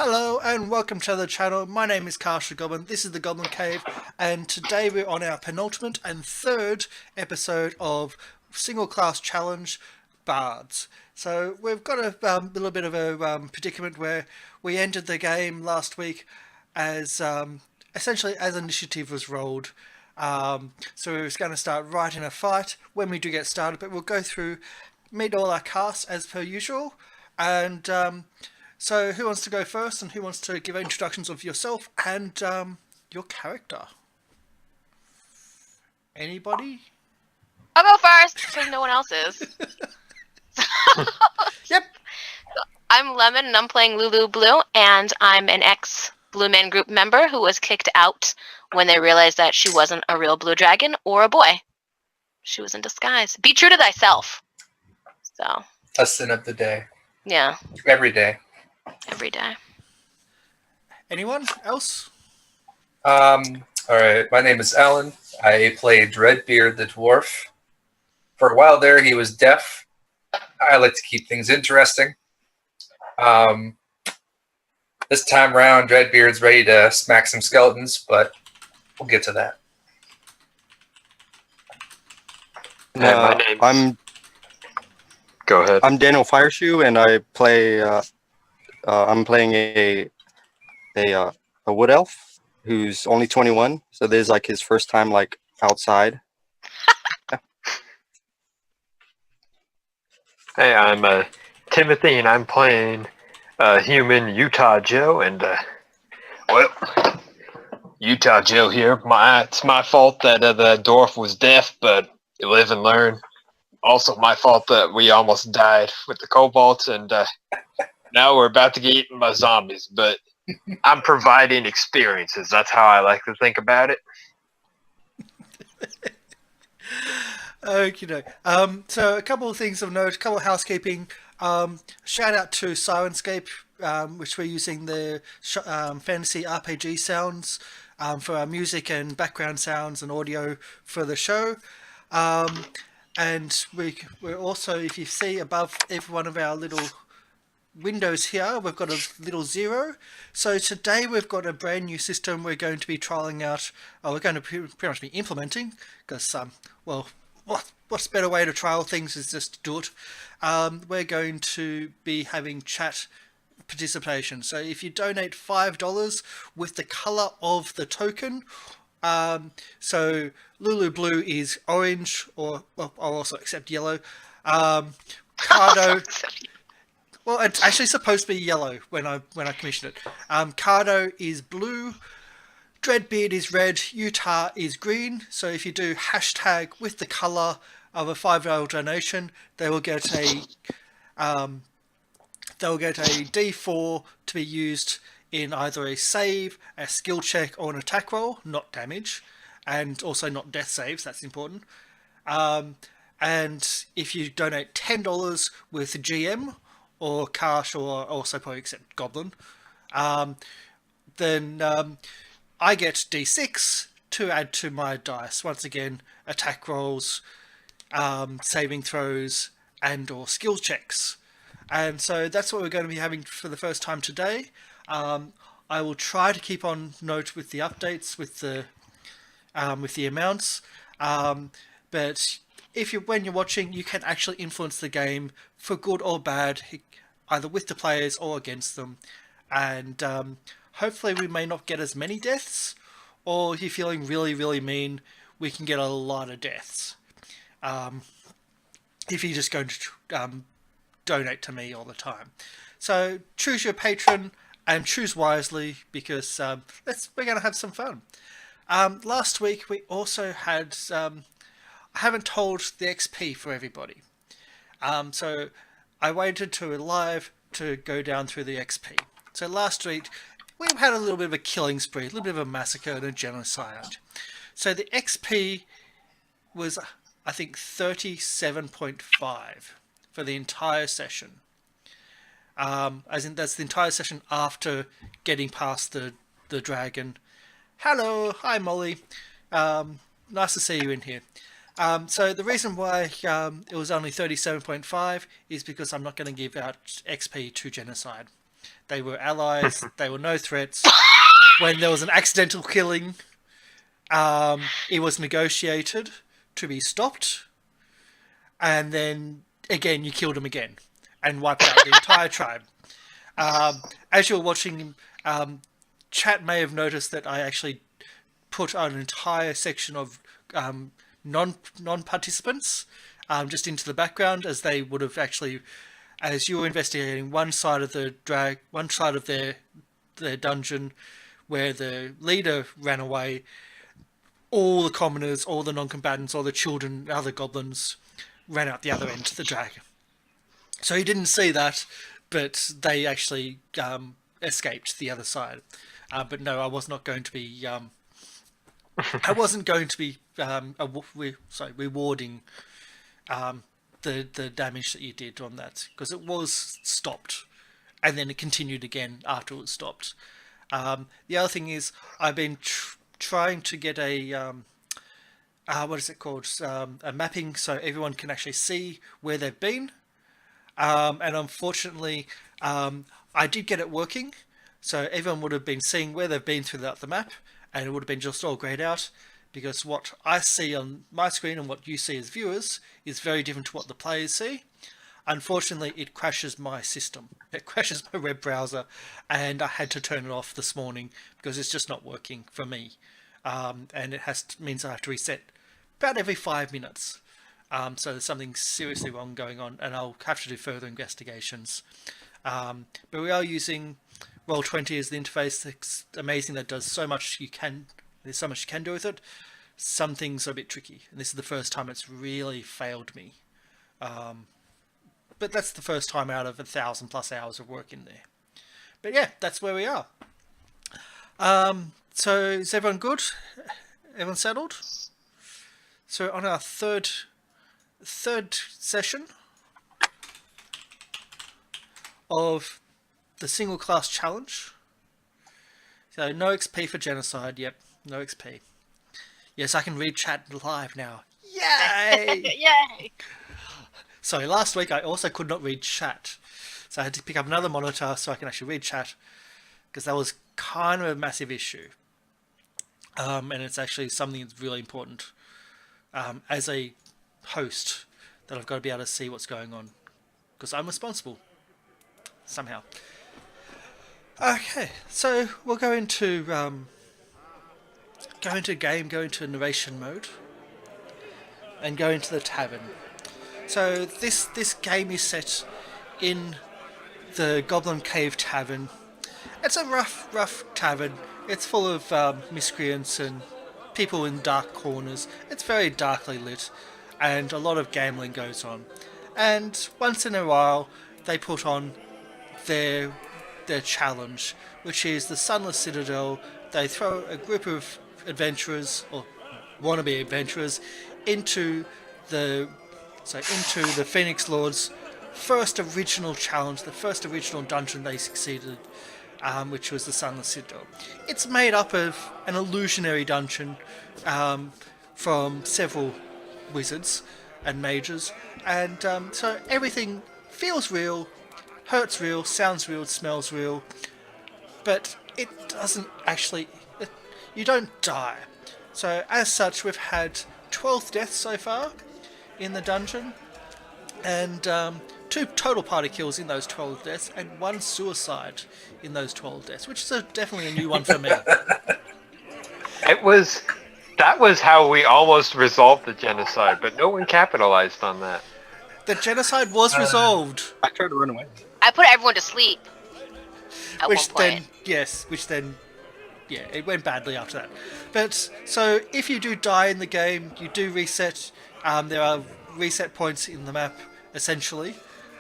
Hello and welcome to the channel. My name is Carsh the Goblin. This is the Goblin Cave, and today we're on our penultimate and third episode of Single Class Challenge Bards. So we've got a little bit of a predicament where we ended the game last week as essentially as initiative was rolled. So we were going to start right in a fight when we do get started, but we'll go through, meet all our casts as per usual, and so who wants to go first, and who wants to give introductions of yourself and your character? Anybody? I'll go first because no one else is. Yep. I'm Lemon and I'm playing Lulu Blue, and I'm an ex-Blue Man Group member who was kicked out when they realized that she wasn't a real blue dragon or a boy. She was in disguise. Be true to thyself. So. Lesson of the day. Yeah. Every day. Every day. Anyone else? Alright, my name is Alan. I played Redbeard the Dwarf. For a while there, he was deaf. I like to keep things interesting. This time around, Redbeard's ready to smack some skeletons, but we'll get to that. My name. Go ahead. I'm Daniel Fireshoe, and I play. I'm playing a wood elf who's only 21. So this is like his first time like outside. Hey, I'm Timothy, and I'm playing human Utah Joe, and well, Utah Joe here. It's my fault that the dwarf was deaf, but you live and learn. Also, my fault that we almost died with the kobolds, and now we're about to get eaten by zombies. But I'm providing experiences. That's how I like to think about it. Okay. So a couple of things of note, a couple of housekeeping. Shout out to Syrinscape, which we're using the fantasy RPG sounds for our music and background sounds and audio for the show. And we're also, if you see above every one of our little windows here, we've got a little zero. So today we've got a brand new system we're going to be trialing out. We're going to pretty much be implementing, because well, what's a better way to trial things is just to do it. We're going to be having chat participation. So if you donate $5 with the color of the token, so Lulu Blue is orange, or well, I'll also accept yellow. Cardo, well, it's actually supposed to be yellow when I commissioned it. Cardo is blue. Dreadbeard is red, Utah is green. So if you do hashtag with the color of a $5 donation, they will get a D4 to be used in either a save, a skill check, or an attack roll, not damage, and also not death saves. That's important. And if you donate $10 with GM or Karsh, or also probably accept Goblin, then I get D6 to add to my dice. Once again, attack rolls, saving throws, and or skill checks. And so that's what we're going to be having for the first time today. I will try to keep on note with the updates, with the amounts. But when you're watching, you can actually influence the game for good or bad, either with the players or against them. And hopefully we may not get as many deaths, or if you're feeling really, really mean, we can get a lot of deaths. If you're just going to donate to me all the time. So choose your patron and choose wisely, because we're going to have some fun. Last week we also had, I haven't told the XP for everybody. So I waited to live to go down through the XP. So last week we had a little bit of a killing spree, a little bit of a massacre and a genocide. So the XP was, I think, 37.5 for the entire session. As in, that's the entire session after getting past the dragon. Hello, hi Molly. Nice to see you in here. So the reason why it was only 37.5 is because I'm not going to give out XP to genocide. They were allies. They were no threats. When there was an accidental killing, it was negotiated to be stopped, and then again you killed them again and wiped out the entire tribe. As you're watching, chat may have noticed that I actually put an entire section of non-participants just into the background, as they would have actually, as you were investigating one side of their dungeon where the leader ran away, all the commoners, all the non-combatants, all the children, other goblins ran out the other end to the dragon. So he didn't see that, but they actually escaped the other side. But no, I was not going to be. I wasn't going to be rewarding the damage that you did on that, because it was stopped, and then it continued again after it was stopped. The other thing is, I've been trying to get a what is it called? A mapping, so everyone can actually see where they've been. And unfortunately, I did get it working, so everyone would have been seeing where they've been throughout the map, and it would have been just all grayed out, because what I see on my screen and what you see as viewers is very different to what the players see. Unfortunately, it crashes my system. It crashes my web browser, and I had to turn it off this morning because it's just not working for me. And it means I have to reset about every 5 minutes. So there's something seriously wrong going on, and I'll have to do further investigations. But we are using Roll20 as the interface. It's amazing that it does so much. There's so much you can do with it. Some things are a bit tricky, and this is the first time it's really failed me. But that's the first time out of 1,000+ hours of work in there. But yeah, that's where we are. So is everyone good? Everyone settled? So on our third session of the single class challenge. So no XP for genocide. Yep, no XP. Yes, I can read chat live now. Yay! Yay! Sorry, last week I also could not read chat, so I had to pick up another monitor so I can actually read chat, because that was kind of a massive issue. And it's actually something that's really important as a host, that I've got to be able to see what's going on, because I'm responsible somehow. Okay, so we'll go into narration mode and go into the tavern. So this game is set in the Goblin Cave Tavern. It's a rough tavern. It's full of miscreants and people in dark corners. It's very darkly lit, and a lot of gambling goes on. And once in a while, they put on their challenge, which is the Sunless Citadel. They throw a group of adventurers, or wannabe adventurers, into the Phoenix Lord's first original challenge, the first original dungeon they succeeded, which was the Sunless Citadel. It's made up of an illusionary dungeon from several wizards and mages, and so everything feels real, hurts real, sounds real, smells real, but it doesn't actually... you don't die. So as such, we've had 12 deaths so far in the dungeon, and 2 total party kills in those 12 deaths, and 1 suicide in those 12 deaths, which is definitely a new one for me. That was how we almost resolved the genocide, but no one capitalized on that. The genocide was resolved. I tried to run away. I put everyone to sleep at one point. It went badly after that. But so if you do die in the game, you do reset. There are reset points in the map, essentially,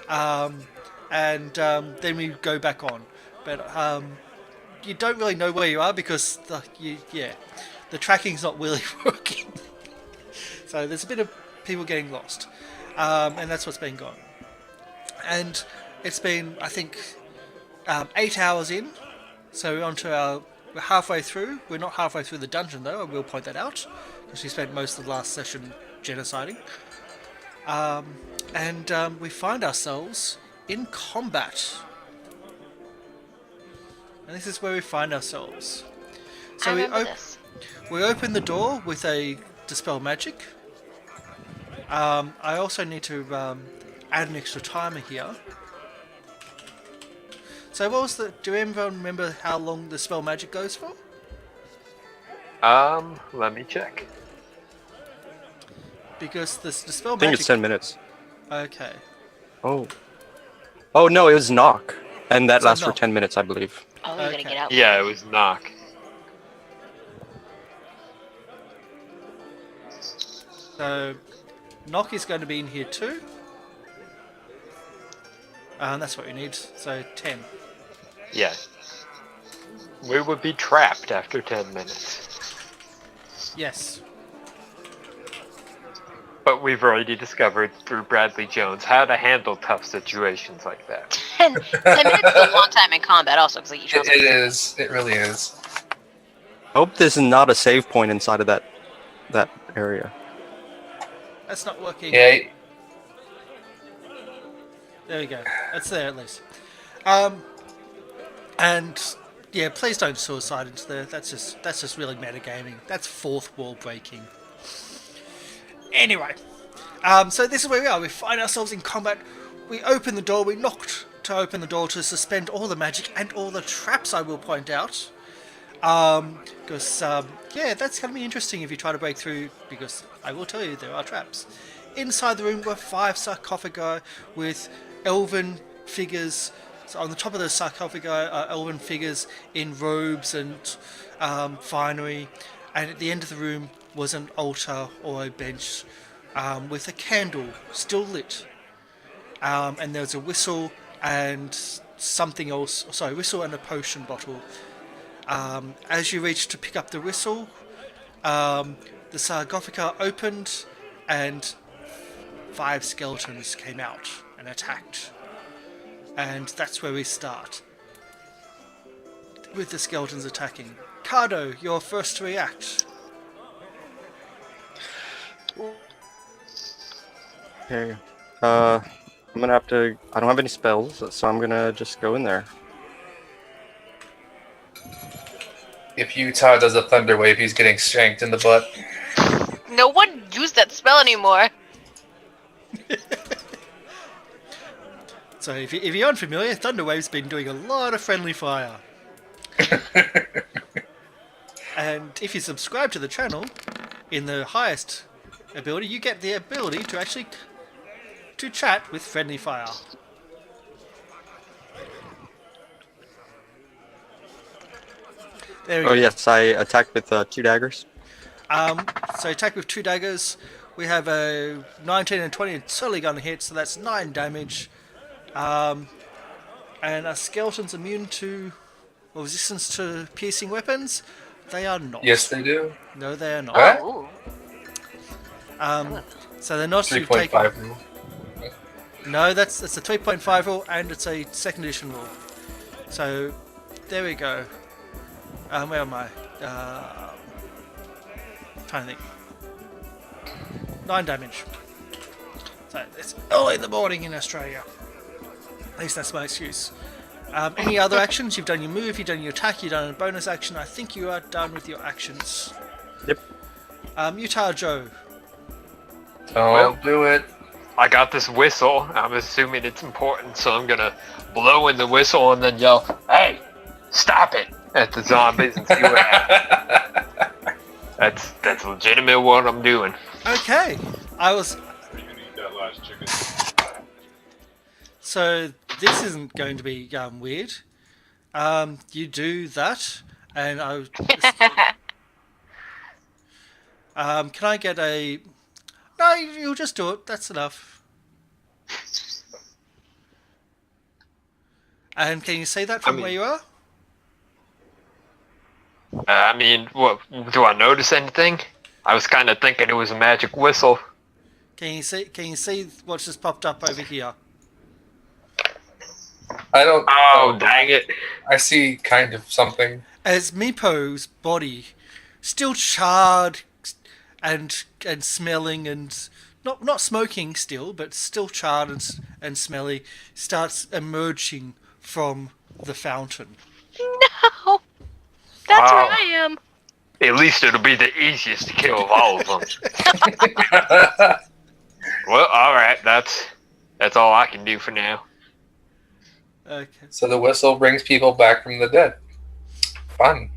and then we go back on. But you don't really know where you are, because the tracking's not really working. So there's a bit of people getting lost, and that's what's been going. And it's been, I think, 8 hours in, so we're halfway through. We're not halfway through the dungeon, though, I will point that out, because we spent most of the last session genociding. And we find ourselves in combat. And this is where we find ourselves. I So remember this. we open the door with a Dispel Magic. I also need to add an extra timer here. So what was the... Do everyone remember how long the Spell Magic goes for? Let me check. Because the Spell I think Magic... it's 10 minutes. Okay. Oh. Oh no, it was knock. And that So lasts for knock. 10 minutes, I believe. Oh, we gotta Okay. get out. Yeah, it was knock. So Knock is going to be in here too. And that's what we need. So 10. Yeah. We would be trapped after 10 minutes. Yes. But we've already discovered through Bradley Jones how to handle tough situations like that. 10 minutes is a long time in combat also, because like, It is. It really is. I hope this is not a save point inside of that area. That's not working. Yeah. There we go. That's there at least. And yeah, please don't suicide into there. That's just really metagaming. That's fourth wall breaking. Anyway, so this is where we are. We find ourselves in combat. We open the door. We knocked to open the door to suspend all the magic and all the traps, I will point out. Because yeah, that's going to be interesting if you try to break through, because I will tell you there are traps. Inside the room were 5 sarcophagi with elven figures. So on the top of the sarcophagi are elven figures in robes and finery, and at the end of the room was an altar or a bench with a candle still lit, and there was a whistle and something else. Sorry, whistle and a potion bottle. As you reach to pick up the whistle, the sarcophagus opened and 5 skeletons came out and attacked. And that's where we start, with the skeletons attacking. Cardo, you're first to react. Okay. I'm gonna have to... I don't have any spells, so I'm gonna just go in there. If Utah does a thunder wave, he's getting shanked in the butt. No one used that spell anymore. So if you're unfamiliar, Thunderwave's been doing a lot of friendly fire. And if you subscribe to the channel, in the highest ability, you get the ability to actually to chat with friendly fire. There we Oh go. yes, I attacked with 2 daggers. So attack with 2 daggers. We have a 19 and 20. It's certainly going to hit, so that's 9 damage. And are skeletons immune to or resistance to piercing weapons? They are not. Yes, they do. No, they are not. What? Oh, So they're not. You've 3.5 taken- rule. No, that's a 3.5 rule, and it's a second edition rule. So there we go. Where am I? Trying to think. 9 damage. So it's early in the morning in Australia. At least that's my excuse. Any other actions? You've done your move, you've done your attack, you've done a bonus action. I think you are done with your actions. Yep. Utah Joe. Don't do it. I got this whistle. I'm assuming it's important, so I'm gonna blow in the whistle and then yell, "Hey, stop it!" at the zombies and see what happens. That's legitimate what I'm doing. Okay. So this isn't going to be weird. You do that, and can I get a... No, you'll just do it. That's enough. And can you say that from where you are? I mean, what do I notice anything? I was kind of thinking it was a magic whistle. Can you see what's just popped up over here? I don't. Oh, dang it! I see kind of something. As Meepo's body, still charred and smelling and not smoking still, but still charred and smelly, starts emerging from the fountain. That's where I am. At least it'll be the easiest to kill of all of them. Well, alright, that's all I can do for now. Okay. So the whistle brings people back from the dead. Fun.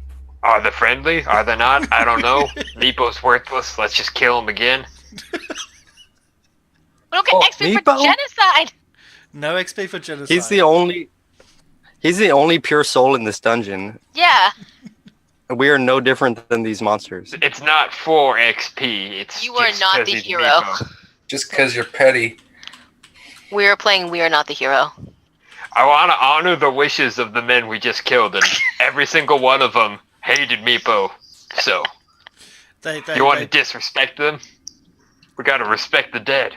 Are they friendly? Are they not? I don't know. Meepo's worthless. Let's just kill him again. We don't get XP for Meepo? genocide. No XP for genocide. He's the only pure soul in this dungeon. Yeah. We are no different than these monsters. It's not for XP. It's You are just not 'cause the he's hero. Meepo. Just because you're petty. We are playing We Are Not the Hero. I want to honor the wishes of the men we just killed, and every single one of them hated Meepo. So, you want to disrespect them? We gotta respect the dead.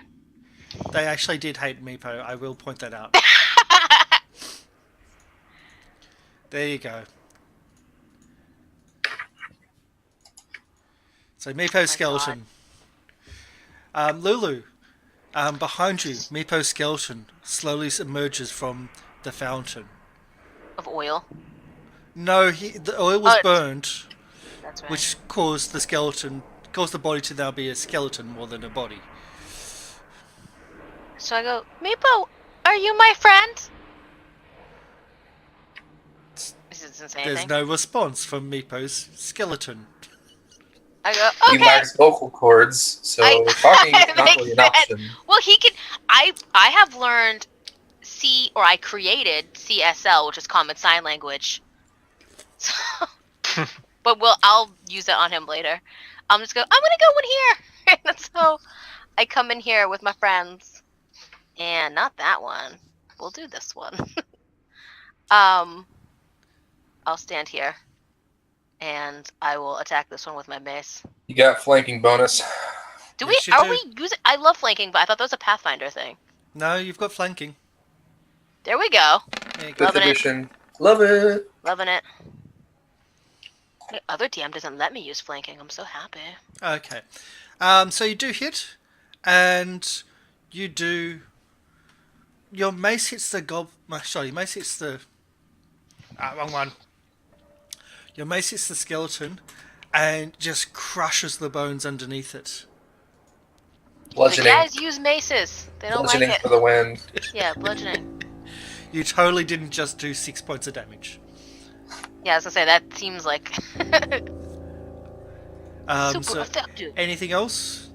They actually did hate Meepo. I will point that out. There you go. So Meepo's skeleton. Lulu, behind you, Meepo's skeleton slowly emerges from the fountain. Of oil. No, the oil was burned, That's right. which caused the body to now be a skeleton more than a body. So I go, Meepo, are you my friend? He doesn't say There's anything. no response from Meepo's skeleton. I go, He okay. lacks vocal cords, so talking is not really an option. Well, he can. I have learned I created CSL, which is Common Sign Language. So, but I'll use it on him later. I'm gonna go in here. And so I come in here with my friends, and not that one. We'll do this one. I'll stand here, and I will attack this one with my mace. You got flanking bonus. Do Yes, we? you Are do. we using? I love flanking, but I thought that was a Pathfinder thing. No, you've got flanking. There we go. There you go. Fifth Loving it. edition. Love it. Loving it. The other DM doesn't let me use flanking. I'm so happy. Okay. So you do hit, and you do. Your mace hits the Sorry, your mace hits the. Wrong one. Your mace hits the skeleton, and just crushes the bones underneath it. The Bludgeoning. guys use maces. They don't Bludgeoning like for it. the win. Yeah, bludgeoning. You totally didn't just do 6 points of damage. Yeah, I was gonna say that seems like super So effective. anything else?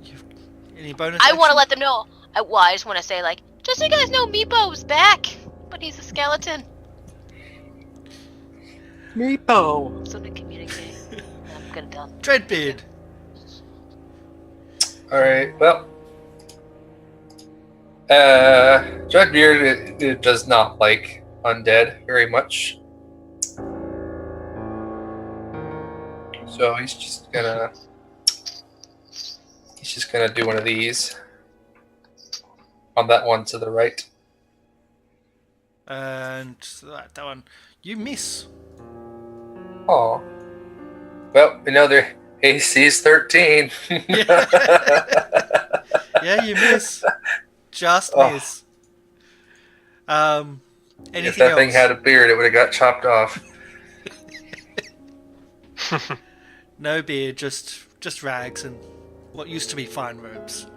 Any bonus? I want to action? let them know. I just want to say like, just so you guys know, Meepo's back, but he's a skeleton. Meepo! So to communicate. I'm gonna tell. Dreadbeard. Alright, well. Dreadbeard it does not like undead very much. So he's just gonna do one of these on that one to the right. And that one. You miss. Oh. Well, their AC's 13. Yeah, you miss. Just Oh. miss. If Anything that else? thing had a beard, it would have got chopped off. No beard, just rags and what used to be fine robes.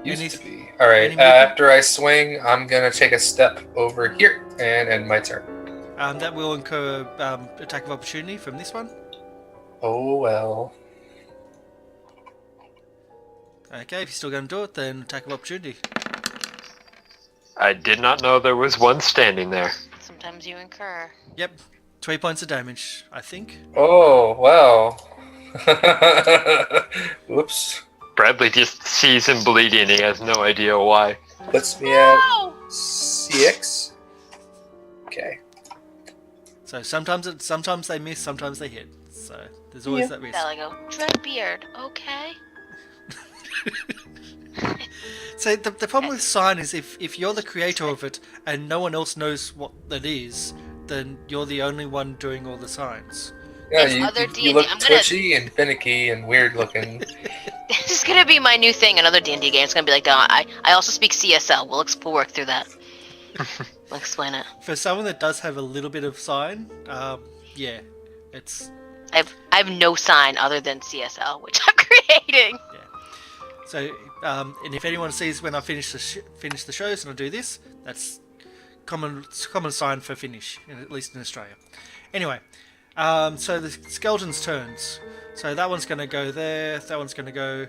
Used Any- to be. Alright, any movement? after I swing, I'm gonna take a step over here and end my turn. That will incur attack of opportunity from this one. Oh well. Okay, if you're still going to do it, then attack of opportunity. I did not know there was one standing there. Sometimes you incur. Yep, 3 points of damage, I think. Oh, wow. Whoops. Bradley just sees him bleeding and he has no idea why. Puts me at No! 6. Okay. So sometimes they miss, sometimes they hit. So there's always that risk. There I go. Dreadbeard. Okay. So the problem with sign is if you're the creator of it and no one else knows what that is, then you're the only one doing all the signs. Yeah, It's other you D&D. look I'm gonna- twitchy and finicky and weird looking. This is gonna be my new thing. Another D&D game. It's gonna be like, I also speak CSL. We'll work through that. We'll explain it. For someone that does have a little bit of sign, yeah, it's I have no sign other than CSL, which I'm creating. so. And if anyone sees when I finish the shows and I do this, that's common sign for finish, at least in Australia. Anyway, so the skeleton's turns. So that one's going to go there. That one's going to go.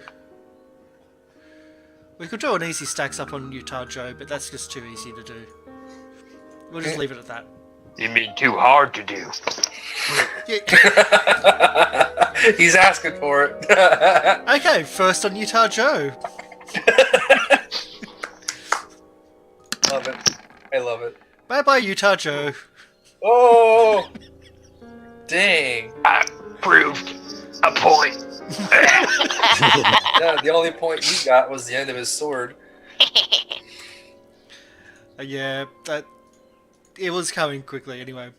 We could do an easy stacks up on Utah Joe, but that's just too easy to do. We'll just leave it at that. You mean too hard to do? He's asking for it. Okay, first on Utah Joe. Love it. I love it. Bye bye, Utah Joe. Oh! Dang. I proved a point. Yeah, the only point you got was the end of his sword. Yeah, that it was coming quickly anyway.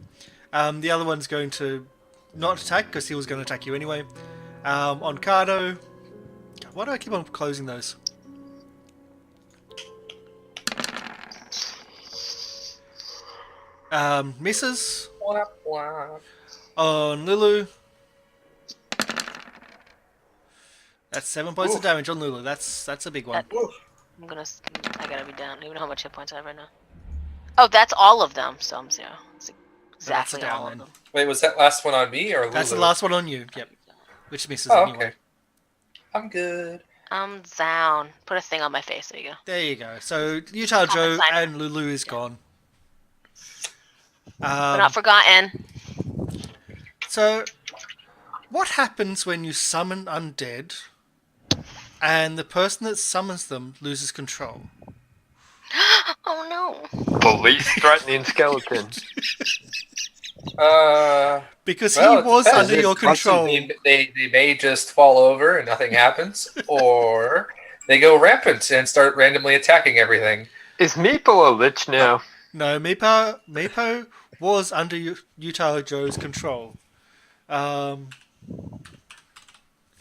The other one's going to not attack because he was going to attack you anyway. On Cardo, why do I keep on closing those? Misses Wah, wah. on Lulu. That's 7 points of damage on Lulu. That's a big one. I gotta be down. I don't even know how much hit points I have right now. Oh, that's all of them. So I'm 0. It's exactly down all then. of them. Wait, was that last one on me or Lulu? That's the last one on you. Yep. Which misses Oh, anyway. okay. I'm good. I'm down. Put a thing on my face. There you go. There you go. So Utah Joe sign. and Lulu is gone. We're not forgotten. So, what happens when you summon undead and the person that summons them loses control? Oh no. Police threatening skeleton. Because Well, he it was depends. under your control. They may just fall over and nothing happens, or they go rampant and start randomly attacking everything. Is Meepo a lich now? No, Meepo was under Utah Joe's control. Now,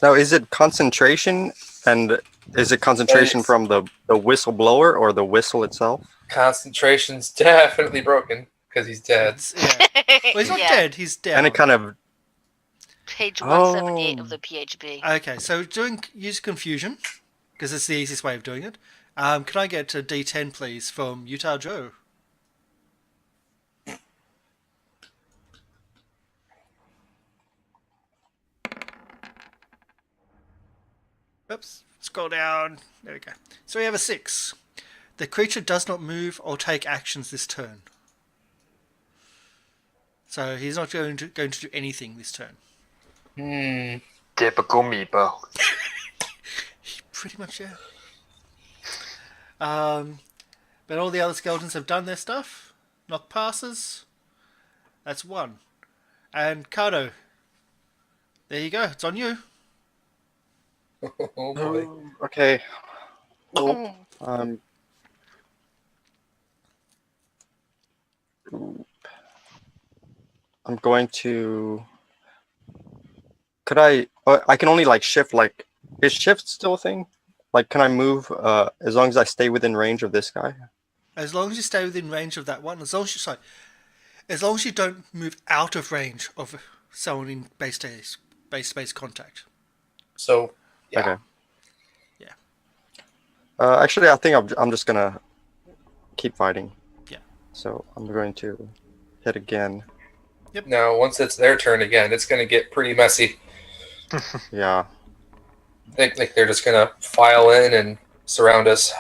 is it concentration? And is it concentration Yes. from the whistleblower or the whistle itself? Concentration's definitely broken because he's dead. Yeah. Well, he's not Yeah. dead. He's down. And it kind of... Page 178 of the PHB. Okay, so use confusion because it's the easiest way of doing it. Can I get a D10 please from Utah Joe? Oops, scroll down. There we go. So we have a 6. The creature does not move or take actions this turn. So he's not going to do anything this turn. Typical Meepo. Pretty much, yeah. But all the other skeletons have done their stuff. Knock passes. That's 1. And Cardo. There you go. It's on you. Oh boy. Okay. Oh. I'm going to... Could I... I can only, like, shift, like... Is shift still a thing? Like, can I move as long as I stay within range of this guy? As long as you stay within range of that one. As long as you don't move out of range of someone in base space contact. So, yeah. Okay. Yeah. Actually, I think I'm just gonna keep fighting. Yeah. So I'm going to hit again. Now, once it's their turn again, it's going to get pretty messy. Yeah. I think they're just going to file in and surround us.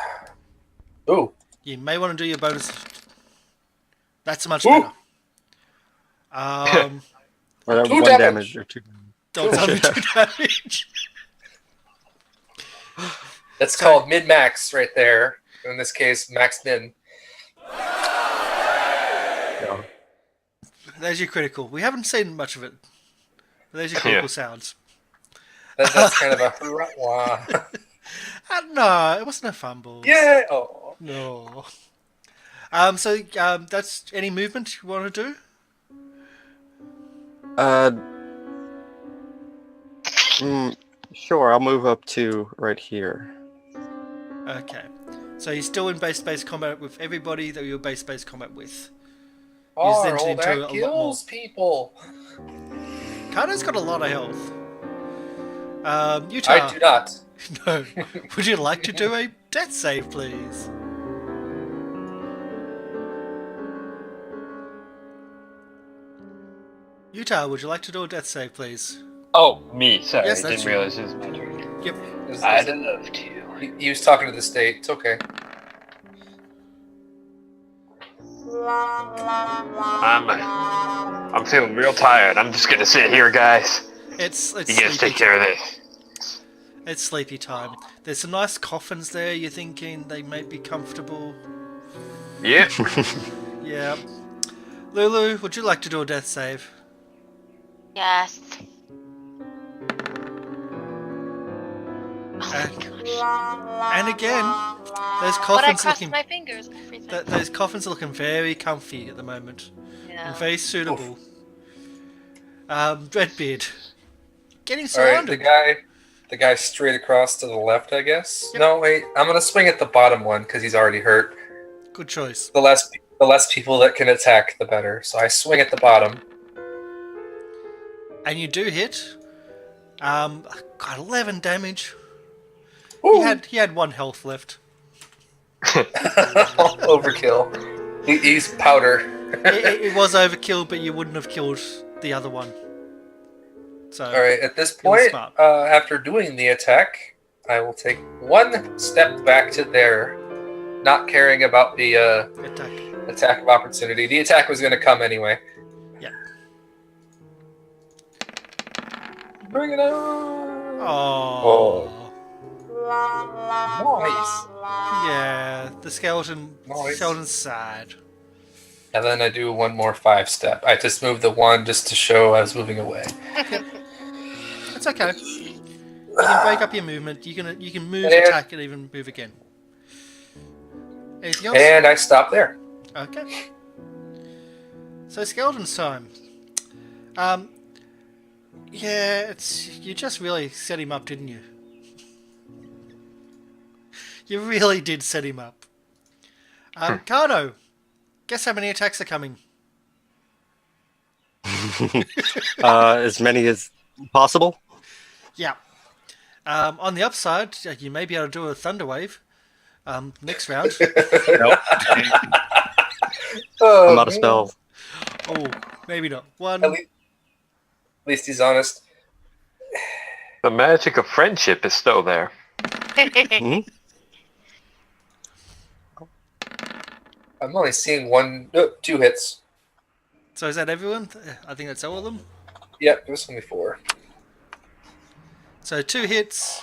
Ooh. You may want to do your bonus. That's much Ooh. better. Well, 2 one damage. damage or 2. Don't tell me 2 damage. That's called min-max right there. In this case, max-min. Yeah. There's your critical. We haven't seen much of it. But there's your critical sounds. That's kind of a hurrah. No, it wasn't a fumble. Yeah. Oh. No. So that's any movement you want to do? Sure, I'll move up to right here. Okay. So you're still in base space combat with everybody that you're base space combat with. Oh, then all into a that lot kills people. Carter's got a lot of health. Utah. I do not. No. Would you like to do a death save, please? Utah, would you like to do a death save, please? Oh, me. Sorry, Yes, I that's didn't you. realize it was my turn. Yep. I'd love to. He was talking to the state. It's okay. I'm feeling real tired. I'm just gonna sit here, guys. It's You guys sleepy take care of time. this. It's sleepy time. There's some nice coffins there. You're thinking they may be comfortable. Yeah. Yeah. Lulu, would you like to do a death save? Yes. Oh And- my gosh. And again, those But I coffins crossed looking my fingers and everything. those coffins are looking very comfy at the moment and Yeah. very suitable. Dreadbeard, getting All right, surrounded. the guy straight across to the left, I guess. Yep. No, wait. I'm gonna swing at the bottom one because he's already hurt. Good choice. The less people that can attack, the better. So I swing at the bottom. And you do hit. Got 11 damage. Woo! He had 1 health left. Overkill. He's powder. It was overkill, but you wouldn't have killed the other one. So. All right. At this It was point, smart. after doing the attack, I will take 1 step back to there, not caring about the Attack. attack of opportunity. The attack was going to come anyway. Yeah. Bring it on. Oh. Nice. Yeah, the skeleton's sad. And then I do 1 more 5-step. I just moved the 1 just to show I was moving away. It's okay. You can break up your movement. You can move, And- attack, and even move again. Anything else? And I stop there. Okay. So skeleton's time. Yeah, you just really set him up, didn't you? You really did set him up. Cardo, guess how many attacks are coming? As many as possible. Yeah. On the upside, you may be able to do a thunder wave. Next round. Nope. Oh, I'm out of man. spells. Oh, maybe not. At 1. least he's honest. The magic of friendship is still there. Mhm. I'm only seeing 2 hits. So is that everyone? I think that's all of them. Yep, there's only 4. So 2 hits.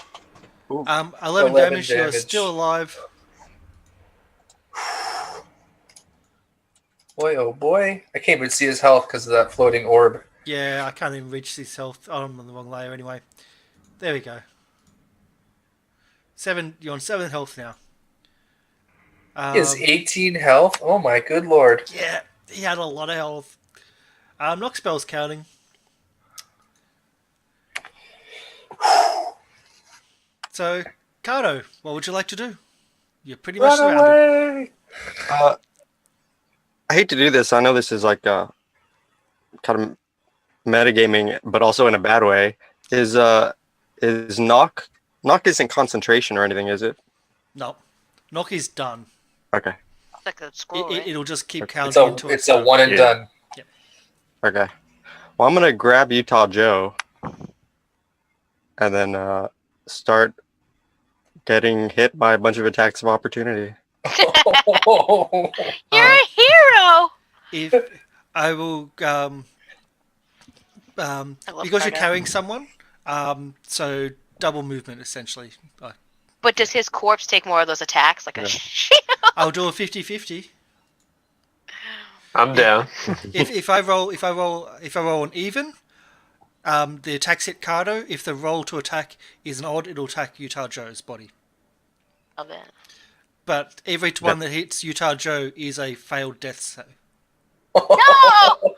Ooh. 11 damage. You're damage. still alive. Boy, oh boy. I can't even see his health because of that floating orb. Yeah, I can't even reach his health. Oh, I'm on the wrong layer anyway. There we go. 7. You're on 7 health now. He has 18 health? Oh my good lord. Yeah, he had a lot of health. Knock spells counting. So, Cardo, what would you like to do? You're pretty much Run surrounded. away! I hate to do this. I know this is like kind of metagaming, but also in a bad way. Is knock isn't concentration or anything, is it? No. Knock is done. Okay. It's like a scroll, right? It'll just keep It's counting until it's a one and Yeah. done. Okay. Well, I'm gonna grab Utah Joe, and then start getting hit by a bunch of attacks of opportunity. You're a hero! If I will, love because you're Cardo. carrying someone, so double movement essentially. But does his corpse take more of those attacks? Like a Yeah. shield? I'll do a 50-50. I'm down. If I roll an even, the attacks hit Cardo. If the roll to attack is an odd, it'll attack Utah Joe's body. Love it. But every one that hits Utah Joe is a failed death save. No!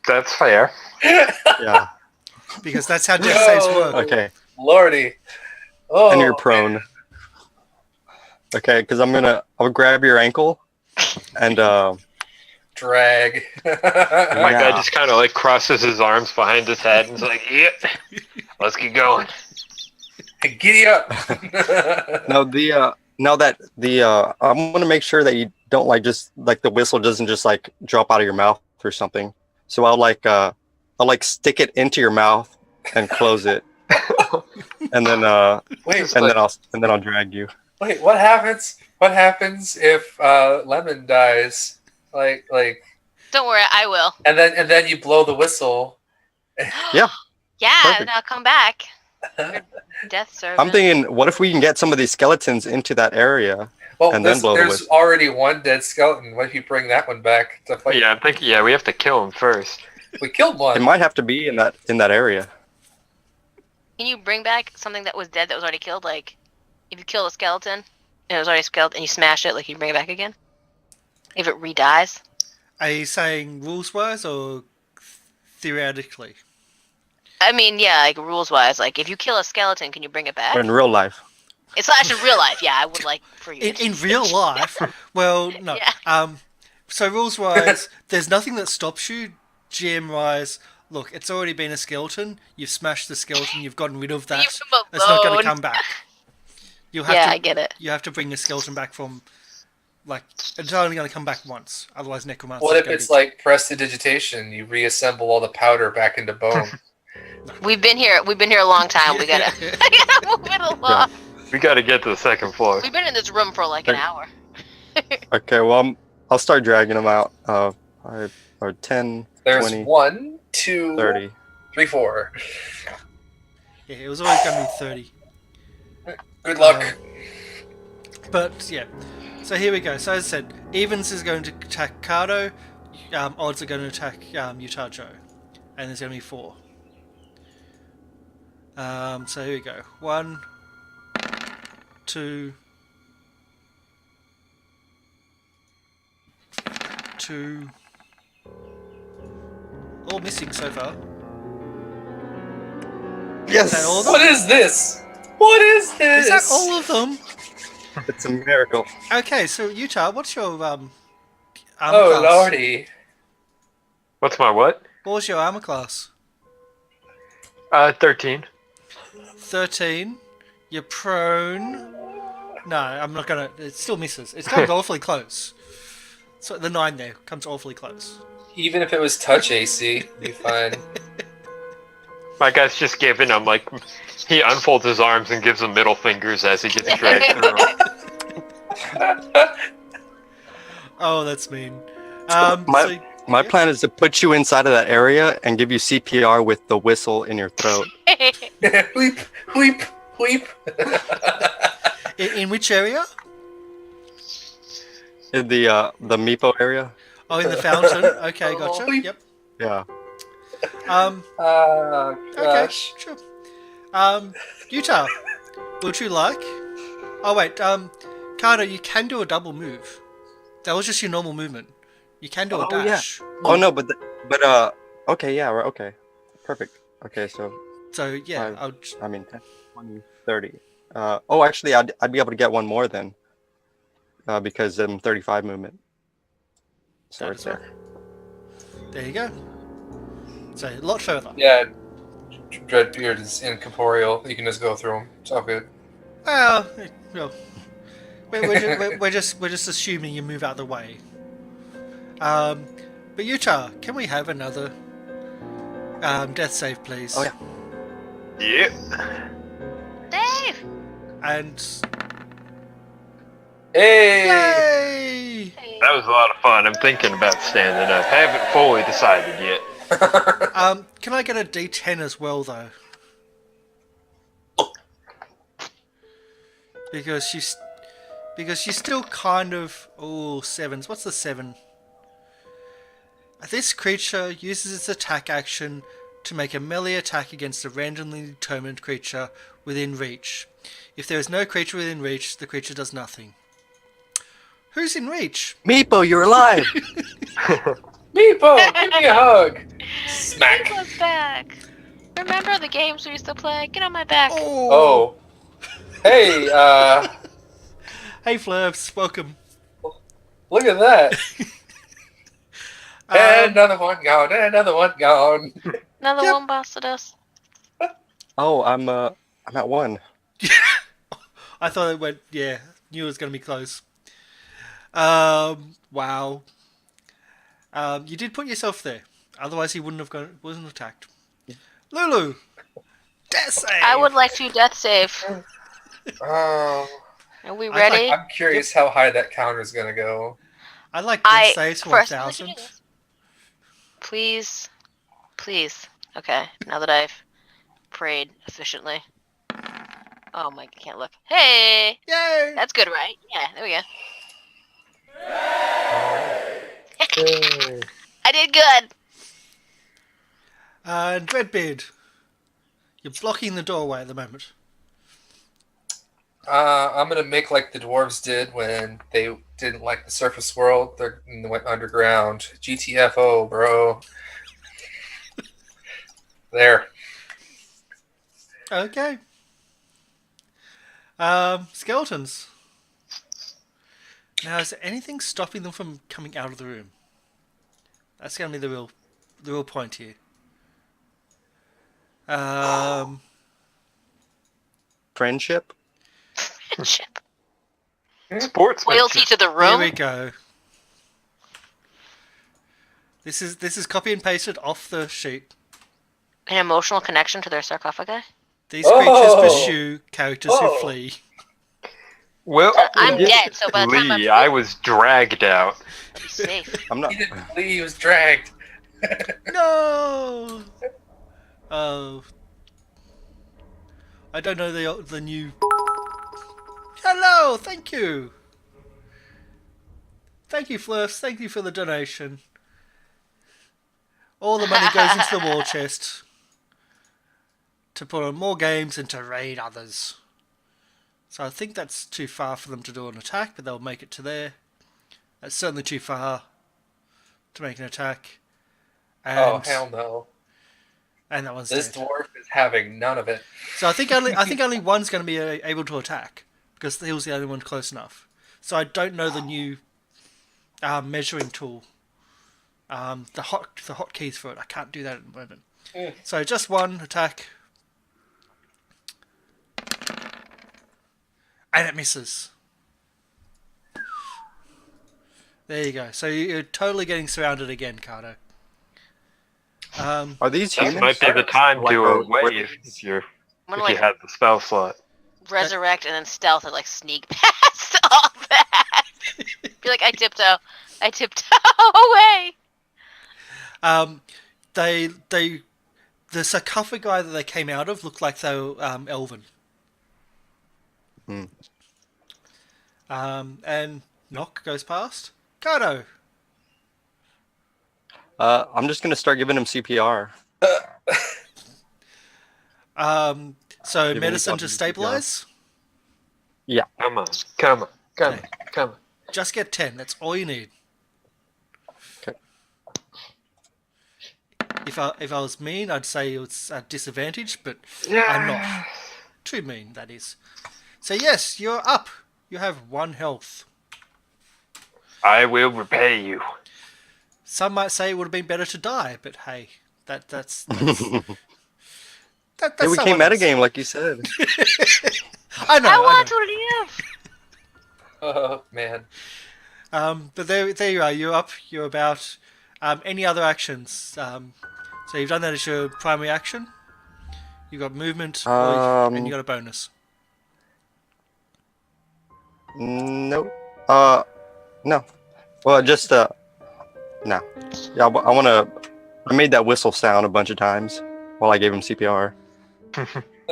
That's fair. Yeah. Because that's how death saves work. Okay. Lordy. Oh, And you're prone. Okay, because I'll grab your ankle, and drag. And my guy Yeah. just kind of like crosses his arms behind his head and is like, "Yep, let's get going." Giddy up. Now that I'm gonna make sure that you don't like just like the whistle doesn't just like drop out of your mouth or something. So I'll like stick it into your mouth and close it, and then Wait, and then I'll drag you. wait. What happens? What happens if Lemon dies? Like, Don't worry, I will. and then you blow the whistle. Yeah. Yeah, Perfect. now come back. Death service. I'm thinking, what if we can get some of these skeletons into that area? Well, And then blow the there's whistle. already one dead skeleton. What if you bring that one back to fight? Yeah, I'm thinking. Yeah, we have to kill him first. We killed one. It might have to be in that area. Can you bring back something that was dead that was already killed? Like, if you kill a skeleton and it was already a skeleton and you smash it, like, you bring it back again? If it re-dies? Are you saying rules-wise or theoretically? I mean, yeah, like, rules-wise. Like, if you kill a skeleton, can you bring it back? Or in real life. It's actually in real life, yeah, I would like for you In real life? Well, no. Yeah. So rules-wise, there's nothing that stops you. GM-wise, look, it's already been a skeleton. You've smashed the skeleton. You've gotten rid of that. Leave him It's not going alone. to come back. You have Yeah, to, I get it. You have to bring the skeleton back from, like, it's only going to come back once. Otherwise, necromancer. What if it's like prestidigitation? You reassemble all the powder back into bone. We've been here a long time. We gotta move it along. We got to get to the second floor. We've been in this room for like an hour. Okay, well, I'll start dragging them out. 5 or 10, There's 20, 1, 2, 30. 3, 4. Yeah, it was always going to be 30. Good luck. But yeah, so here we go. So as I said, evens is going to attack Cardo, odds are going to attack Utah Joe, and there's going to be 4. So here we go. 1, 2, 2. All missing so far. Yes! Is that all of them? What is this? What is this? Is that all of them? It's a miracle. Okay, so Utah, what's your armor Oh, class? lordy. What's my what? What was your armor class? 13. 13. You're prone. No, I'm not gonna. It still misses. It comes awfully close. So the 9 there comes awfully close. Even if it was touch AC, you'd be fine. My guy's just giving him, like, he unfolds his arms and gives him middle fingers as he gets dragged through. Oh, that's mean. My yeah. plan is to put you inside of that area and give you CPR with the whistle in your throat. Weep, weep, weep. In which area? In the Meepo area. Oh, in the fountain. Okay, gotcha. Weep. Yep. Yeah. Okay, Gosh. sure. Utah, would you like? Oh wait, Carter, you can do a double move. That was just your normal movement. You can do a dash. Oh no, but okay, yeah, right, okay, perfect. Okay, so So yeah, 5, 10, 20, 30. Oh, actually, I'd be able to get one more then, because 35 movement. So That it's as well. there. There you go. So a lot further. Yeah, Dreadbeard is incorporeal. You can just go through him. It's all good. Well, we're just assuming you move out of the way. But Utah, can we have another death save, please? Oh, yeah. Yep. Dave! And Hey! yay! That was a lot of fun. I'm thinking about standing up. Haven't fully decided yet. Can I get a D10 as well, though? Because she's still kind of... Oh, 7s. What's the 7? This creature uses its attack action to make a melee attack against a randomly determined creature within reach. If there is no creature within reach, the creature does nothing. Who's in reach? Meepo, you're alive. Meepo, give me a hug. Smack. Meepo's back. Remember the games we used to play? Get on my back. Oh. Hey, Hey, Flurbs, welcome. look at that. And another one gone, and another one gone. Another Yep. one busted us. Oh, I'm at 1. I thought it went. Yeah, knew it was going to be close. Wow. You did put yourself there. Otherwise, he wasn't attacked. Lulu, death save. I would like to death save. Oh, Are we I'd ready? I'm curious how high that counter is going to go. I like death saves for first, I'd like to 1,000. do this. Please. Please. Okay, now that I've prayed efficiently. Oh my, I can't look. Hey! Yay! That's good, right? Yeah, there we go. I did good! And Dreadbeard, you're blocking the doorway at the moment. I'm going to make like the dwarves did when they didn't like the surface world. They went underground. GTFO, bro. There. Okay. Skeletons. Now, is there anything stopping them from coming out of the room? That's going to be the real point here. Friendship. Friendship. Sportsmanship. Loyalty to the Here room. we go. This is copy and pasted off the sheet. An emotional connection to their sarcophagi. These creatures pursue characters who flee. Well, I'm dead, so by the time Lee, I'm I was dragged out. I'll be safe. I'm not. He didn't flee, he was dragged. No. Oh. I don't know the new. Hello, thank you. Thank you, Flurfs. Thank you for the donation. All the money goes into the war chest to put on more games and to raid others. So I think that's too far for them to do an attack, but they'll make it to there. That's certainly too far to make an attack. And, Oh, hell no. And that one's This dead. dwarf is having none of it. So I think only one's going to be able to attack because he was the only one close enough. So I don't know the new measuring tool, the hotkeys for it. I can't do that at the moment. So just one attack, and it misses. There you go. So you're totally getting surrounded again, Cardo. Are these That humans? might be the time Like, to where- wave if you I'm gonna had the spell slot. resurrect and then stealth and like sneak past all that. Be like, I tiptoe away. The sarcophagi that they came out of looked like they were elven. And Nock goes past. Cardo. I'm just gonna start giving him CPR. So Giving medicine yourself to a stabilize. Come on. Just get 10. That's all you need. Okay. If I was mean, I'd say it's a disadvantage, but Yeah. I'm not. Too mean, that is. So yes, you're up. You have 1 health. I will repay you. Some might say it would have been better to die, but hey, that's Hey, we someone came else. metagame, like you said. I know. I I want know. to live. Oh, man. But there you are. You're up. You're about. Any other actions? So you've done that as your primary action. You got movement, and you got a bonus. Nope. No. Well, just no. Yeah, I made that whistle sound a bunch of times while I gave him CPR.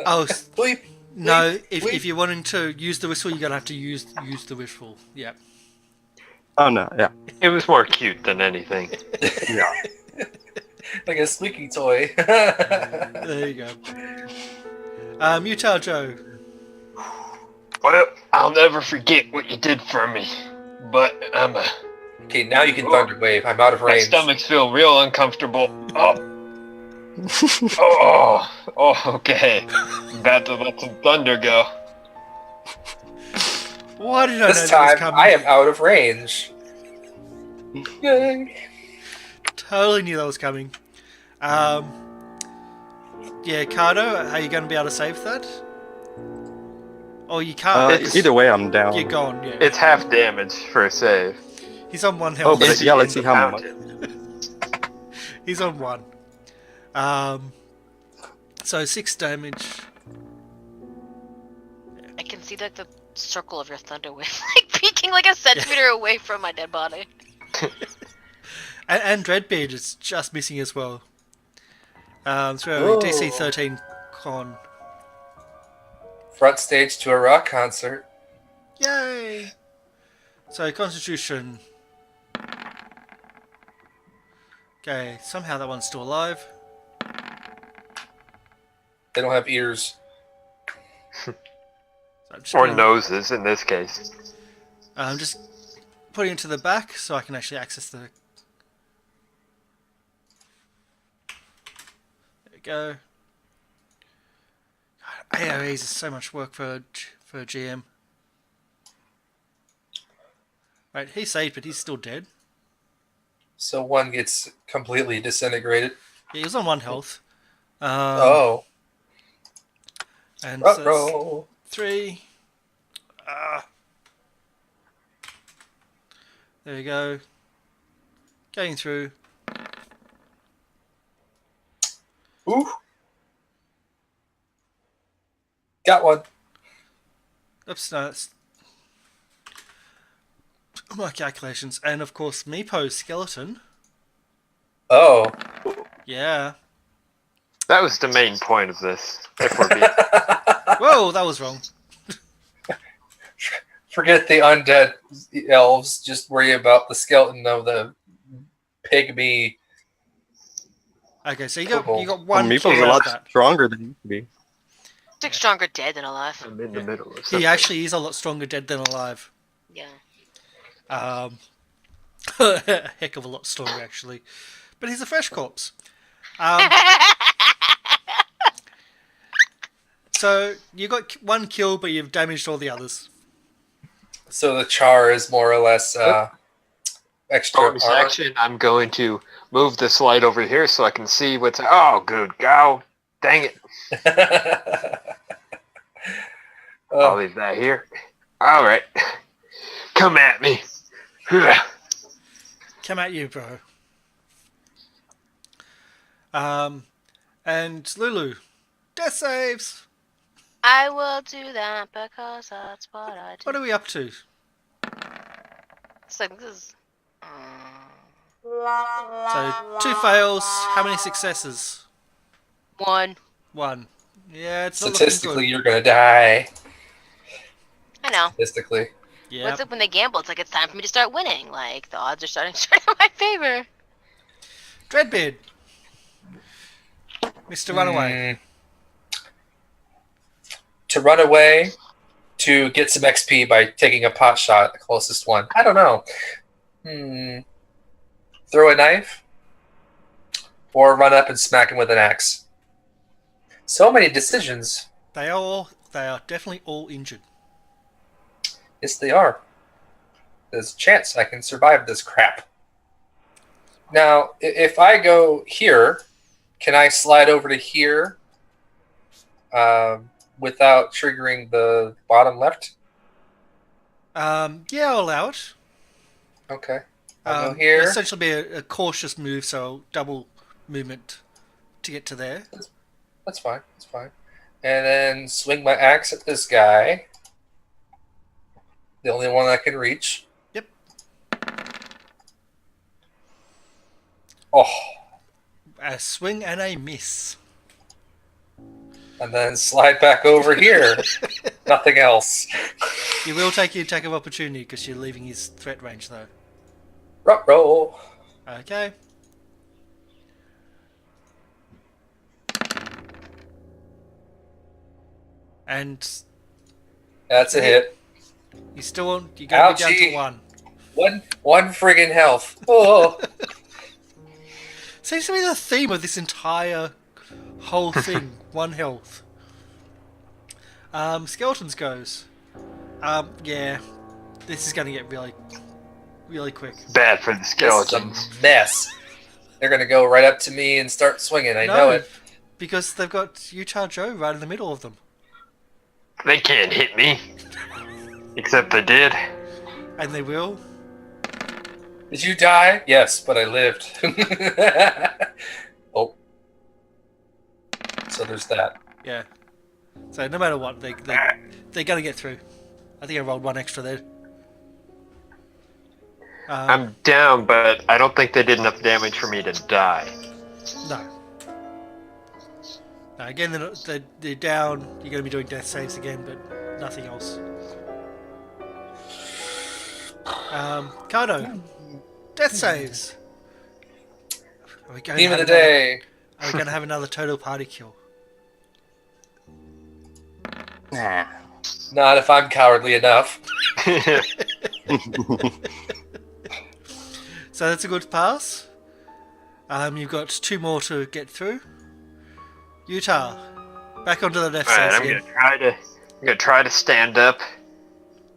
Oh Bleep. no! Bleep, If bleep. you're wanting to use the whistle, you're gonna have to use the whistle. Yeah. Oh no, yeah, It was more cute than anything. yeah. Like a squeaky toy. There you go. Utah Joe. Well, I'll never forget what you did for me. But Okay, now you can thunder wave. I'm out of my range. stomachs feel real uncomfortable. Okay. About to let some thunder go. Why did I know This that was time, coming? I am out of range. Yay. totally knew that was coming. Yeah, Cardo, are you going to be able to save that? Oh, you can't. Either way, I'm down. You're gone, yeah. It's half damage for a save. He's on 1 Oh, health. but yeah, let's see how much. He's on 1. So 6 damage. I can see like the circle of your thunder wave, like peeking like a centimeter away from my dead body. And Dreadbeard is just missing as well. So DC 13 con. Front stage to a rock concert. Yay! So Constitution. Okay, somehow that one's still alive. They don't have ears. So I'm just Or putting- noses in this case. I'm just putting it to the back so I can actually access the. There we go. God, AoEs is so much work for a GM. Right, he saved, but he's still dead. So one gets completely disintegrated. Yeah, he was on 1 health. Oh. And so that's Roll. 3. There we go. Going through. Ooh. Got one. Oops, no, that's my calculations. And of course, Meepo's skeleton. Oh. Yeah. That was the main point of this. If we're being Whoa, that was wrong. Forget the undead elves. Just worry about the skeleton of the pygmy. Okay, so you got Well, one Meeple's kill a out lot of that. stronger than he used to be. Stick stronger dead than alive. I'm in the middle of He something. actually is a lot stronger dead than alive. Yeah. A heck of a lot stronger actually. But he's a fresh corpse. So you got 1 kill, but you've damaged all the others. So the char is more or less extra Bonus action, I'm going to move this light over here so I can see what's... Oh, good God. Dang it. I'll Oh, leave that here. All right. Come at me. Come at you, bro. And Lulu, death saves. I will do that because that's what I do. What are we up to? It's like this is. So 2 fails. How many successes? 1. 1. Yeah, it's not looking statistically, good. you're gonna die. I know. Statistically. Yeah. What's up when they gamble? It's like it's time for me to start winning. Like the odds are starting to turn in my favor. Dreadbeard. Mr. Runaway. To run away, to get some XP by taking a pot shot at the closest one. I don't know. Throw a knife, or run up and smack him with an axe. So many decisions. They are definitely all injured. Yes, they are. There's a chance I can survive this crap. Now, if I go here, can I slide over to here without triggering the bottom left? Yeah, I'll allow it. Okay. I'll go here. It'll essentially be a cautious move, so double movement to get to there. That's fine. That's fine. And then swing my axe at this guy. The only one I can reach. Yep. Oh. A swing and a miss. And then slide back over here. Nothing else. You will take your attack of opportunity because you're leaving his threat range, though. Roll. Okay. And That's a hit. you still on. You're going to be down Ouchie. to 1. One friggin' health. Oh. Seems to be the theme of this entire whole thing. 1 health. Skeletons goes. Yeah. This is going to get really quick. Bad for the This is skeletons. a mess. They're going to go right up to me and start swinging. I know it. Because they've got Utah Joe right in the middle of them. They can't hit me. Except they did. And they will. Did you die? Yes, but I lived. Oh. So there's that. Yeah. So no matter what, they're going to get through. I think I rolled one extra there. I'm down, but I don't think they did enough damage for me to die. No. No, again, they're down. You're going to be doing death saves again, but nothing else. Cardo, death saves. Are we going Team of the day. Are we going to have another total party kill? Nah. Not if I'm cowardly enough. So that's a good pass. You've got 2 more to get through. Utah, back onto the left Alright, side I'm again. gonna try to stand up.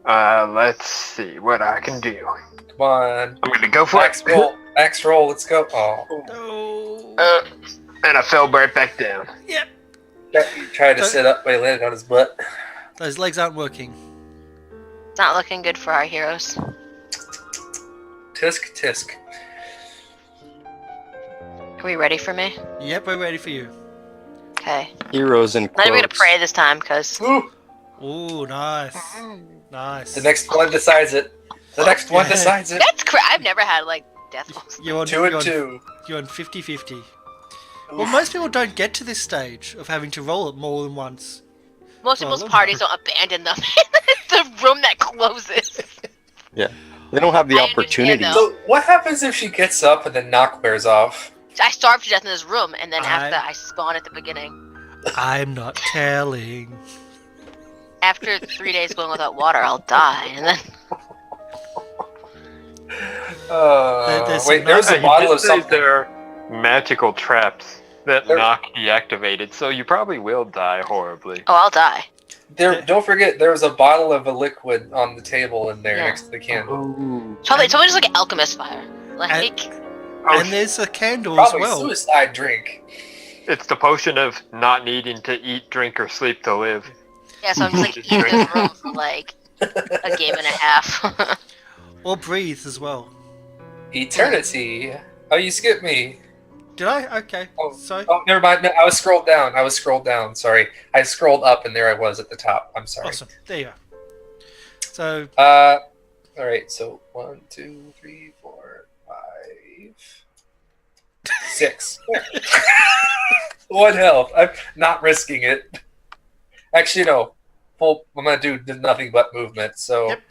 Let's see what I can do. Come on. I'm gonna go for Max it. roll. Max roll. Let's go. Oh. No. And I fell right back down. Yep. He tried to sit up, but he landed on his butt. Those legs aren't working. Not looking good for our heroes. Tisk, tisk. Are we ready for me? Yep, we're ready for you. Okay. Heroes in Not quotes. even gonna pray this time, because Ooh, Ooh, nice. Nice. the next one decides it. The next one Yeah. decides it. that's I've never had like death rolls. You're on, 2 and you're on- 2. You're on 50-50. Well, most people don't get to this stage of having to roll it more than once. Most Well, people's look. parties don't abandon them in the room that closes. Yeah. They don't have the I understand, opportunity. though. So what happens if she gets up and then knock wears off? I starved to death in this room, and then I- after I spawn at the beginning. I'm not telling. After 3 days going without water, I'll die, and then There's Wait, some there's nice- a bottle of say something. there are magical traps that There- knock deactivated, so you probably will die horribly. oh, I'll die. Don't forget, there was a bottle of a liquid on the table in there Yeah. next to the candle. Ooh. Probably it's always like an alchemist fire. Like And there's a candle Probably as well. suicide drink. It's the potion of not needing to eat, drink, or sleep to live. yeah, so I'm just like in this room for like a game and a half. Or breathe as well. Eternity. Oh, you skipped me. Did I? Okay. Oh, So, Oh, never mind. No, I was scrolled down. Sorry. I scrolled up and there I was at the top. I'm sorry. awesome. There you go. So, All right. So 1, 2, 3, 4, 5, 6. 1 health. I'm not risking it. Actually, no. Full. I'm gonna do nothing but movement. So Yep.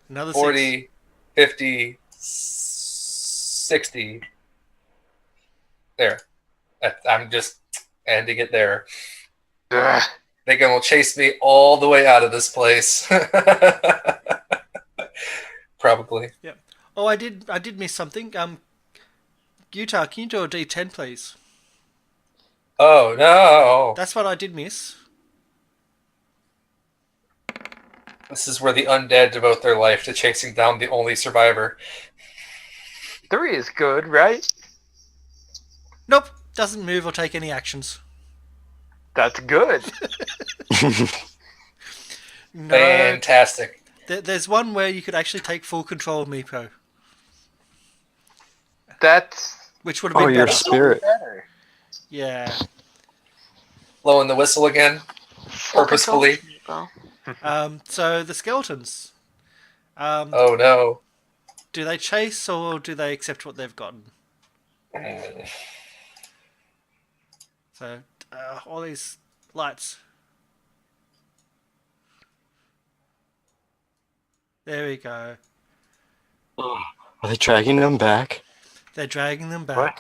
Another 40, 50, 60. There. I'm just ending it there. Ugh. They're gonna chase me all the way out of this place. Probably. 6. Oh, I did miss something. Utah, can you do a D10, please? Oh no! That's what I did miss. This is where the undead devote their life to chasing down the only survivor. 3 is good, right? Nope. Doesn't move or take any actions. That's good. No. Fantastic. There's one where you could actually take full control of Meepo, That's which would have been your better. spirit. better. Yeah. Blowing the whistle again. Purposefully. Well, So the skeletons. Oh no. Do they chase or do they accept what they've gotten? So all these lights. There we go. Are they dragging them back? They're dragging them back. What?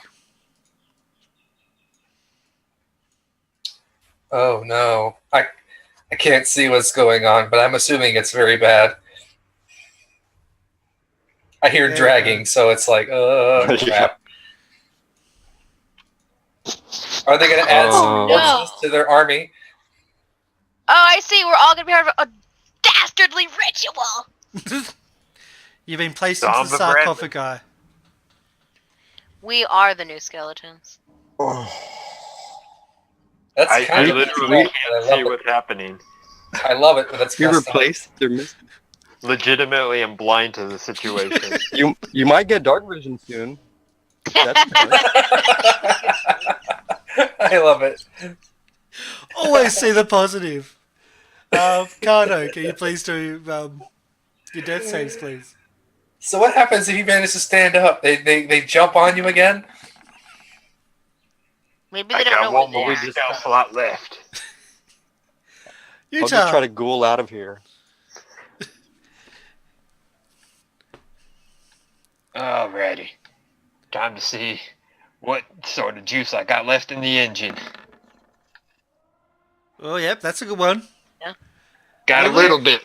Oh no. I can't see what's going on, but I'm assuming it's very bad. I hear Yeah. dragging, so it's like, crap. Are they going to add some Oh, no. corpses to their army? oh, I see. We're all gonna be part of a dastardly ritual. You've been placed into the Zomba bread. sarcophagi. We are the new skeletons. Oh. That's I kind of literally cool, can't and I see love it. what's happening. I love it, but that's You messed up. replace their miss. Legitimately, I'm blind to the situation. You might get dark vision soon. That's nice. I love it. Always see the positive. Cardo, can you please do your death saves, please? So what happens if you manage to stand up? They jump on you again? Maybe I they don't know got we're one more there. stealth slot left. I'll Utah. just try to ghoul out of here. Alrighty. Time to see what sort of juice I got left in the engine. Oh, yep, that's a good one. Got a Really? little bit.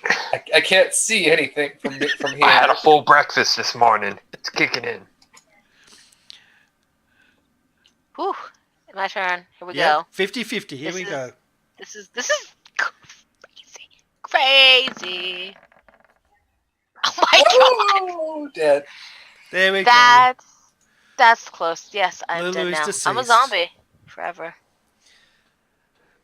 I can't see anything from here. I had a full breakfast this morning. It's kicking in. Whew. My turn. Here we Yep, go. 50-50. Here This we is- go. This is crazy. Oh my god. Oh, dead. There we go. That's close. Yes, I'm Lulu dead is now. deceased. I'm a zombie forever.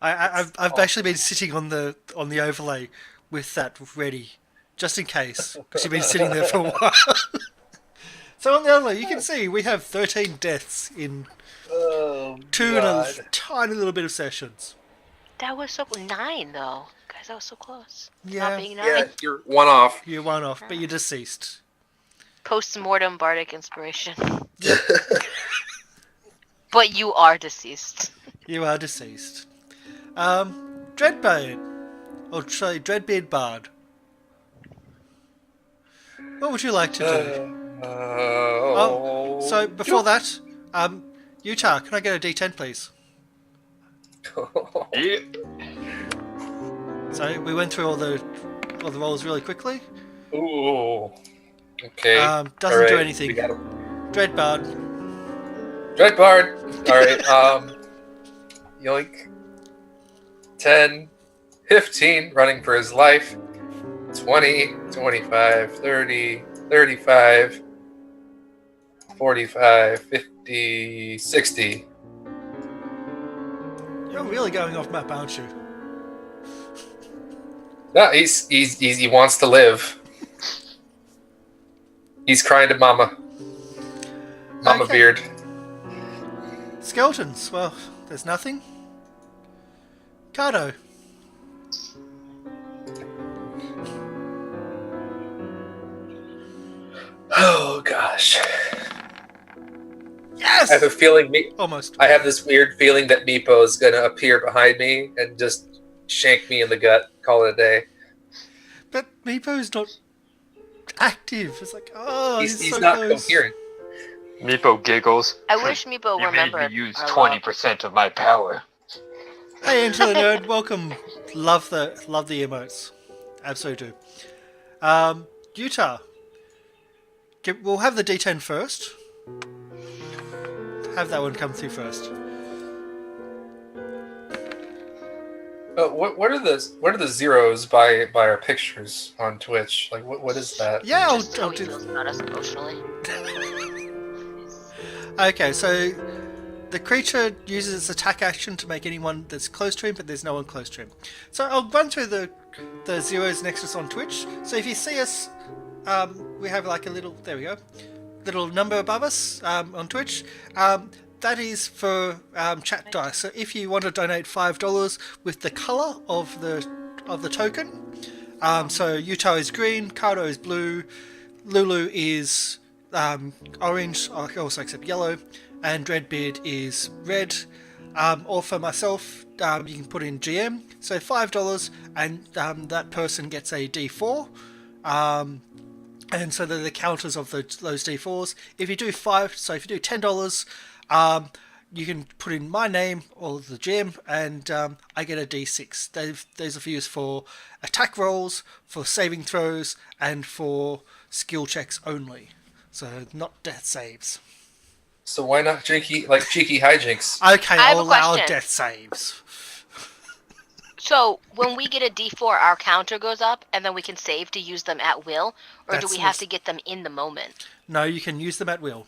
I've actually been sitting on the overlay with that ready, just in case, because you've been sitting there for a while. So on the overlay, you can see we have 13 deaths in Oh, two and a God. tiny little bit of sessions. That was so 9 though. Guys, that was so close. Yeah. Not being 9. Yeah, you're one off. You're one off, but you're deceased. Post-mortem bardic inspiration. But you are deceased. You are deceased. Dreadbeard. Or sorry, Dreadbeard Bard. What would you like to do? So before that, Utah, can I get a D10, please? Yeah. So we went through all the rolls really quickly. Ooh. Okay. Doesn't All do right, anything. we got him. Dreadbard. Dreadbard. All right. Yoink. 10, 15, running for his life. 20, 25, 30, 35, 45, 50, 60. You're really going off map, aren't you? No, he wants to live. He's crying to Mama. Mama Okay. Beard. Skeletons. Well, there's nothing. Cardo. Oh gosh. Yes! I have a feeling. Almost. I have this weird feeling that Meepo is gonna appear behind me and just shank me in the gut. Call it a day. But Meepo's not active. It's like, oh, He's so not close. coherent. Meepo giggles. I wish Meepo You made remembered. me use our 20% of my power. Hey, Into the Nerd, welcome. Love the emotes. Absolutely do. Utah. We'll have the D10 first. Have that one come through first. What are the zeros by our pictures on Twitch? Like what is that? Yeah, I'll Tony do. feels about us emotionally. Okay, so the creature uses its attack action to make anyone that's close to him, but there's no one close to him. So I'll run through the zeros next to us on Twitch. So if you see us, we have like a little, there we go, little number above us on Twitch. That is for chat dice. So if you want to donate $5 with the color of the token, so Utah is green, Cardo is blue, Lulu is orange, I can also accept yellow, and Dreadbeard is red. Or for myself, you can put in GM, so $5, and that person gets a D4. And so they're the counters of those D4s. If you do $10, you can put in my name or the GM, and I get a D6. Those are for use for attack rolls, for saving throws, and for skill checks only. So not death saves. So why not cheeky hijinks? Okay, I have I'll a allow question. death saves. So when we get a D4, our counter goes up, and then we can save to use them at will, or do That's we have what's- to get them in the moment? No, you can use them at will.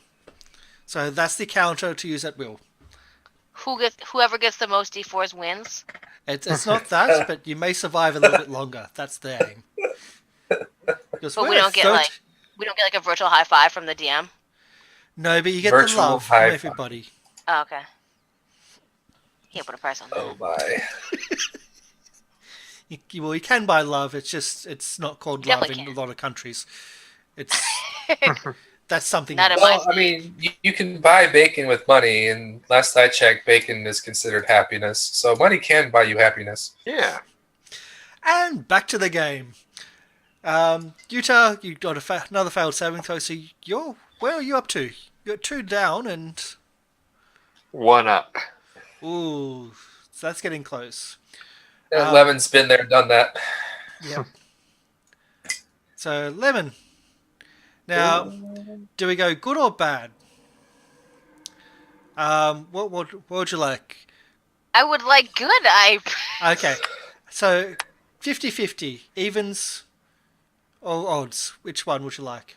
So that's the counter to use at will. Whoever gets the most D4s wins. It's not that, but you may survive a little bit longer. That's the aim. Because But we don't get like a virtual high five from the DM. No, but you get Virtual the love from high five. everybody. Oh, okay. Can't put a price on that. Oh my. Well, you can buy love. It's not called You love definitely in can. a lot of countries. It's that's something Not else. in my Well, I mean, you can buy bacon with money, and last I checked, bacon is considered happiness. So money can buy you happiness. Yeah. And back to the game. Utah, you got another failed saving throw. So where are you up to? You're 2 down, and 1 up. ooh, so that's getting close. Lemon's been there, done that. Yep. So Lemon. Now, do we go good or bad? What would you like? I would like good. Okay, so 50-50, evens or odds. Which one would you like?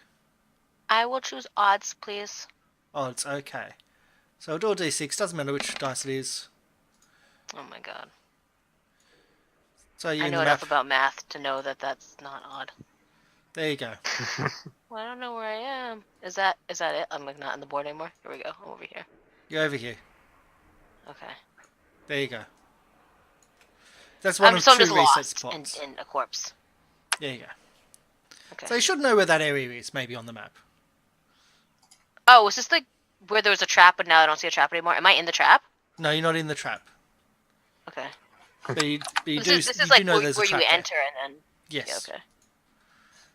I will choose odds, please. Odds, okay. So we'll do a d6, doesn't matter which dice it is. Oh my god. So you're I in know the enough map. about math to know that that's not odd. There you go. Well, I don't know where I am. Is that it? I'm like not on the board anymore. Here we go. I'm over here. You're over here. Okay. There you go. That's one of So I'm 2 just reset lost spots. in a corpse. There you go. Okay. So you should know where that area is, maybe on the map. Oh, is this like where there was a trap, but now I don't see a trap anymore? Am I in the trap? No, you're not in the trap. Okay. But you This do, is you like do know there's a where trap you there. enter and then. Yes. Yeah, okay.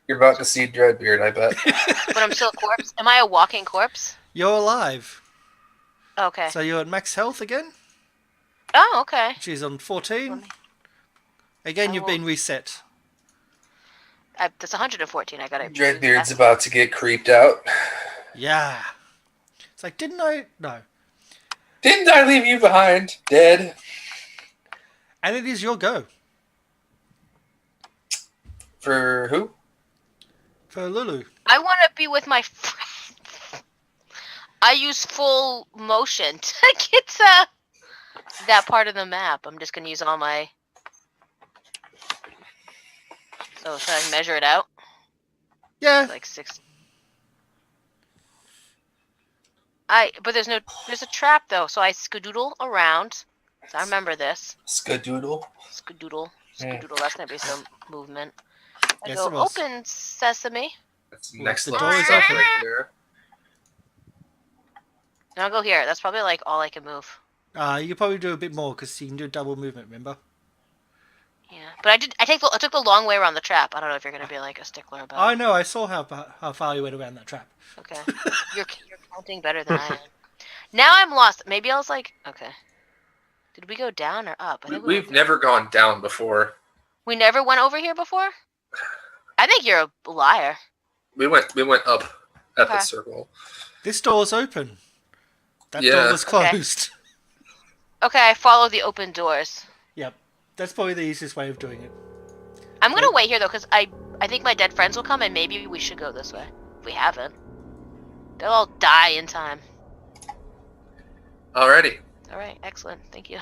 You're about to see Dreadbeard, I bet. But I'm still a corpse. Am I a walking corpse? You're alive. Okay. So you're at max health again. Oh, okay. She's on 14. Again, you've been reset. That's 114. I gotta. Dreadbeard's about to get creeped out. Yeah. It's like, didn't I? No. Didn't I leave you behind, dead? And it is your go. For who? For Lulu. I want to be with my friends. I use full motion to get to that part of the map. I'm just gonna use all my. So should I measure it out? Yeah. Like 6. But there's a trap though, so I skedoodle around. So I remember this. Skadoodle. Skedoodle. That's gonna be some movement. I Yes, go it was. open sesame. That's next the level door is stuff open. right there. And I'll go here. That's probably like all I can move. You could probably do a bit more because you can do double movement, remember? Yeah, but I took the long way around the trap. I don't know if you're gonna be like a stickler about. I know, I saw how far you went around that trap. Okay, you're counting better than I am. Now I'm lost. Maybe I was like, okay. Did we go down or up? I think We've never gone down before. We never went over here before. I think you're a liar. We went up at Okay. the circle. This door's open. That Yeah. door was closed. Okay, I follow the open doors. Yep. That's probably the easiest way of doing it. I'm gonna wait here though, because I think my dead friends will come, and maybe we should go this way. If we haven't, they'll all die in time. Alrighty. All right, excellent. Thank you.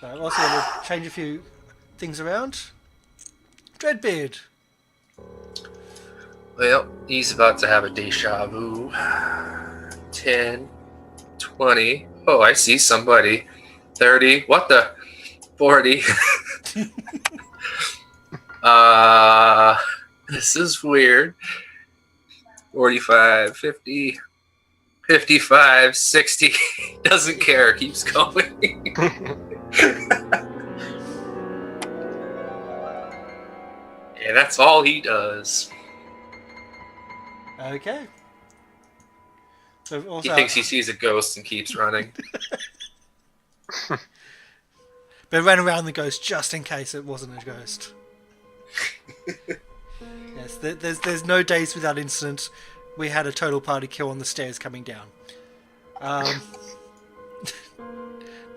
So I'm also going to change a few things around. Dreadbeard. Well, he's about to have a deja vu. 10, 20. Oh, I see somebody. 30. What the? 40. This is weird. 45, 50, 55, 60. Doesn't care. Keeps going. Yeah, that's all he does. Okay. So also, He thinks he sees a ghost and keeps running. but ran around the ghost just in case it wasn't a ghost. Yes, there's no days without incident. We had a total party kill on the stairs coming down.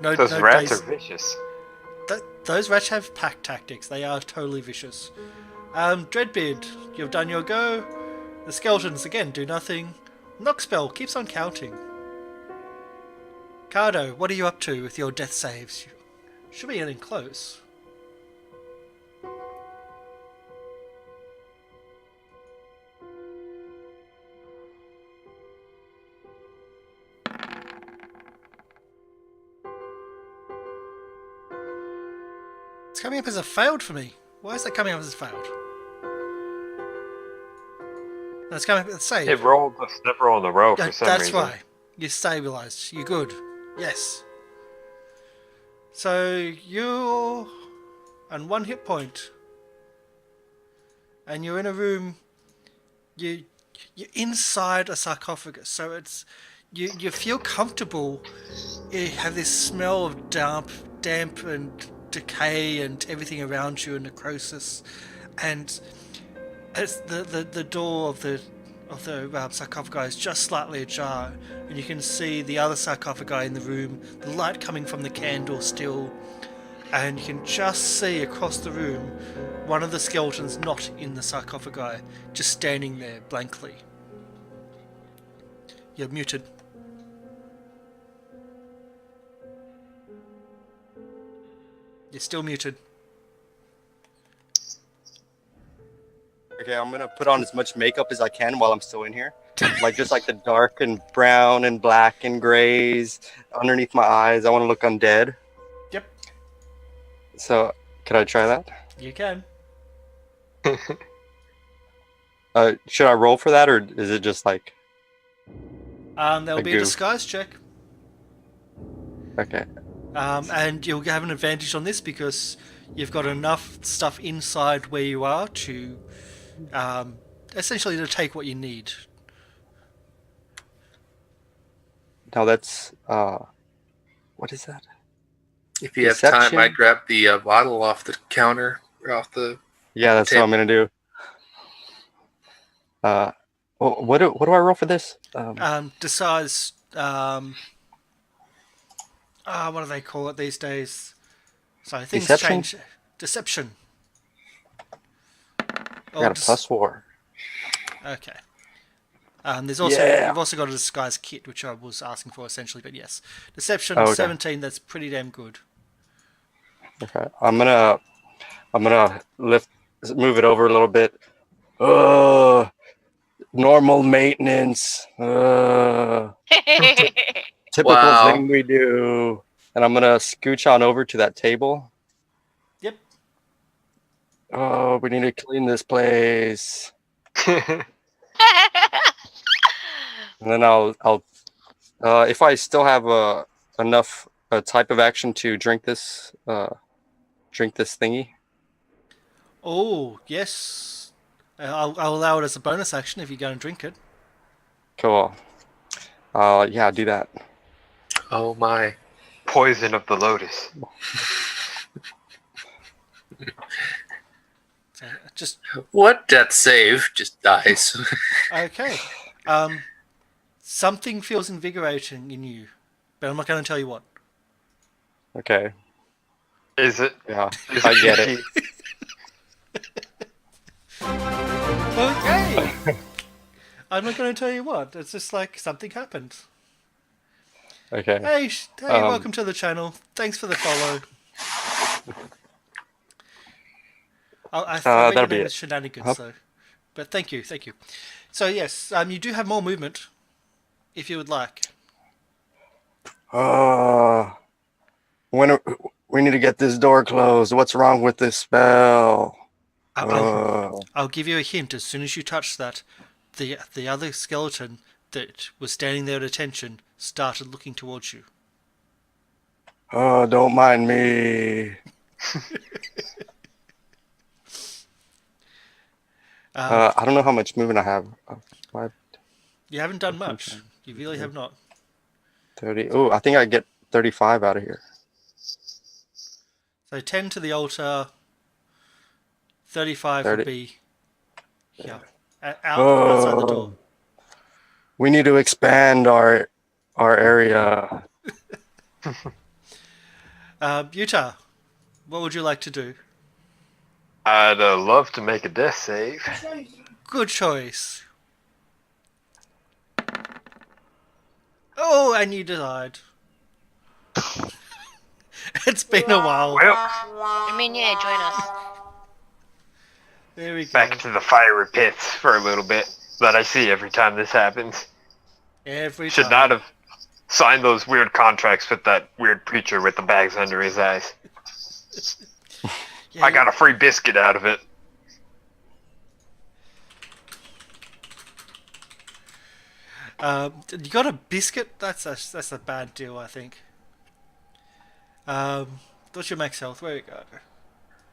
Those no rats days. are vicious. Those rats have pack tactics. They are totally vicious. Dreadbeard, you've done your go. The skeletons again do nothing. Knock spell keeps on counting. Cardo, what are you up to with your death saves? You should be getting close. It's coming up as a failed for me. Why is that coming up as a failed? No, it's coming up as a save. It rolled a snipper on the row for some That's reason. right. You're stabilized. You're good. Yes. So you're on 1 hit point, and you're in a room. You're inside a sarcophagus, so it's you feel comfortable. You have this smell of damp and decay and everything around you and necrosis, and as the door of the sarcophagi is just slightly ajar, and you can see the other sarcophagi in the room, the light coming from the candle still, and you can just see across the room one of the skeletons not in the sarcophagi, just standing there blankly. You're muted. You're still muted. Okay, I'm gonna put on as much makeup as I can while I'm still in here. Like just like the dark and brown and black and grays underneath my eyes. I want to look undead. Yep, So, can I try that? you can. Should I roll for that, or is it just like There'll A be a goof. disguise check. okay? And you'll have an advantage on this because you've got enough stuff inside where you are to essentially to take what you need. Now that's what is that? If you have time, Deception? I grab the bottle off the counter or off the. Yeah, that's what I'm gonna do. What do I roll for this? Disguise. What do they call it these days? So things Deception? change. Deception. I got a +4. Okay. There's also Yeah. you've also got a disguise kit, which I was asking for essentially, but yes, deception Oh, okay. 17. That's pretty damn good. Okay, I'm gonna move it over a little bit. Normal maintenance. Typical Wow. thing we do. And I'm gonna scooch on over to that table. Yep. Oh, we need to clean this place. And then I'll if I still have enough type of action to drink this thingy. Oh yes. I'll allow it as a bonus action if you're going to drink it. Cool. Yeah, do that. Oh my! Poison of the lotus. So just What death save just dies? okay. Something feels invigorating in you, but I'm not going to tell you what. Okay. Is it? Yeah, I get it. Okay. I'm not going to tell you what. It's just like something happened. Okay. Hey, welcome to the channel. Thanks for the follow. I thought that'll your be name it. was Shenanigans, Huh? so. But thank you. So yes, you do have more movement, if you would like. We need to get this door closed. What's wrong with this spell? I'll give you a hint. As soon as you touch that, the other skeleton that was standing there at attention started looking towards you. Oh, don't mind me. I don't know how much movement I have. 5, You haven't done much. You really have not. 30. Oh, I think I get 35 out of here. So 10 to the altar, 35 would be here, outside the door. We need to expand our area. Utah, what would you like to do? I'd love to make a death save. Good choice. Oh, and you died. It's been a while. Well, I mean, yeah, join us. There we go. back to the fiery pits for a little bit that I see every time this happens. Every Should time. not have signed those weird contracts with that weird preacher with the bags under his eyes. Yeah, I got a free biscuit out of it. you got a biscuit? That's a bad deal, I think. What's your max health? Where we go?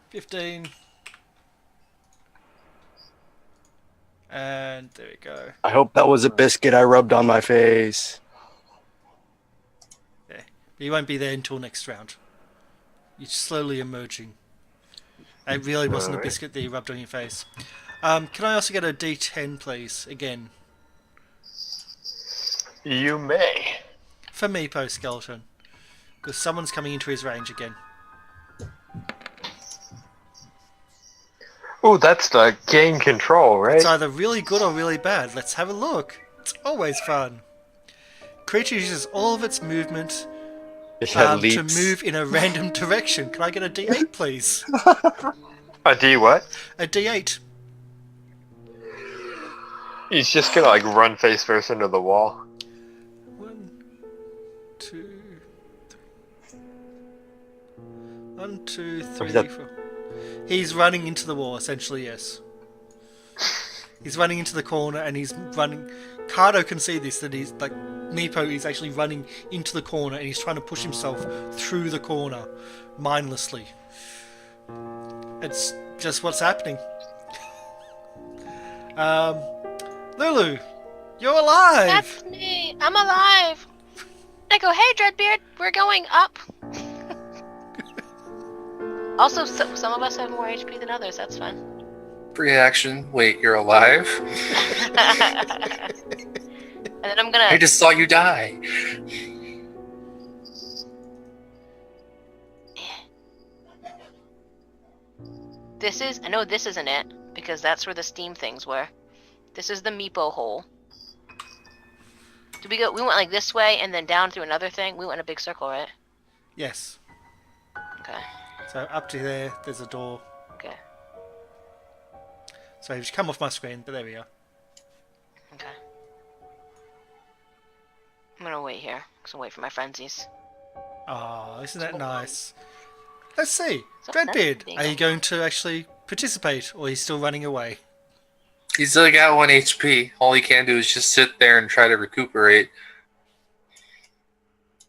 15. And there we go. I hope that was a biscuit I rubbed on my face. Yeah. You won't be there until next round. You're slowly emerging. It really wasn't a Alright. biscuit that you rubbed on your face. Can I also get a D10, please? Again. You may. For me, Post Skeleton. Because someone's coming into his range again. Oh, that's the gain control, right? It's either really good or really bad. Let's have a look. It's always fun. Creature uses all of its movement to Leaps. move in a random direction. Can I get a D8, please? A D what? A D8. He's just gonna like run face first into the wall. 1, 2, 3. 1, 2, 3, that- 4. He's running into the wall, essentially, yes. He's running into the corner and he's running. Cardo can see this, that he's like. Meepo is actually running into the corner and he's trying to push himself through the corner mindlessly. It's just what's happening. Lulu, you're alive! That's me. I'm alive. I go, hey, Dreadbeard, we're going up. Also, some of us have more HP than others. That's fun. Free action. Wait, you're alive? And then I'm gonna. I just saw you die. This is. I know this isn't it because that's where the steam things were. This is the Meepo hole. Did we go? We went like this way and then down through another thing. We went in a big circle, right? Yes. Okay. So up to there, there's a door. Okay. So you've come off my screen, but there we are. Okay. I'm gonna wait here because I'm waiting for my frenzies. Oh, isn't that nice? Let's see. So Dreadbeard, that's- are you going to actually participate or are you still running away? He's still got 1 HP. All he can do is just sit there and try to recuperate.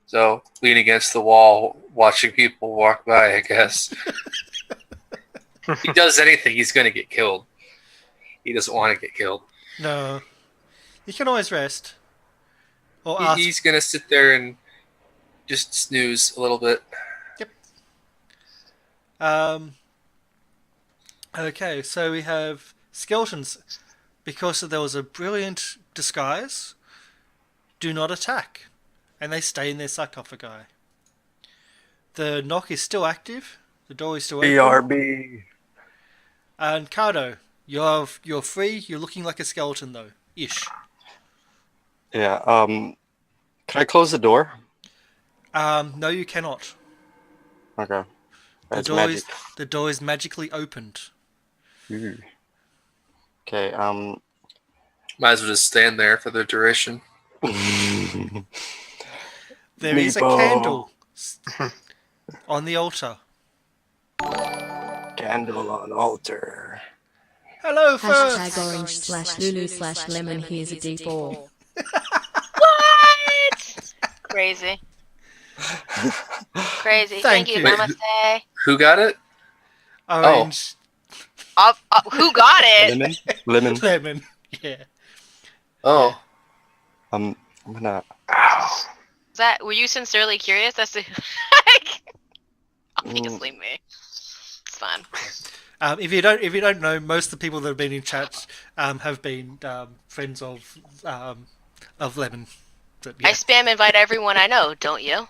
So, lean against the wall, watching people walk by, I guess. If he does anything, he's going to get killed. He doesn't want to get killed. No. You can always rest. Or ask. He's going to sit there and just snooze a little bit. Okay, so we have skeletons. Because there was a brilliant disguise, do not attack. And they stay in their sarcophagi. The knock is still active. The door is still open. BRB. And Cardo, you're free. You're looking like a skeleton though, ish. Yeah. Can I close the door? No, you cannot. Okay. The That's door magic. the door is magically opened. Ooh. Okay. Might as well just stand there for the duration. There is a Meepo. candle on the altar. Candle on altar. Hello, first. Hashtag orange/Lulu/lemon. Here's a D4. What? Crazy. Crazy. Thank Thank you. you. Namaste. Who got it? Orange, Who got it? Lemon. Lemon. lemon. Yeah. Oh. I'm gonna. Were you sincerely curious as to? Obviously me. It's fine. If you don't know, most of the people that have been in chat have been friends of Lemon. But, yeah. I spam invite everyone I know, don't you?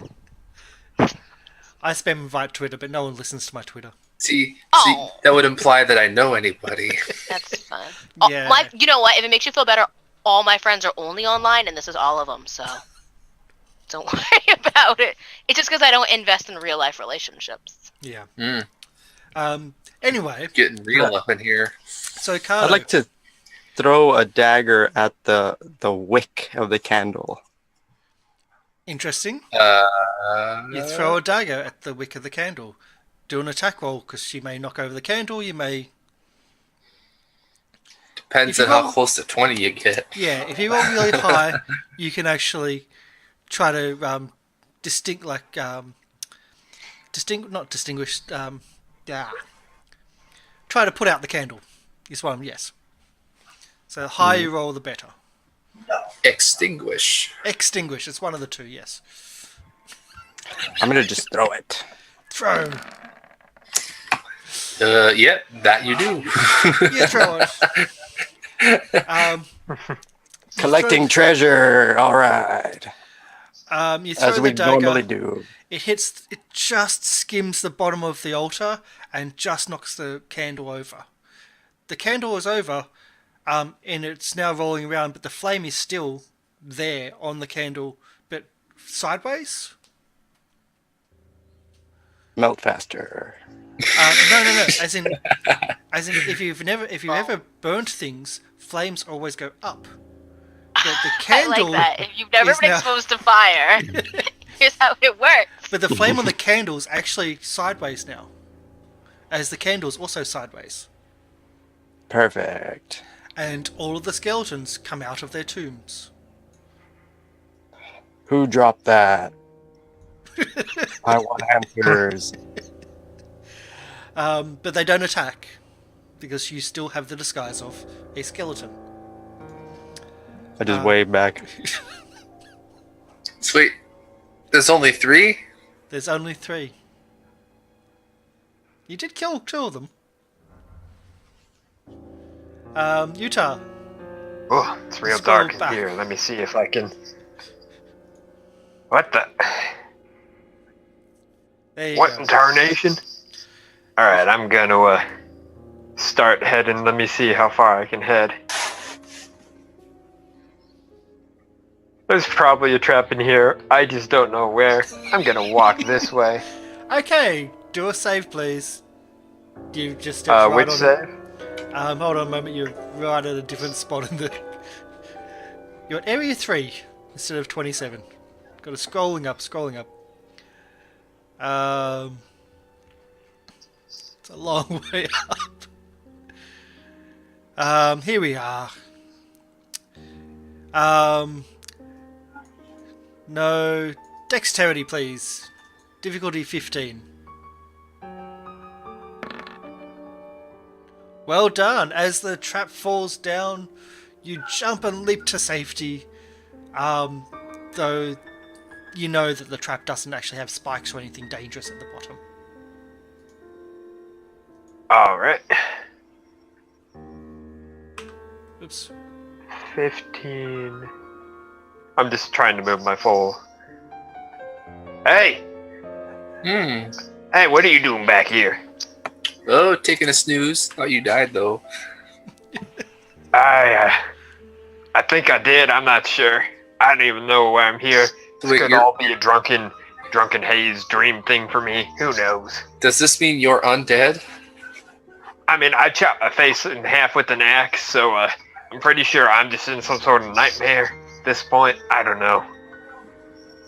I spam invite Twitter, but no one listens to my Twitter. See, Oh. that would imply that I know anybody. That's fine. Yeah. You know what? If it makes you feel better, all my friends are only online, and this is all of them. So Don't worry about it. It's just because I don't invest in real life relationships. Yeah. Mm, Anyway, getting real up in here. so Carlo, I'd like to throw a dagger at the wick of the candle. interesting. Uh, You throw a dagger at the wick of the candle. Do an attack roll because she may knock over the candle. You may. Depends if you on how roll- close to 20 you get. Yeah, if you roll really high, you can actually try to not distinguish. Try to put out the candle. Is one yes. So the higher you roll, the better. Extinguish. Extinguish. It's one of the two. Yes. I'm gonna just throw it. Throw. Yep, that you do. You throw it. Collecting treasure. All right. You throw As the we dagger. normally do. It hits. It just skims the bottom of the altar and just knocks the candle over. The candle is over, and it's now rolling around, but the flame is still there on the candle, but sideways. Melt faster. No. As in, if you've ever burnt things, flames always go up. But the I candle. like that. If you've never is been now- exposed to fire, here's how it works. But the flame on the candle is actually sideways now, as the candle's also sideways, Perfect. and all of the skeletons come out of their tombs. Who dropped that? I want answers. But they don't attack because you still have the disguise of a skeleton. I just wave back. Sweet. There's only 3? There's only 3. You did kill 2 of them. Utah. Oh, it's real Scroll dark in back. here. Let me see if I can. What the? There you What go. in tarnation? Alright, I'm gonna start heading. Let me see how far I can head. There's probably a trap in here. I just don't know where. I'm gonna walk this way. Okay, do a save, please. You just stepped right Which on. save? Hold on a moment. You're right at a different spot in the. You're at area 3 instead of 27. Got to scrolling up. It's a long way up. Here we are. No dexterity, please. Difficulty 15. Well done. As the trap falls down, you jump and leap to safety. Though you know that the trap doesn't actually have spikes or anything dangerous at the bottom. Alright. Oops. 15. I'm just trying to move my full. Hey! Hmm. Hey, what are you doing back here? Oh, taking a snooze. Thought you died, though. I think I did. I'm not sure. I don't even know why I'm here. This Wait, could you're- all be a drunken haze dream thing for me. Who knows? Does this mean you're undead? I mean, I chopped my face in half with an axe, so I'm pretty sure I'm just in some sort of nightmare at this point. I don't know.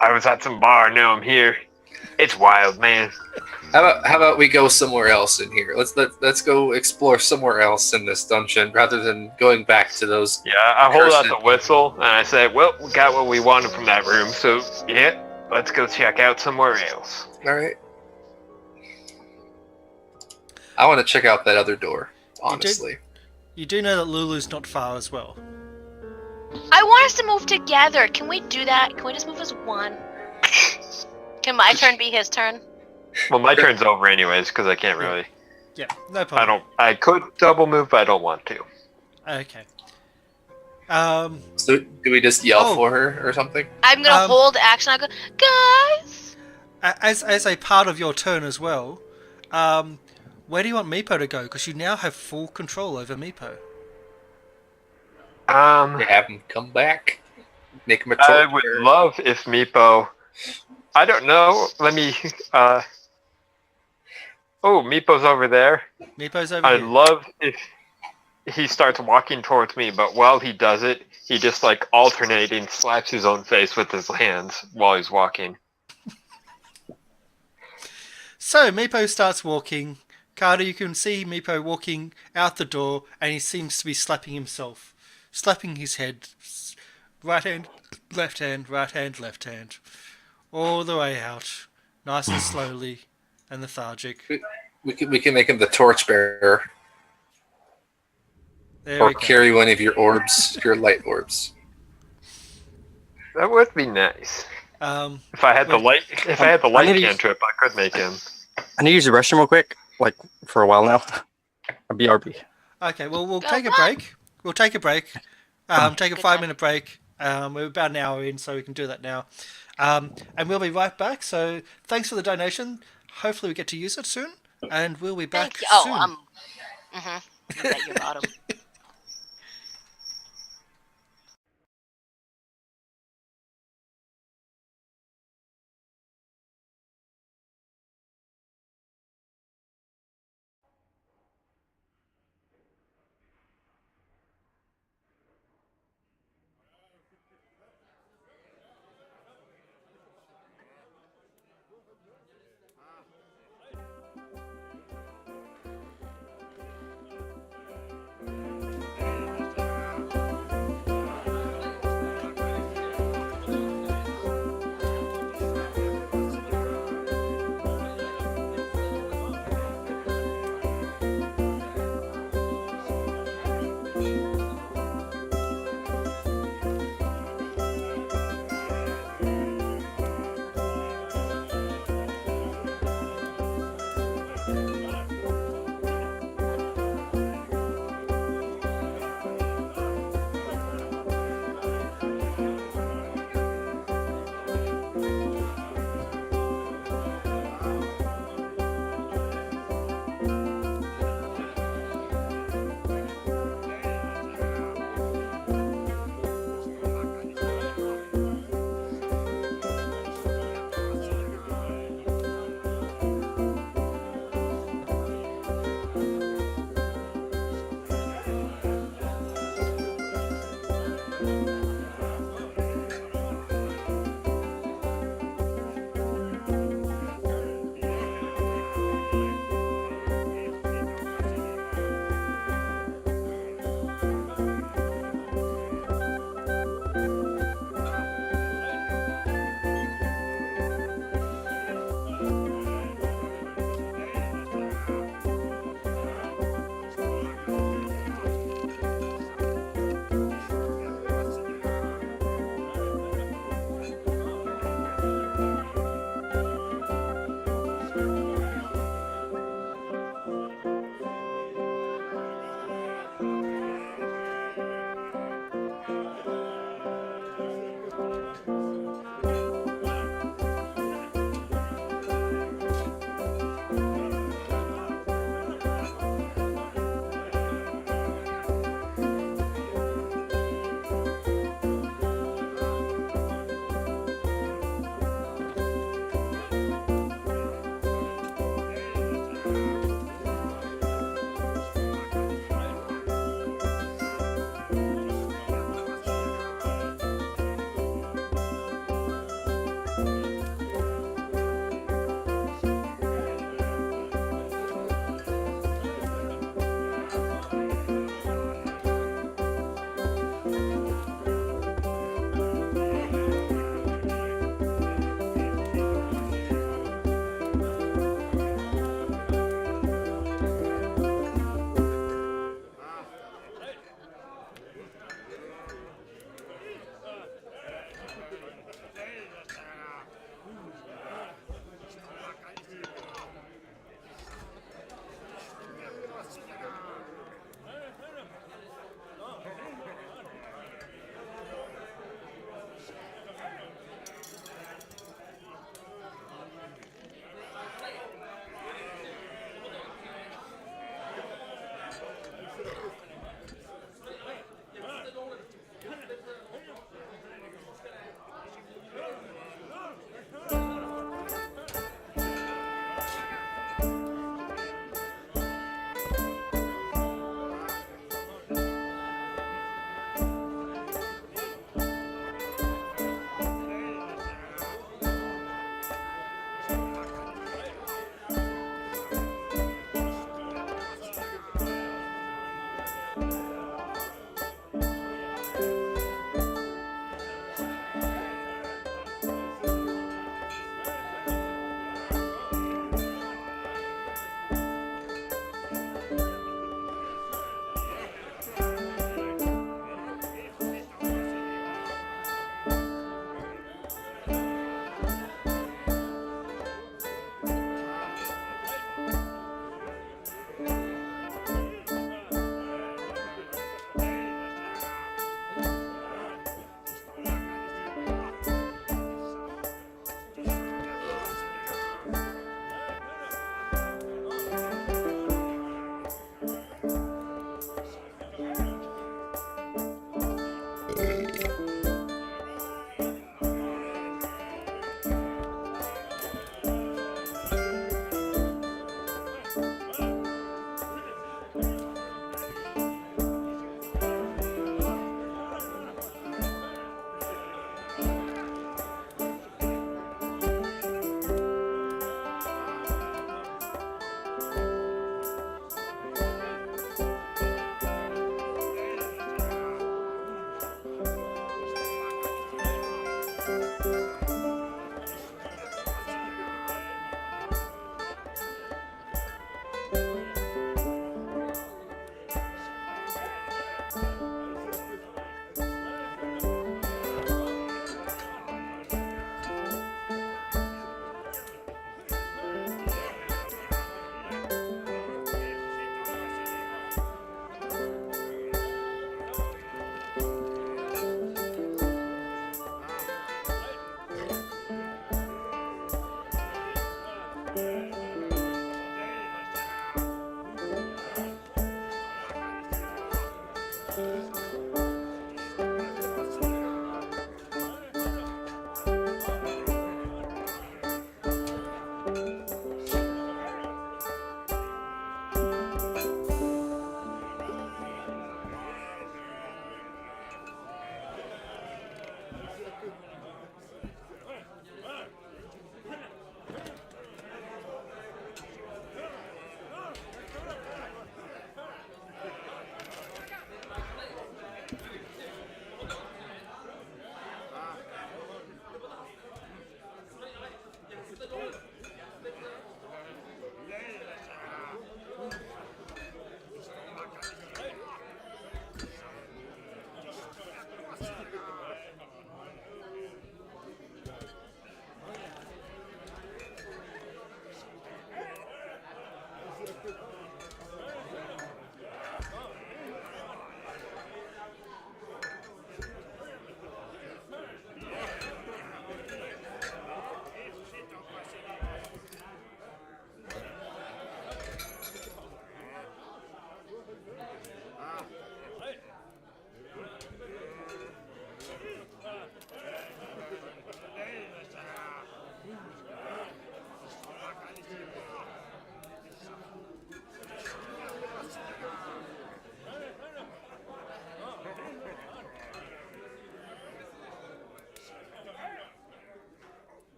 I was at some bar, now I'm here. It's wild, man. How about we go somewhere else in here? Let's go explore somewhere else in this dungeon rather than going back to those. Yeah, I hold out Cursed. the whistle and I say, well, we got what we wanted from that room, so yeah, let's go check out somewhere else. All right. I want to check out that other door. Honestly. You do know that Lulu's not far as well. I want us to move together. Can we do that? Can we just move as one? Can my turn be his turn? Well, my turn's over anyways, because I can't really. Yeah, no problem. I could double move, but I don't want to. Okay. So do we just yell Oh. for her or something? I'm gonna hold action. I'll go, guys. As a part of your turn as well, where do you want Meepo to go? Because you now have full control over Meepo. To have him come back. Make him a I torch would bearer. love if Meepo. I don't know. Let me. Oh, Meepo's over there. Meepo's over I'd here. love if he starts walking towards me, but while he does it, he just like alternating slaps his own face with his hands while he's walking. So Meepo starts walking. Carter, you can see Meepo walking out the door, and he seems to be slapping himself, slapping his head, right hand, left hand, right hand, left hand, all the way out, nice and slowly and lethargic. We can make him the torch bearer, There or we go. carry one of your orbs, your light orbs. That would be nice. If I had the wait, light cantrip, I could make him. I need to use the restroom real quick, like for a while now. A BRB. Okay, well, we'll Go, take a go. break. We'll take a break. Take a Good 5-minute break. We're about an hour in, so we can do that now. And we'll be right back. So thanks for the donation. Hopefully we get to use it soon. And we'll be back Thank you. Oh, soon. I'm at your bottom.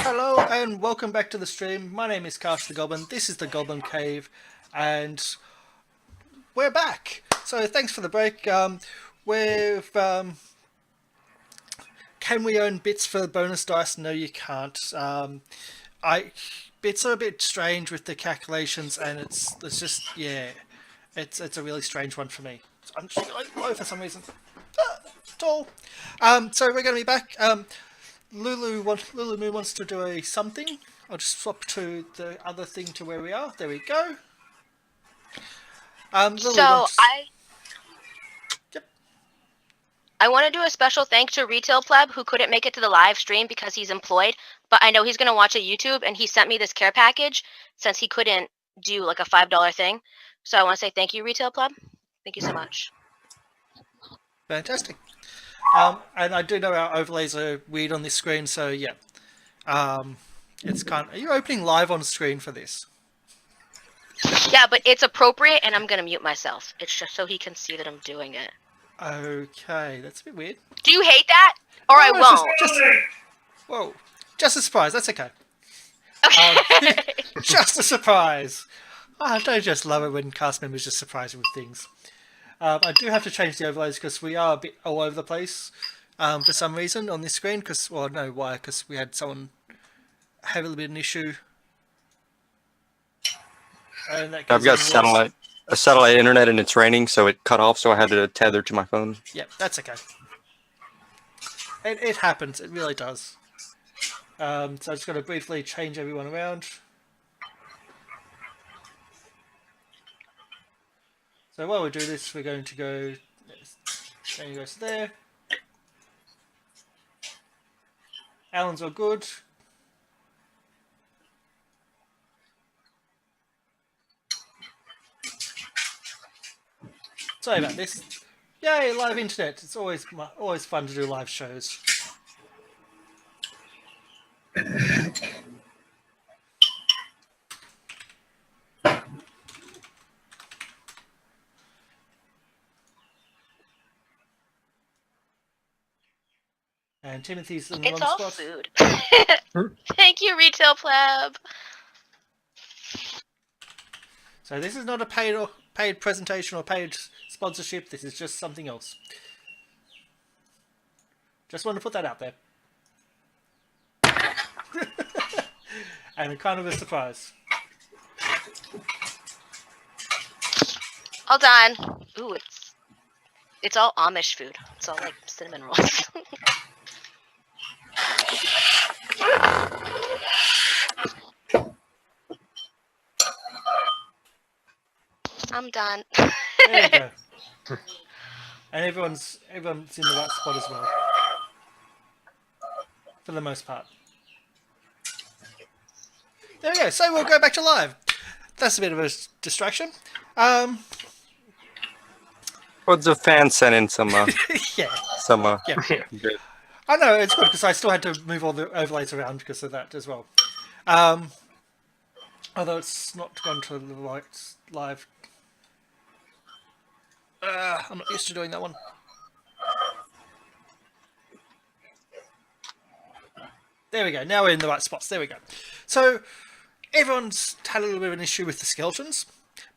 Hello and welcome back to the stream. My name is Karsh the Goblin. This is the Goblin Cave, and we're back. So thanks for the break. Can we earn bits for bonus dice? No, you can't. Bits are a bit strange with the calculations, and it's just it's a really strange one for me. I'm just like low for some reason. Tall. So we're going to be back. Lulu Moon wants to do a something. I'll just swap to the other thing to where we are. There we go. I want to do a special thanks to Retail Pleb who couldn't make it to the live stream because he's employed, but I know he's going to watch a YouTube, and he sent me this care package since he couldn't do like a $5 thing. So I want to say thank you, Retail Pleb. Thank you so much. Fantastic. And I do know our overlays are weird on this screen, so yeah. It's kind of... Are you opening live on screen for this? Yeah, but it's appropriate, and I'm going to mute myself. It's just so he can see that I'm doing it. Okay, that's a bit weird. Do you hate that? Or I won't. Whoa. Just a surprise, that's okay. Okay. Just a surprise. I don't just love it when cast members just surprise you with things. I do have to change the overlays because we are a bit all over the place for some reason on this screen. Because we had someone have a little bit of an issue. And that I've got a satellite internet and it's raining, so it cut off, so I had to tether to my phone. Yep, that's okay. It happens, it really does. So I'm just going to briefly change everyone around. So while we do this, we're going to go... Shane goes there. Alan's all good. Sorry about this. Yay, live internet. It's always fun to do live shows. And Timothy's in the It's wrong all spot. food. Thank you, Retail Pleb. So this is not a paid presentation or paid sponsorship. This is just something else. Just want to put that out there. And kind of a surprise. All done. Ooh, it's all Amish food. It's all like cinnamon rolls. I'm done. There you go. And everyone's in the right spot as well. For the most part. There we go. So we'll go back to live. That's a bit of a distraction. Well, the fan sent in some Yeah. good. I know, it's good because I still had to move all the overlays around because of that as well. Although it's not gone to the live. I'm not used to doing that one. There we go. Now we're in the right spots. There we go. So everyone's had a little bit of an issue with the skeletons.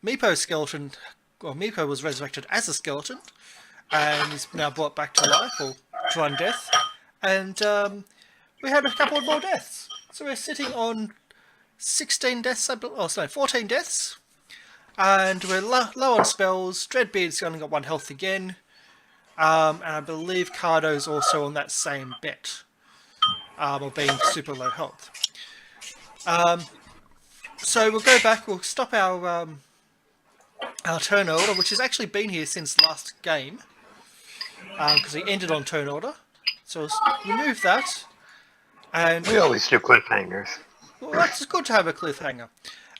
Meepo's skeleton, well, Meepo was resurrected as a skeleton and is now brought back to life or to undeath. And we had a couple of more deaths. So we're sitting on 16 deaths, 14 deaths. And we're low on spells. Dreadbeard's only got 1 health again. And I believe Cardo's also on that same bet. or being super low health. So we'll go back. We'll stop our turn order, which has actually been here since last game, because we ended on turn order. So we'll remove that, and We always do cliffhangers. well, that's good to have a cliffhanger.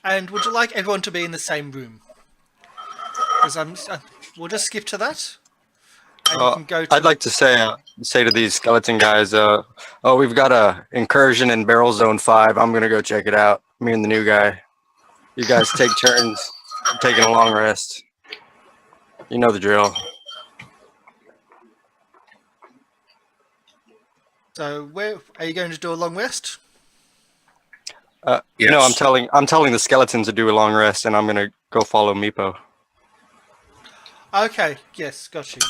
And would you like everyone to be in the same room? Because we'll just skip to that. And you can go to I'd like to say to these skeleton guys, we've got a incursion in Barrel Zone 5. I'm gonna go check it out. Me and the new guy. You guys take turns taking a long rest. You know the drill. So where are you going to do a long rest? No, I'm telling the skeletons to do a long rest, and I'm gonna go follow Meepo. Okay, yes, got you.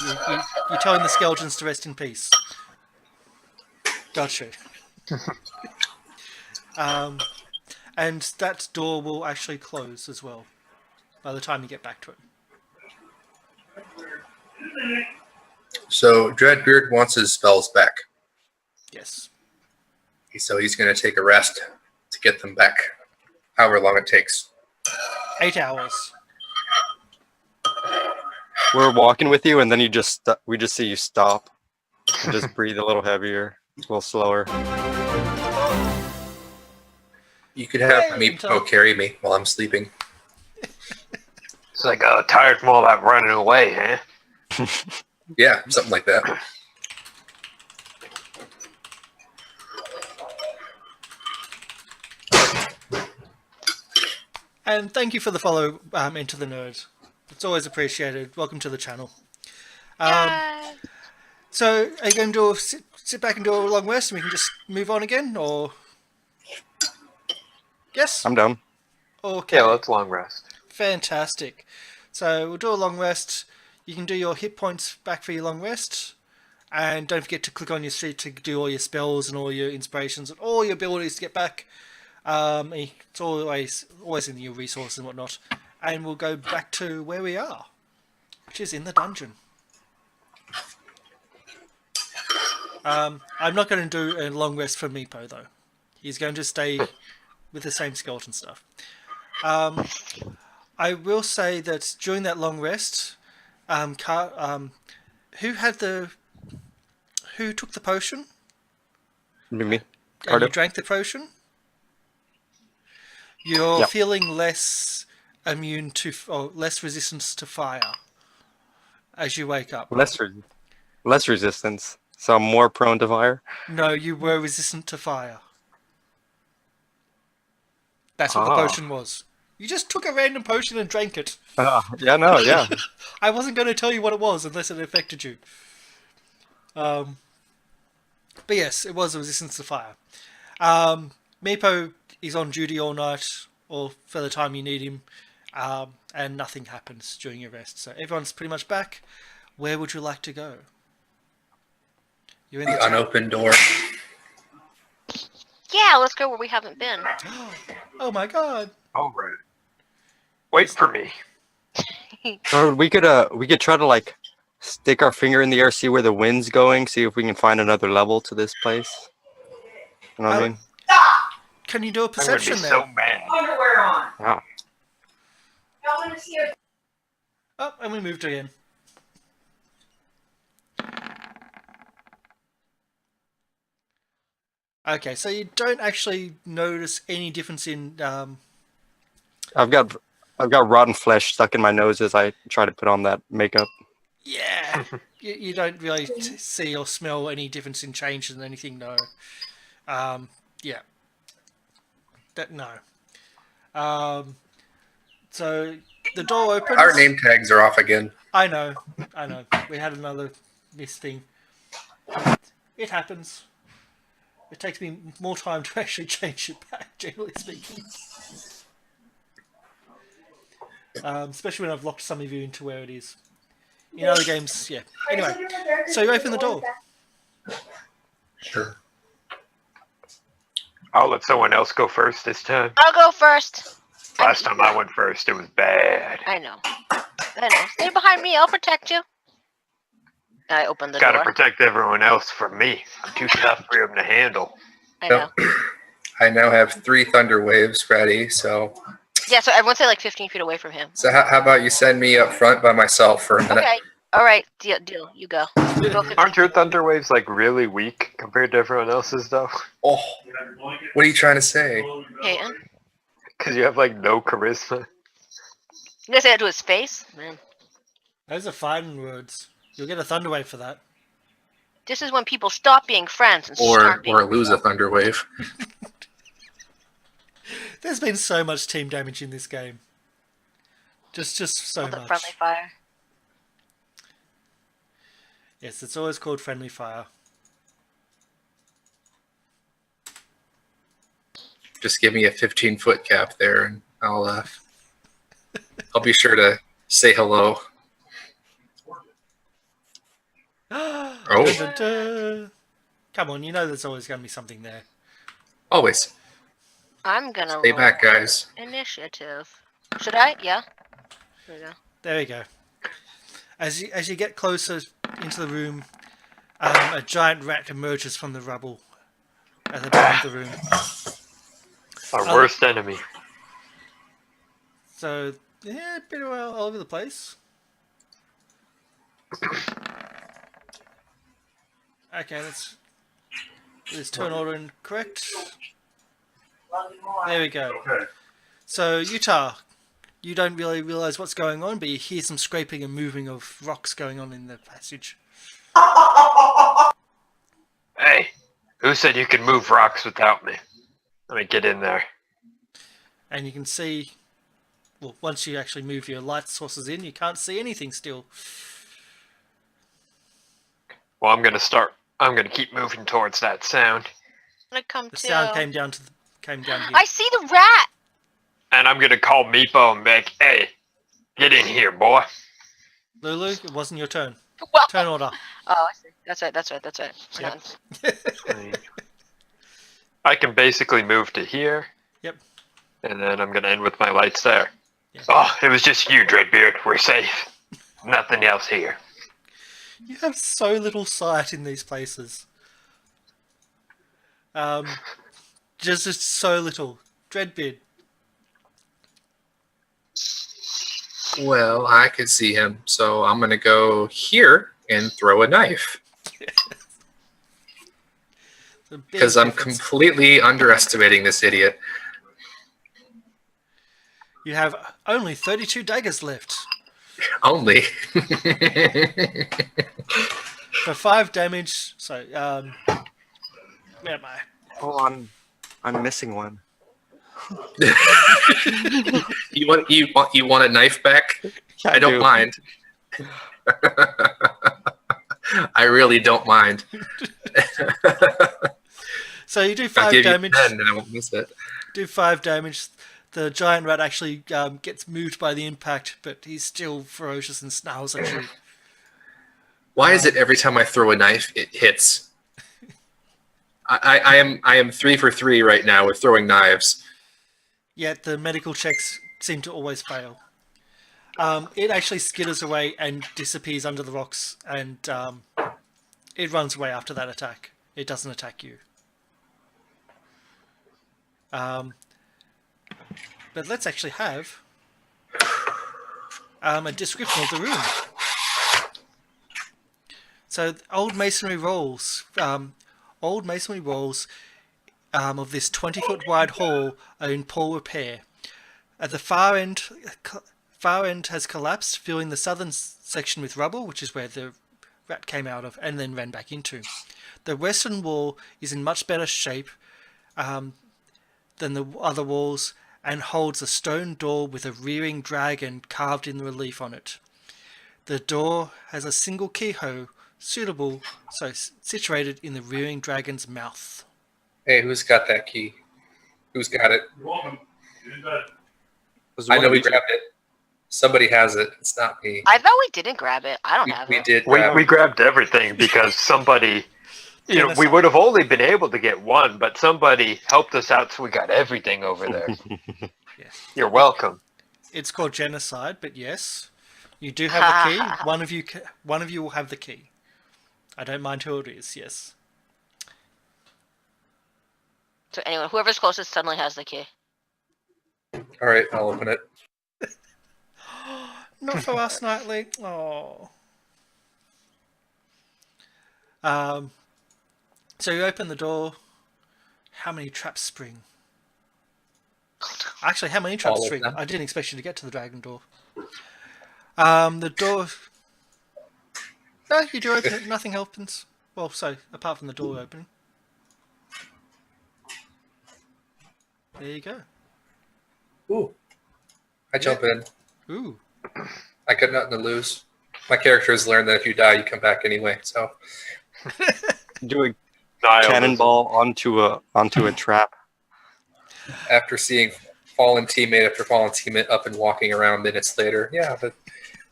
You're telling the skeletons to rest in peace. Got you. And that door will actually close as well by the time you get back to it. So Dreadbeard wants his spells back. Yes. So he's going to take a rest to get them back, however long it takes. 8 hours. We're walking with you, and then we just see you stop and just breathe a little heavier, a little slower. You could have Hey, Meepo carry me while I'm sleeping. It's like tired from all that running away, huh? Yeah, something like that. And thank you for the follow, Into the Nerd. It's always appreciated. Welcome to the channel. Yay. So, are you going to sit back and do a long rest, and we can just move on again, or? Yes. I'm done. Okay. Yeah, let's long rest. Fantastic. So we'll do a long rest. You can do your hit points back for your long rest, and don't forget to click on your sheet to do all your spells and all your inspirations and all your abilities to get back. It's always in your resources and whatnot. And we'll go back to where we are, which is in the dungeon. I'm not going to do a long rest for Meepo though. He's going to stay with the same skeleton stuff. I will say that during that long rest, who took the potion? Me. And Cardo. you drank the potion? You're Yep. feeling less immune to, or less resistance to fire as you wake up. Less resistance, so I'm more prone to fire. No, you were resistant to fire. That's what the Ah. potion was. You just took a random potion and drank it. Yeah. I wasn't going to tell you what it was unless it affected you. But yes, it was a resistance to fire. Meepo is on duty all night, or for the time you need him, and nothing happens during your rest. So everyone's pretty much back. Where would you like to go? You're in The unopened door. Yeah, let's go where we haven't been. Oh my god! All right. Wait for me. Or we could try to like stick our finger in the air, see where the wind's going, see if we can find another level to this place. You know what I mean? Can you do a I'm gonna perception be there? so mad. Underwear on. Yeah. Y'all want to see it? Oh, and we moved again. Okay, so you don't actually notice any difference in I've got rotten flesh stuck in my nose as I try to put on that makeup. yeah, you don't really see or smell any difference in changes in anything, no. Yeah. No. So the door opens. Our name tags are off again. I know. We had another miss thing. It happens. It takes me more time to actually change it back, generally speaking. Especially when I've locked some of you into where it is. In other games, yeah. Anyway, so you open the door. Sure. I'll let someone else go first this time. I'll go first. Last time I went first, it was bad. I know. Stay behind me. I'll protect you. I open the Gotta door. protect everyone else from me. I'm too tough for him to handle. I know. I now have 3 thunder waves ready. So Yeah, so everyone stay like 15 feet away from him. how about you send me up front by myself for a minute? Okay. All right. Deal. You go. Go 15 Aren't your feet. thunder waves like really weak compared to everyone else's though? Oh, what are you trying to say? Peyton? Because you have like no charisma. You gonna say that to his face? Man. Those are fighting words. You'll get a thunder wave for that. This is when people stop being friends and start being. Or lose a thunder wave. There's been so much team damage in this game. Just so the much. friendly fire. Yes, it's always called friendly fire. Just give me a 15-foot cap there, and I'll be sure to say hello. Oh. Oh. Come on, you know there's always going to be something there. Always. I'm gonna Stay back, roll guys. initiative. Should I? Yeah. There we go. There we go. As you get closer into the room, a giant rat emerges from the rubble at the bottom of the room. Our worst enemy. So, yeah, pretty well all over the place. Okay, let's turn order in correct. There we go. Okay. So, Utah, you don't really realize what's going on, but you hear some scraping and moving of rocks going on in the passage. Hey, who said you could move rocks without me? Let me get in there. And you can see, well, once you actually move your light sources in, you can't see anything still. Well, I'm gonna keep moving towards that sound. I'm gonna come The to. sound came down here. I see the rat. And I'm gonna call Meepo and be like, hey, get in here, boy. Lulu, it wasn't your turn. Well, Turn order. oh, I see. That's right. We're Yep. done. I can basically move to here. Yep. And then I'm gonna end with my lights there. Yeah. Oh, it was just you, Dreadbeard. We're safe. Nothing else here. You have so little sight in these places. Just so little. Dreadbeard. Well, I could see him, so I'm going to go here and throw a knife. Because I'm completely underestimating this idiot. You have only 32 daggers left. Only. For 5 damage. So, where am I? Oh, I'm missing one. You want a knife back? I don't mind. I really don't mind. So you do I'll 5 give damage. you 10 and I won't miss it. Do 5 damage. The giant rat actually gets moved by the impact, but he's still ferocious and snarls at you. Why is it every time I throw a knife, it hits? I am 3 for 3 right now with throwing knives. Yet the medical checks seem to always fail. It actually skitters away and disappears under the rocks, and it runs away after that attack. It doesn't attack you. But let's actually have a description of the room. So old masonry walls of this 20-foot wide hall are in poor repair. At the far end has collapsed, filling the southern section with rubble, which is where the rat came out of and then ran back into. The western wall is in much better shape than the other walls and holds a stone door with a rearing dragon carved in relief on it. The door has a single keyhole situated in the rearing dragon's mouth. Hey, who's got that key? Who's got it? You're welcome. You did that. I know we grabbed it. Somebody has it. It's not me. I thought we didn't grab it. I don't have We it. did grab We it. grabbed everything because somebody, Yeah, we would have only been able to get one, but somebody helped us out, so we got everything over there. Yes. You're welcome. It's called genocide, but yes, you do have the key. One of you will have the key. I don't mind who it is. Yes. So anyone, whoever's closest suddenly has the key. All right, I'll open it. Not for us, Nightly. Oh. So you open the door. How many traps spring? Actually, how many traps All of spring? them. I didn't expect you to get to the dragon door. The door. No, you do open it. Nothing happens. Well, so apart from the door opening. There you go. Ooh. I jump in. Ooh. I got nothing to lose. My character has learned that if you die, you come back anyway. So Do a Nihilism. cannonball onto a trap. after seeing fallen teammate after fallen teammate up and walking around minutes later, yeah, but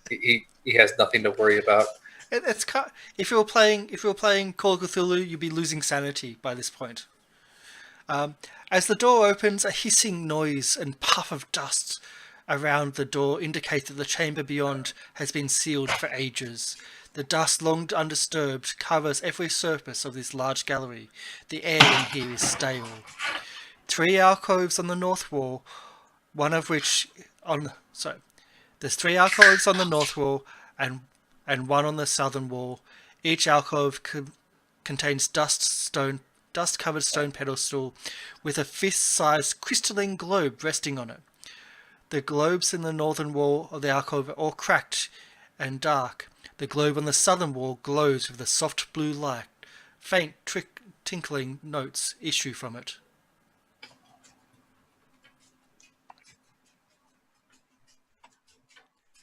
he has nothing to worry about. If you were playing Call of Cthulhu, you'd be losing sanity by this point. As the door opens, a hissing noise and puff of dust around the door indicate that the chamber beyond has been sealed for ages. The dust, long undisturbed, covers every surface of this large gallery. The air in here is stale. 3 alcoves on the north wall, one of which there's 3 alcoves on the north wall and one on the southern wall. Each alcove contains dust-covered stone pedestal with a fist-sized crystalline globe resting on it. The globes in the northern wall of the alcove are all cracked and dark. The globe on the southern wall glows with a soft blue light. Faint tinkling notes issue from it.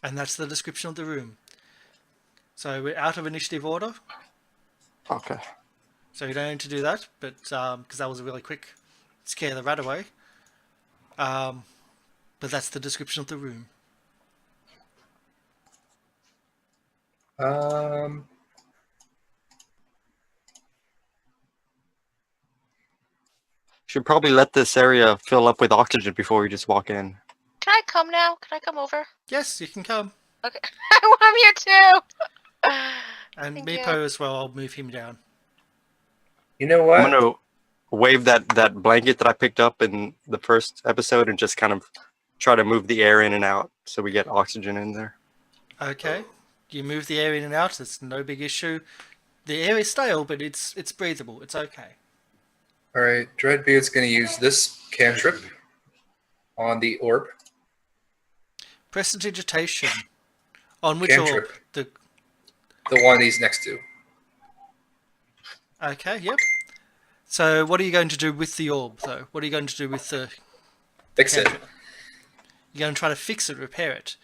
And that's the description of the room. So we're out of initiative order. Okay. So you don't need to do that, but because that was a really quick scare the rat away. But that's the description of the room. Should probably let this area fill up with oxygen before we just walk in. Can I come now? Can I come over? Yes, you can come. Okay. I'm here too. And Thank Meepo you. as well, I'll move him down. You know what? I'm gonna wave that blanket that I picked up in the first episode and just kind of try to move the air in and out so we get oxygen in there. Okay. You move the air in and out, it's no big issue. The air is stale, but it's breathable. It's okay. All right, Dreadbeard's going to use this cantrip on the orb. Prestidigitation. On which Cantrip. orb? The one he's next to. Okay, yep. So what are you going to do with the orb, though? What are you going to do with the Fix it. cantrip? You're going to try to fix it, repair it.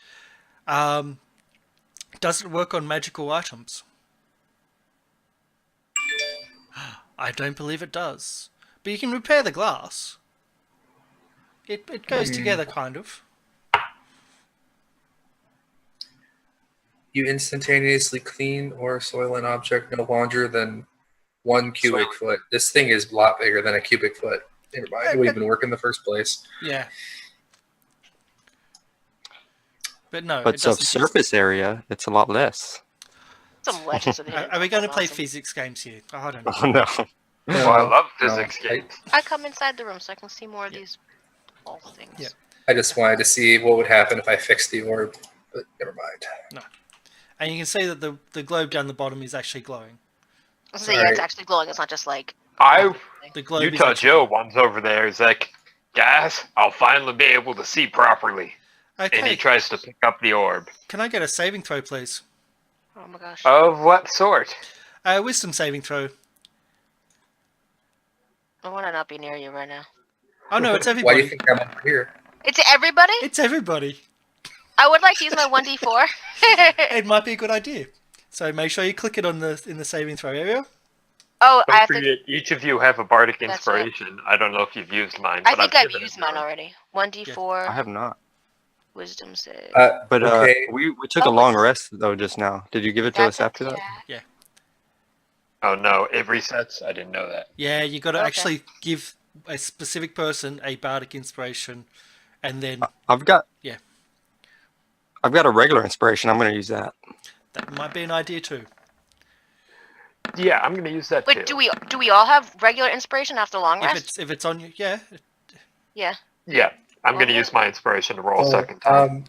Does it work on magical items? I don't believe it does. But you can repair the glass. It goes together, kind of. You instantaneously clean or soil an object no larger than 1 cubic foot. This thing is a lot bigger than a cubic foot. Never mind. It would even work in the first place. Yeah. But no, But it doesn't. surface area, it's a lot less. Some legends of the Hidden Are we going to Realm play awesome. physics games here? Oh, I don't know. Oh no. Well, I love physics No, games. I come inside the room so I can see more of these all things. Yeah. I just wanted to see what would happen if I fixed the orb, but never mind. And you can see that the globe down the bottom is actually glowing. So yeah, Alright. it's actually glowing. It's not just like The globe is Utah actually... Joe one's over there is like, guys, I'll finally be able to see properly. And he Okay, tries to pick up the orb. can I get a saving throw, please? Oh my gosh. Of what sort? Wisdom saving throw. I want to not be near you right now. Oh no, it's Why do everybody. you think I'm over here? It's everybody? It's everybody. I would like to use my 1d4. It might be a good idea. So make sure you click it on in the saving throw area. Oh, I Don't have to. forget, each of you have a bardic That's right. inspiration. I don't know if you've used mine. I but think I've given it used mine to you. already. 1d4 I have not. wisdom save. But okay. we took Oh, a long it's- rest though just now. Did you give it to us after that? Yeah. Oh no, it resets? I didn't know that. Yeah, you got to Okay. actually give a specific person a bardic inspiration, and then I've got Yeah. I've got a regular inspiration. I'm gonna use that. that might be an idea too. Yeah, I'm gonna use that too. Wait, do we all have regular inspiration after long rest? If it's on you, yeah. Yeah. Yeah, I'm gonna Okay. use my inspiration to roll a Oh, second time.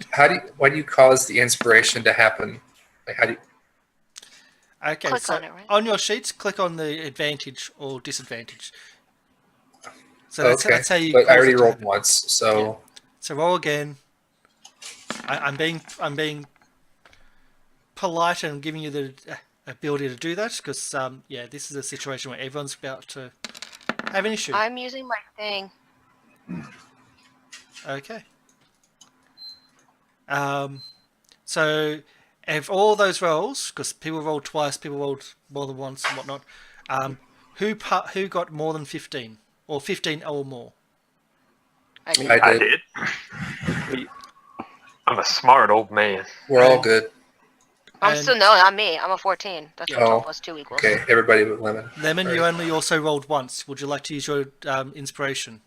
why do you cause the inspiration to happen? Like, how do you? Okay, Click so on it, right? on your sheets, click on the advantage or disadvantage. So Okay, that's how you. but I cause already it to rolled happen. once, so So roll again. I'm being polite and giving you the ability to do that because yeah, this is a situation where everyone's about to have an issue. I'm using my thing. Okay. So if all those rolls, because people rolled twice, people rolled more than once and whatnot, who got more than 15 or 15 or more? I did. I I did. did. I'm a smart old man. We're all And- good. I'm and- still no, not me. I'm a 14. That's what Oh, 12 plus 2 equals. Okay, everybody but Lemon. Lemon, All you right. only also rolled once. Would you like to use your inspiration?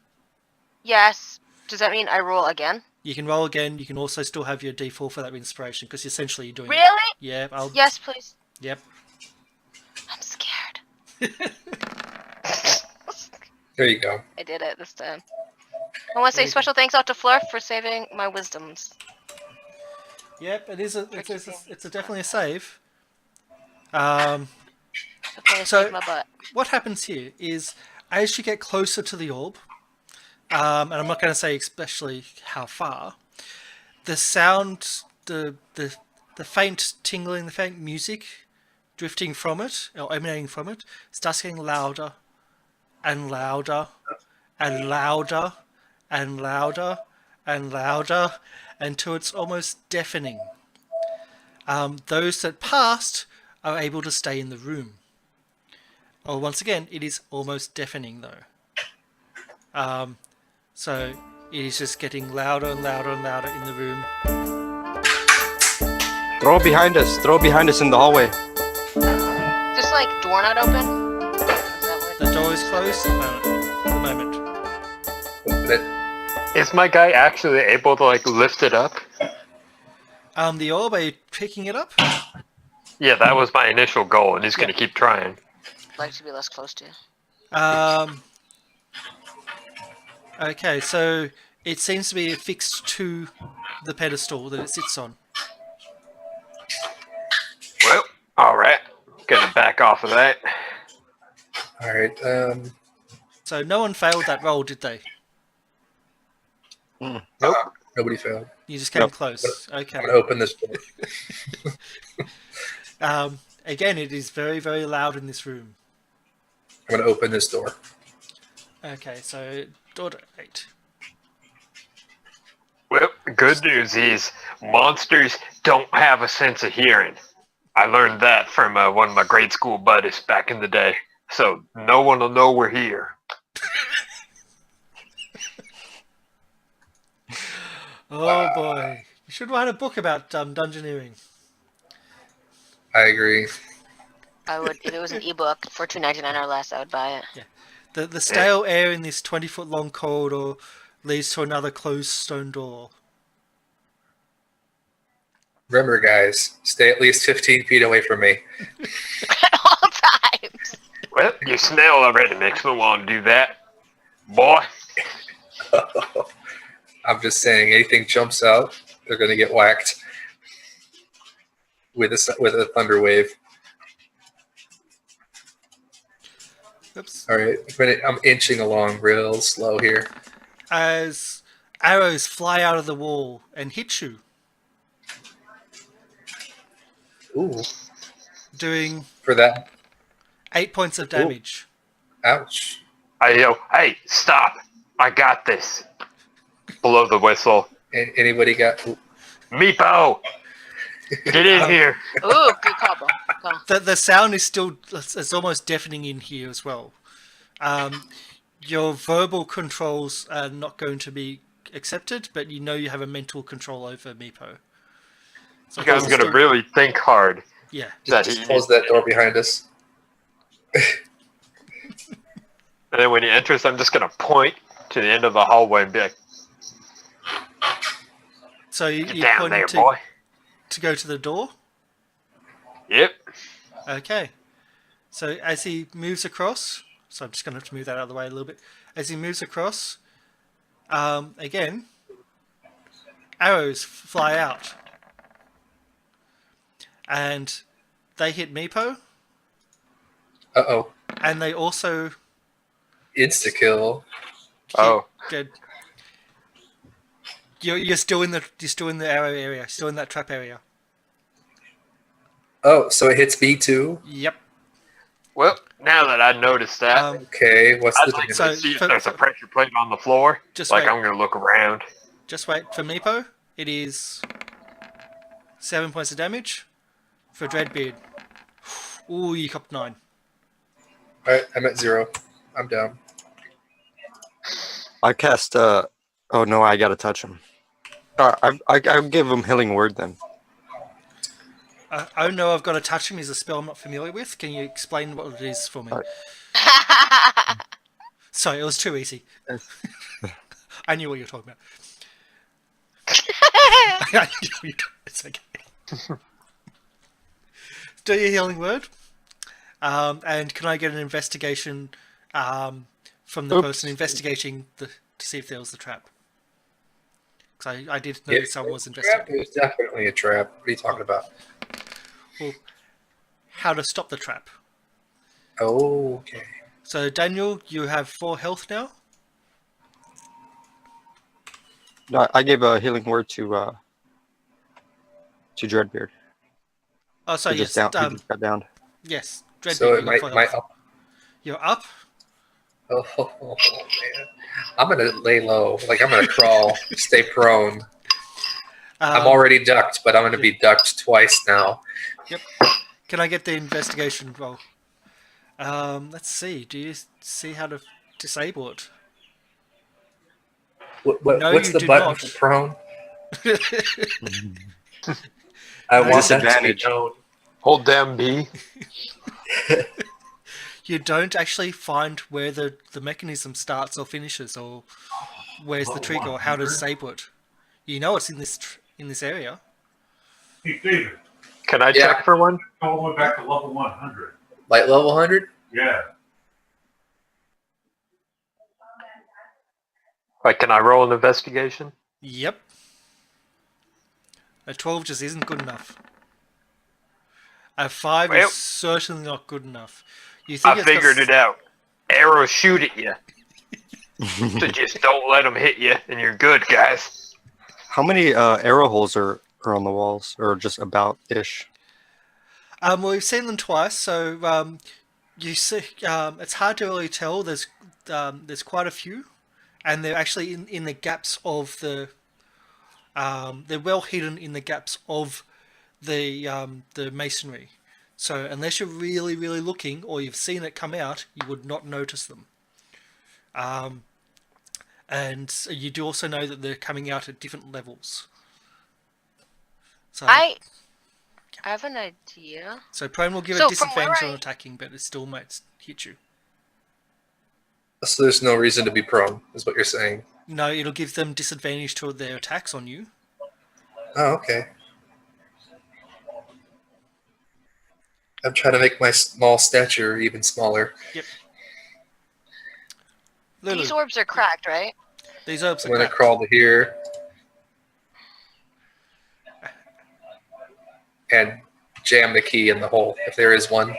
Yes. Does that mean I roll again? You can roll again. You can also still have your D4 for that inspiration because essentially you're doing it. Really? Yeah. Yes, please. Yep. I'm scared. There you go. I did it this time. I want to say Very special thanks out to Fleur for saving my wisdoms. Yep. It's definitely a save. Okay, So- save my butt. What happens here is as you get closer to the orb, and I'm not going to say especially how far, the sound, the faint tingling, the faint music drifting from it or emanating from it starts getting louder and louder and louder and louder and louder until it's almost deafening. Those that passed are able to stay in the room. Oh, once again, it is almost deafening though. So it is just getting louder and louder and louder in the room. Throw it behind us. Throw it behind us in the hallway. Just like door not open? Is that The door is closed at the moment. Open it. Is my guy actually able to like lift it up? The orb, are you picking it up? Yeah, that was my initial goal, and he's gonna keep trying. I'd like to be less close to. Okay, so it seems to be affixed to the pedestal that it sits on. Well, all right. Gonna back off of that. All right. So no one failed that roll, did they? Nope. Nobody failed. You just came Nope. close. Okay. I'm gonna open this door. Again, it is very, very loud in this room. I'm gonna open this door. Okay, so door to 8. Well, the good news is monsters don't have a sense of hearing. I learned that from one of my grade school buddies back in the day. So no one will know we're here. Oh boy, you should write a book about dungeoneering. I agree. I would, if it was an ebook for $2.99 or less, I would buy it. The stale air in this 20-foot long corridor leads to another closed stone door. Remember, guys, stay at least 15 feet away from me. At all times. Well, your snail already makes me want to do that. Boy, I'm just saying, anything jumps out, they're gonna get whacked with a thunder wave. Oops. All right, I'm inching along real slow here. As arrows fly out of the wall and hit you, Ooh, doing for that. 8 points of damage. Ouch. I yell, hey, stop. I got this. Blow the whistle. Anybody got? Ooh, Meepo, get in here. Ooh, good combo. The sound is still, it's almost deafening in here as well. Your verbal controls are not going to be accepted, but you know you have a mental control over Meepo. So You guys gotta really think hard. Yeah. That just he, close that door behind us. and then when he enters, I'm just gonna point to the end of the hallway and be like, So get you're down pointing there, to, boy. to go to the door? Yep. Okay. So as he moves across, so I'm just going to have to move that out of the way a little bit. As he moves across, again, arrows fly out. And they hit Meepo, Uh-oh. and they also Insta-kill. Oh. Good. You're still in the arrow area, still in that trap area. Oh, so it hits me too? Yep. Well, now that I noticed that, Okay, what's I'd the like So, to see if for- there's a pressure plate on the floor. Just Like, wait. I'm going to look around. Just wait. For Meepo, it is 7 points of damage. For Dreadbeard, ooh, you copped 9. Alright, I'm at 0. I'm down. I cast. Oh no, I gotta touch him. I'll give him healing word then. Oh no, I've got to touch him is a spell I'm not familiar with. Can you explain what it is for me? Sorry, it was too easy. I knew what you were talking about. I knew what you were talking- It's okay. Do your healing word. And can I get an investigation from the person investigating to see if there was the trap? Because I did know someone was Trap investigating. is definitely a trap. What are you talking about? Well, how to stop the trap. Oh, okay. So Daniel, you have 4 health now. No, I gave a healing word to Dreadbeard. Oh, sorry, He yes. just he just got downed. Yes, Dreadbeard, So you it got 4 might health. up. You're up. Oh, man. I'm going to lay low. Like, I'm going to crawl, stay prone. I'm already ducked, but I'm going to be ducked twice now. Yep. Can I get the investigation roll? Let's see. Do you see how to disable it? No, What's you the do button not. for prone? I want that to be Disadvantage. known. Hold down B. You don't actually find where the mechanism starts or finishes, or where's the trigger, or how to disable it. You know it's in this area. Hey, David, Can I Yeah. check for one? go all the way back to level 100. Light level 100? Yeah. Like, can I roll an investigation? Yep. A 12 just isn't good enough. A 5 Well, is certainly not good enough. You think I it's got figured it out. Arrows shoot at you. So just don't let them hit you, and you're good, guys. How many arrow holes are on the walls, or just about ish? Well, we've seen them twice, so you see, it's hard to really tell. There's quite a few, and they're actually in the gaps of the. They're well hidden in the gaps of the masonry. So unless you're really, really looking, or you've seen it come out, you would not notice them. And you do also know that they're coming out at different levels. So I have an idea. So prone will give So a from where disadvantage on I- attacking, but it still might hit you. So there's no reason to be prone, is what you're saying. No, it'll give them disadvantage to their attacks on you. Oh, okay. I'm trying to make my small stature even smaller. Lulu, These orbs are cracked, right? these herbs are I'm going to cracked. crawl to here. And jam the key in the hole, if there is one.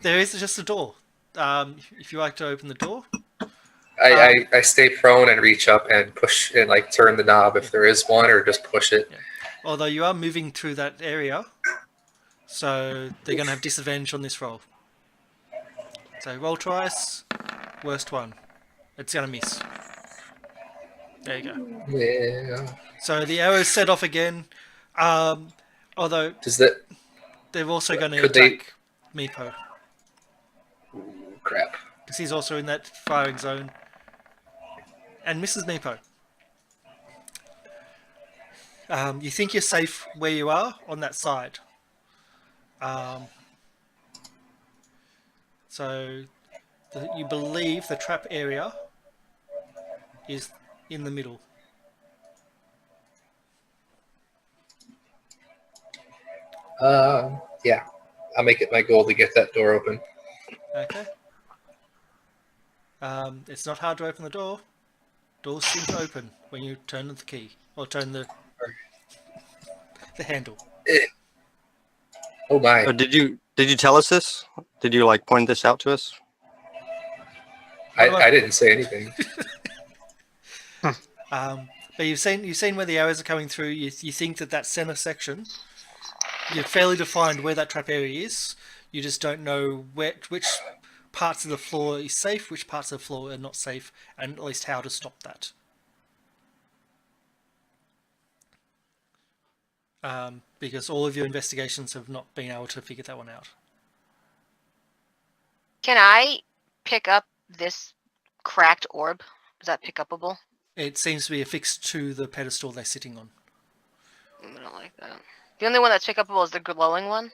There is just a door. If you like to open the door. I stay prone and reach up and push and like turn the knob if there is one, or just push it. Yeah. Although you are moving through that area, so they're going to have disadvantage on this roll. So roll twice, worst one. It's going to miss. There you go. Yeah. So the arrows set off again. Although Does that? they're also going to Could they- attack Meepo, Ooh, crap. because he's also in that firing zone. And Mrs. Meepo. You think you're safe where you are on that side. So you believe the trap area is in the middle. Yeah. I'll make it my goal to get that door open. Okay. It's not hard to open the door. Doors seem to open when you turn the key or turn the handle. Oh my! Did you tell us this? Did you like point this out to us? I didn't say anything. But you've seen where the arrows are coming through. You think that center section, you've fairly defined where that trap area is. You just don't know which parts of the floor is safe, which parts of the floor are not safe, and at least how to stop that. Because all of your investigations have not been able to figure that one out. Can I pick up this cracked orb? Is that pick upable? It seems to be affixed to the pedestal they're sitting on. I don't like that. The only one that's pick upable is the glowing one?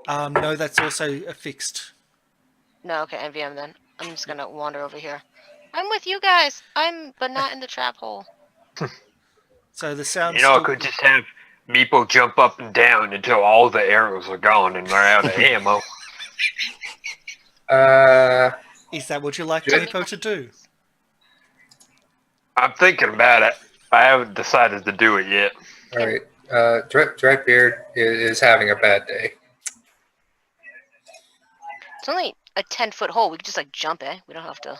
No, that's also affixed. No, okay, NVM then. I'm just gonna wander over here. I'm with you guys. But not in the trap hole. So the sound. You know, I could just have Meepo jump up and down until all the arrows are gone and we're out of ammo. Is that what you like Meepo to do? I'm thinking about it. I haven't decided to do it yet. All right. Dreadbeard is having a bad day. It's only a 10-foot hole. We could just like jump, eh? We don't have to.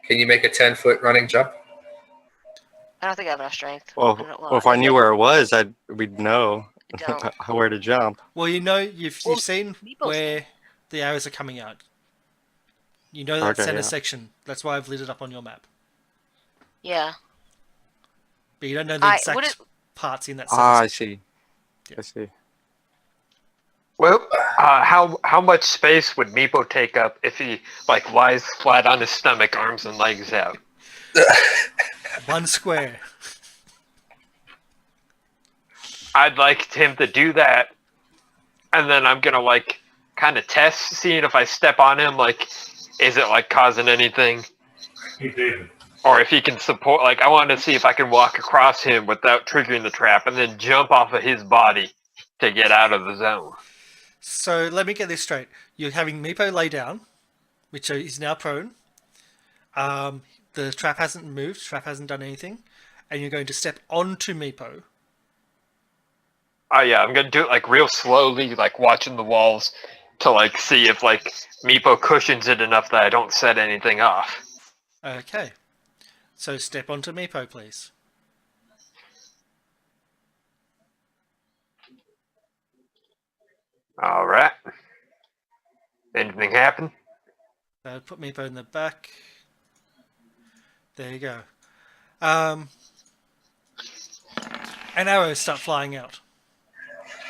Can you make a 10-foot running jump? I don't think I have enough strength. Well, if I knew where it was, we'd know don't. where to jump. Well, you know, you've seen where the arrows are coming out. You know that center section. That's why I've lit it up on your map. Yeah. But you don't know the exact parts in that center I section. see. Yeah. I see. Well, how much space would Meepo take up if he like lies flat on his stomach, arms and legs out? 1 square. I'd like him to do that, and then I'm gonna like kind of test, seeing if I step on him, like, is it like causing anything? Hey, David. Or if he can support, like, I want to see if I can walk across him without triggering the trap and then jump off of his body to get out of the zone. So let me get this straight. You're having Meepo lay down, which is now prone. The trap hasn't moved, trap hasn't done anything, and you're going to step onto Meepo. Oh yeah, I'm gonna do it like real slowly, like watching the walls to like see if like Meepo cushions it enough that I don't set anything off. Okay. So step onto Meepo, please. Alright. Anything happen? Put Meepo in the back. There you go. And arrows start flying out.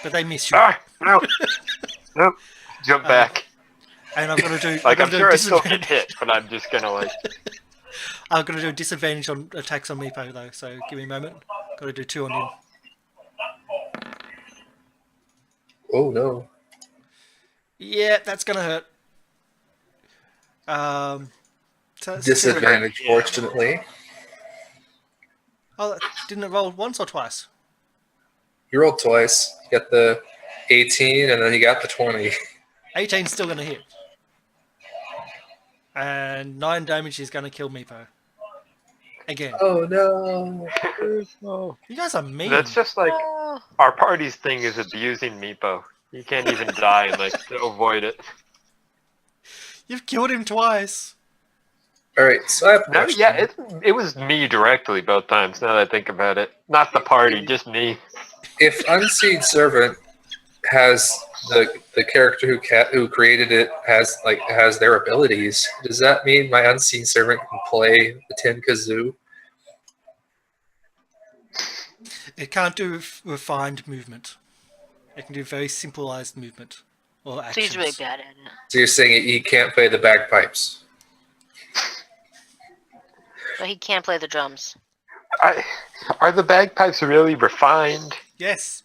But they miss you. Ah, no. Nope. Jump back. And I'm going to do... Like, I'm sure I still get hit, but I'm just going to, like... I'm going to do a disadvantage on attacks on Meepo, though, so give me a moment. Got to do 2 on him. Oh, no. Yeah, that's going to hurt. So Disadvantage, fortunately. Oh, didn't it roll once or twice? You rolled twice. You got the 18, and then you got the 20. 18's still going to hit. And 9 damage is going to kill Meepo. Again. Oh, no. You guys are mean. That's just like... Our party's thing is abusing Meepo. You can't even die and, like, to avoid it. You've killed him twice. Alright, so I have a No, question. yeah, it was me directly both times, now that I think about it. Not the party, just me. If Unseen Servant has the character who created it has their abilities, does that mean my Unseen Servant can play the Tin Kazoo? It can't do refined movement. It can do very simplified movement or actions. So he's really bad at it. So you're saying he can't play the bagpipes? But he can't play the drums. Are the bagpipes really refined? Yes.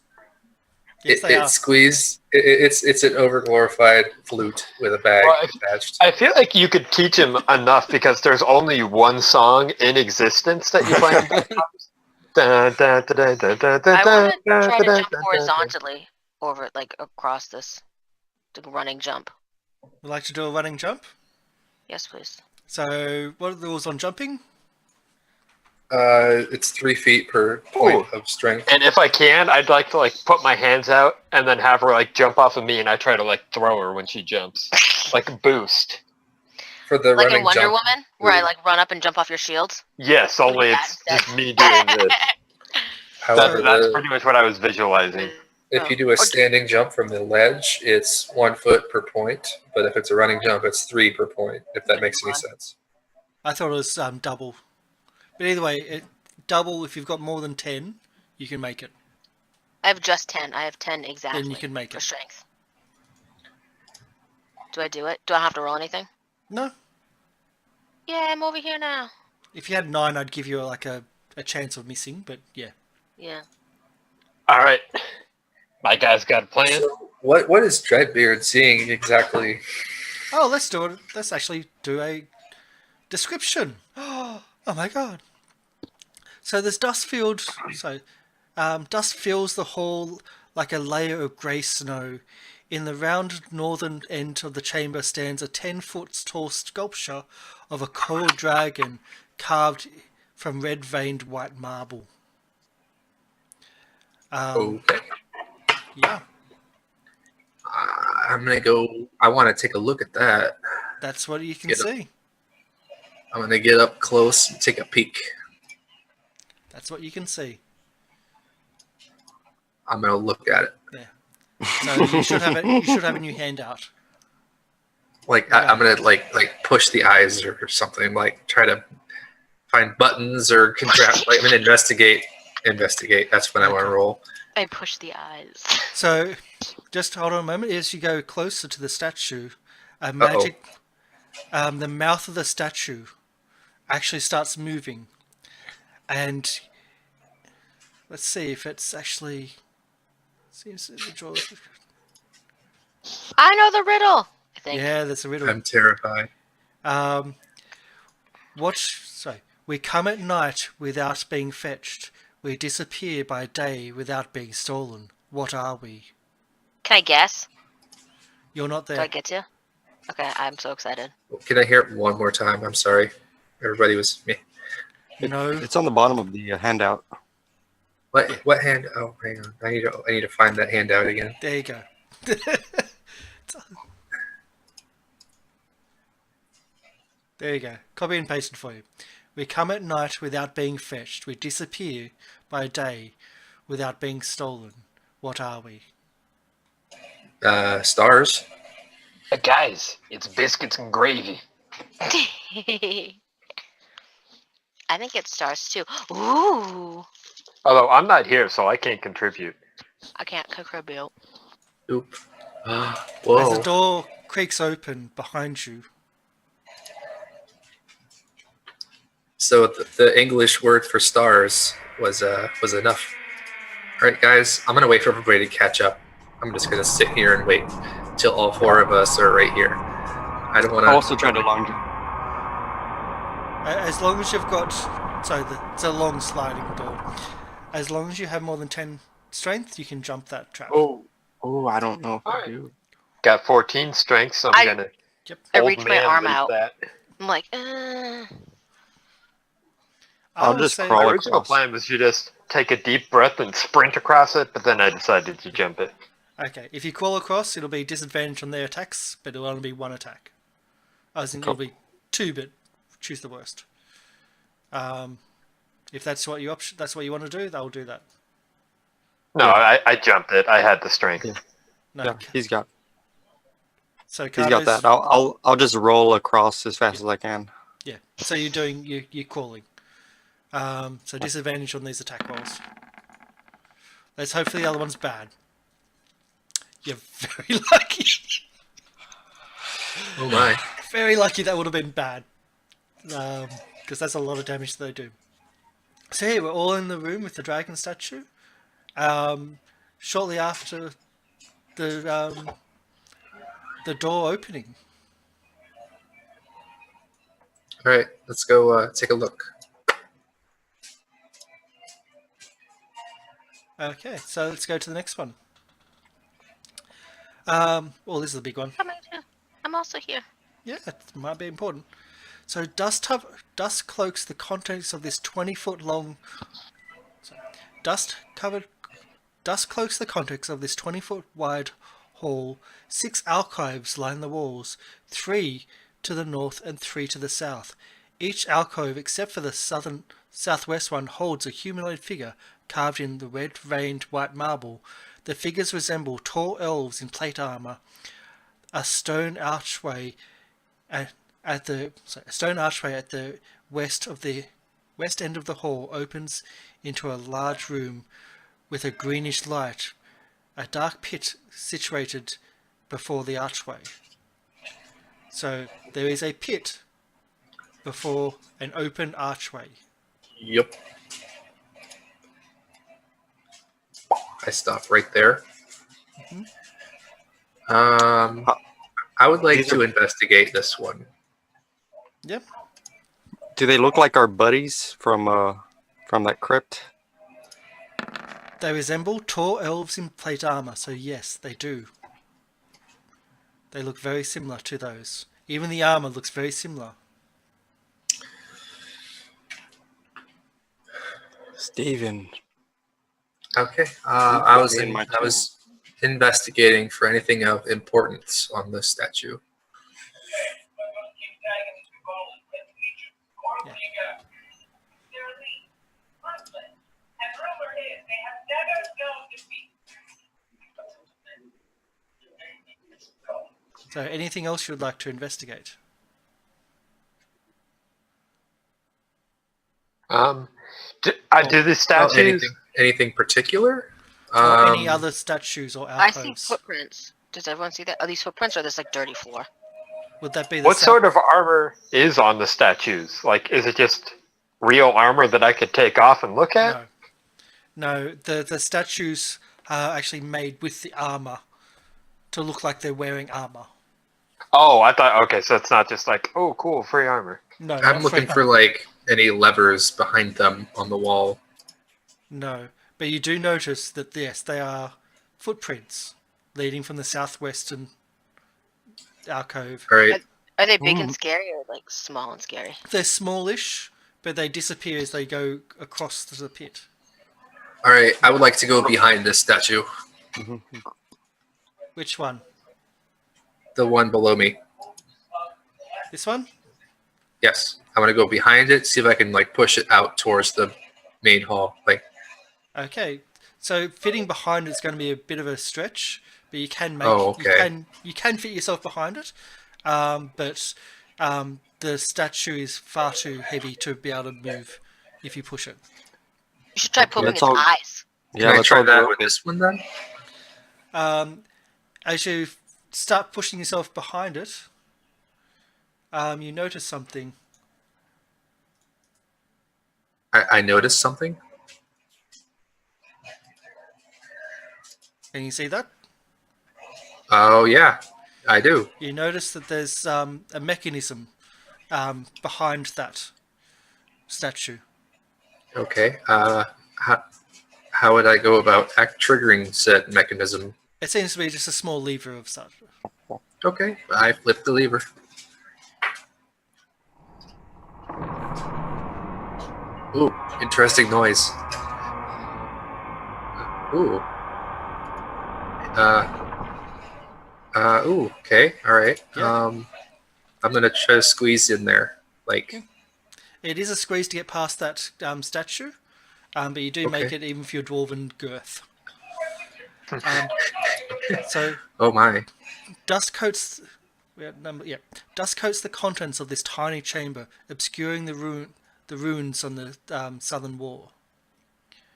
Yes, they are. It's squeezed. It's an overglorified flute with a bag attached. I feel like you could teach him enough because there's only one song in existence that you play. I want to try to jump horizontally over, like, across this. The running jump. Would like to do a running jump? Yes, please. So, what are the rules on jumping? It's 3 feet per point of strength. And if I can, I'd like to like put my hands out and then have her like jump off of me, and I try to like throw her when she jumps, like a boost. For the Like running in Wonder jump, Woman, where I like run up and jump off your shields. Yes, only Yeah, it's just me doing this. however, That's pretty much what I was visualizing. if you do a standing jump from the ledge, it's 1 foot per point. But if it's a running jump, it's 3 per point. If that makes any sense. I thought it was double. But either way, double, if you've got more than 10, you can make it. I have just 10. I have 10 exactly. Then you can make for it. strength. Do I do it? Do I have to roll anything? No. Yeah, I'm over here now. If you had 9, I'd give you like a chance of missing, but yeah. Yeah. All right, my guy's got a plan. So what is Dreadbeard seeing exactly? Oh, let's do it. Let's actually do a description. Oh my god. So there's dust filled. So dust fills the hall like a layer of grey snow. In the round northern end of the chamber stands a 10-foot tall sculpture of a coral dragon carved from red-veined white marble. Okay. Yeah, I'm gonna go. I want to take a look at that. that's what you can Get see. I'm gonna get up close and take a peek. That's what you can see. I'm gonna look at it. Yeah. So you should have it. You should have a new handout. Like I'm gonna like push the eyes or something. Like try to find buttons or contract. Like I'm gonna investigate. That's when I want to roll. I push the eyes. So, just hold on a moment. As you go closer to the statue, a magic, the mouth of the statue actually starts moving, and let's see if it's actually. Seems to draw. I know the riddle. I think. Yeah, there's a riddle. I'm terrified. Sorry. We come at night without being fetched. We disappear by day without being stolen. What are we? Can I guess? You're not there. Do I get to? Okay, I'm so excited. Can I hear it one more time? I'm sorry. Everybody was me. No. It's on the bottom of the handout. What hand? Oh, hang on. I need to find that handout again. There you go. There you go. Copy and paste it for you. We come at night without being fetched. We disappear by day without being stolen. What are we? Stars. Guys, it's biscuits and gravy. I think it stars too. Ooh. Although I'm not here, so I can't contribute. I can't contribute. Oop. As Whoa. the door creaks open behind you. So the English word for stars was enough. All right, guys. I'm gonna wait for everybody to catch up. I'm just gonna sit here and wait till all 4 of us are right here. I don't want to. I also tried to long jump. As long as you've got... Sorry, it's a long sliding door. As long as you have more than 10 strength, you can jump that trap. Oh, I don't know if I do. Got 14 strength, so I'm gonna. Yep. I old reach my man arm leave out. That. I'm like, I'll would just say- crawl My original across. plan was to just take a deep breath and sprint across it, but then I decided to jump it. Okay, if you crawl across, it'll be disadvantage on their attacks, but it'll only be 1 attack. I think it'll be 2, but choose the worst. If that's what that's what you want to do, they'll do that. No, I jumped it. I had the strength. Yeah. No. Yeah, he's got So he's got that. I'll just roll across as fast as I can. Yeah. So you're crawling. So disadvantage on these attack rolls. Let's hope the other one's bad. You're very lucky. Oh my. Very lucky that would have been bad. Because that's a lot of damage they do. So here, we're all in the room with the dragon statue. Shortly after the door opening. All right, let's go take a look. Okay, so let's go to the next one. Well, this is the big one. Come on, too. I'm also here. Yeah, it might be important. So dust cloaks the contents of this 20-foot long. Dust cloaks the contents of this 20-foot wide hall. 6 alcoves line the walls, 3 to the north and 3 to the south. Each alcove, except for the southwest one, holds a humanoid figure carved in the red-veined white marble. The figures resemble tall elves in plate armor. A stone archway at the west end of the hall opens into a large room with a greenish light, a dark pit situated before the archway. So there is a pit before an open archway. Yep. I stop right there. I would like to investigate this one. Yep. Do they look like our buddies from that crypt? They resemble tall elves in plate armor, so yes, they do. They look very similar to those. Even the armor looks very similar. Steven. Okay. I was investigating for anything of importance on this statue. Yeah. So anything else you would like to investigate? Do the statues? Anything particular? Or any other statues or I see alcoves? footprints. Does everyone see that? Are these footprints or this like dirty floor? Would that be the What sort of armor is on the statues? Like, is it just real armor that I could take off and look at? No. The statues are actually made with the armor to look like they're wearing armor. Oh, I thought. Okay, so it's not just like, oh, cool, free armor. No, I'm not looking free for armor. like any levers behind them on the wall. No, but you do notice that yes, they are footprints leading from the southwestern alcove. All right. Are they big and scary or like small and scary? They're smallish, but they disappear as they go across the pit. All right. I would like to go behind this statue. Which one? The one below me. This one? Yes. I want to go behind it, see if I can like push it out towards the main hall. Like, Okay, so fitting behind it's going to be a bit of a stretch, but you can make you can fit yourself behind it, but the statue is far too heavy to be able to move if you push it. You should try poking its all- eyes. Yeah, can I let's try all that go. with this one then? As you start pushing yourself behind it, you notice something. I noticed something. Can you see that? Oh yeah, I do. You notice that there's a mechanism behind that statue. Okay. How would I go about triggering said mechanism? It seems to be just a small lever of such. Okay, I flip the lever. Ooh, interesting noise. Ooh. Ooh, okay, alright. Yeah. I'm gonna try to squeeze in there. Like, It is a squeeze to get past that statue, but you do make Okay. it even for your dwarven girth. So oh my. dust coats the contents of this tiny chamber, obscuring the runes on the southern wall.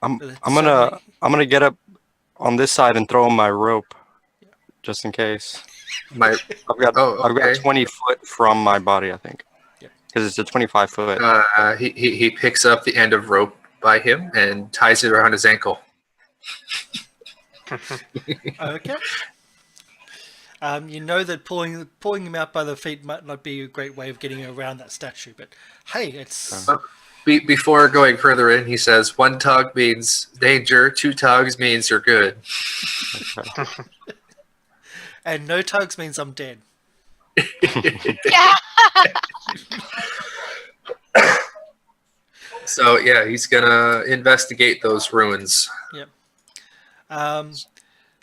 I'm There's gonna get up on this side and throw my rope, just in case. My I've got Oh, I've got okay. 20 foot from my body, I think, Yep. because it's a 25 foot. he picks up the end of rope by him and ties it around his ankle. Okay. You know that pulling him out by the feet might not be a great way of getting around that statue, but hey, it's Before going further in, he says, 1 tug means danger, 2 tugs means you're good. And no tugs means I'm dead. Yeah. So yeah, he's gonna investigate those ruins. Yep.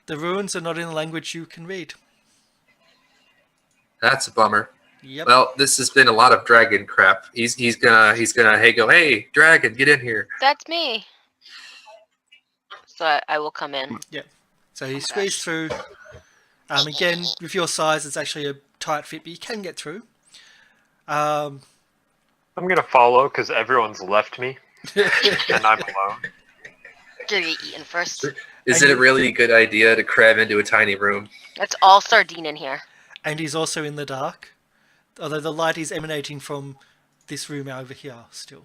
The ruins are not in a language you can read. That's a bummer. Yep. Well, this has been a lot of dragon crap. He's gonna hey dragon, get in here. That's me. So I will come in. Yep. So you squeeze through. Again, with your size, it's actually a tight fit, but you can get through. I'm gonna follow because everyone's left me, and I'm alone. Did you get eaten first? Is it a really good idea to cram into a tiny room? That's all sardine in here. And he's also in the dark, although the light is emanating from this room over here still.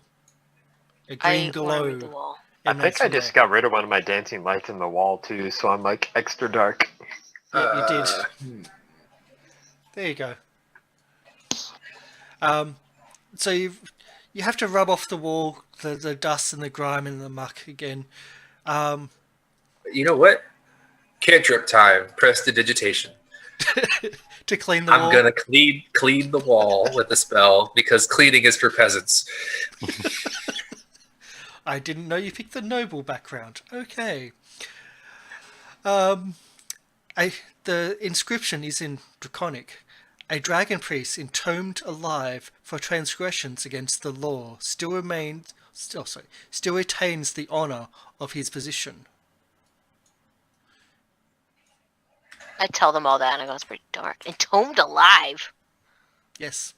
A green I wanna read the glow. wall. I emanates think I from just there. got rid of one of my dancing lights in the wall too, so I'm like extra dark. Yeah, you did. There you go. So you have to rub off the wall the dust and the grime and the muck again. You know what? Cantrip time. Prestidigitation. To clean the wall. I'm gonna clean the wall with a spell because cleaning is for peasants. I didn't know you picked the noble background. Okay. The inscription is in Draconic. A dragon priest entombed alive for transgressions against the law still retains the honor of his position. I tell them all that, and I go, it's pretty dark. Entombed alive, Yes.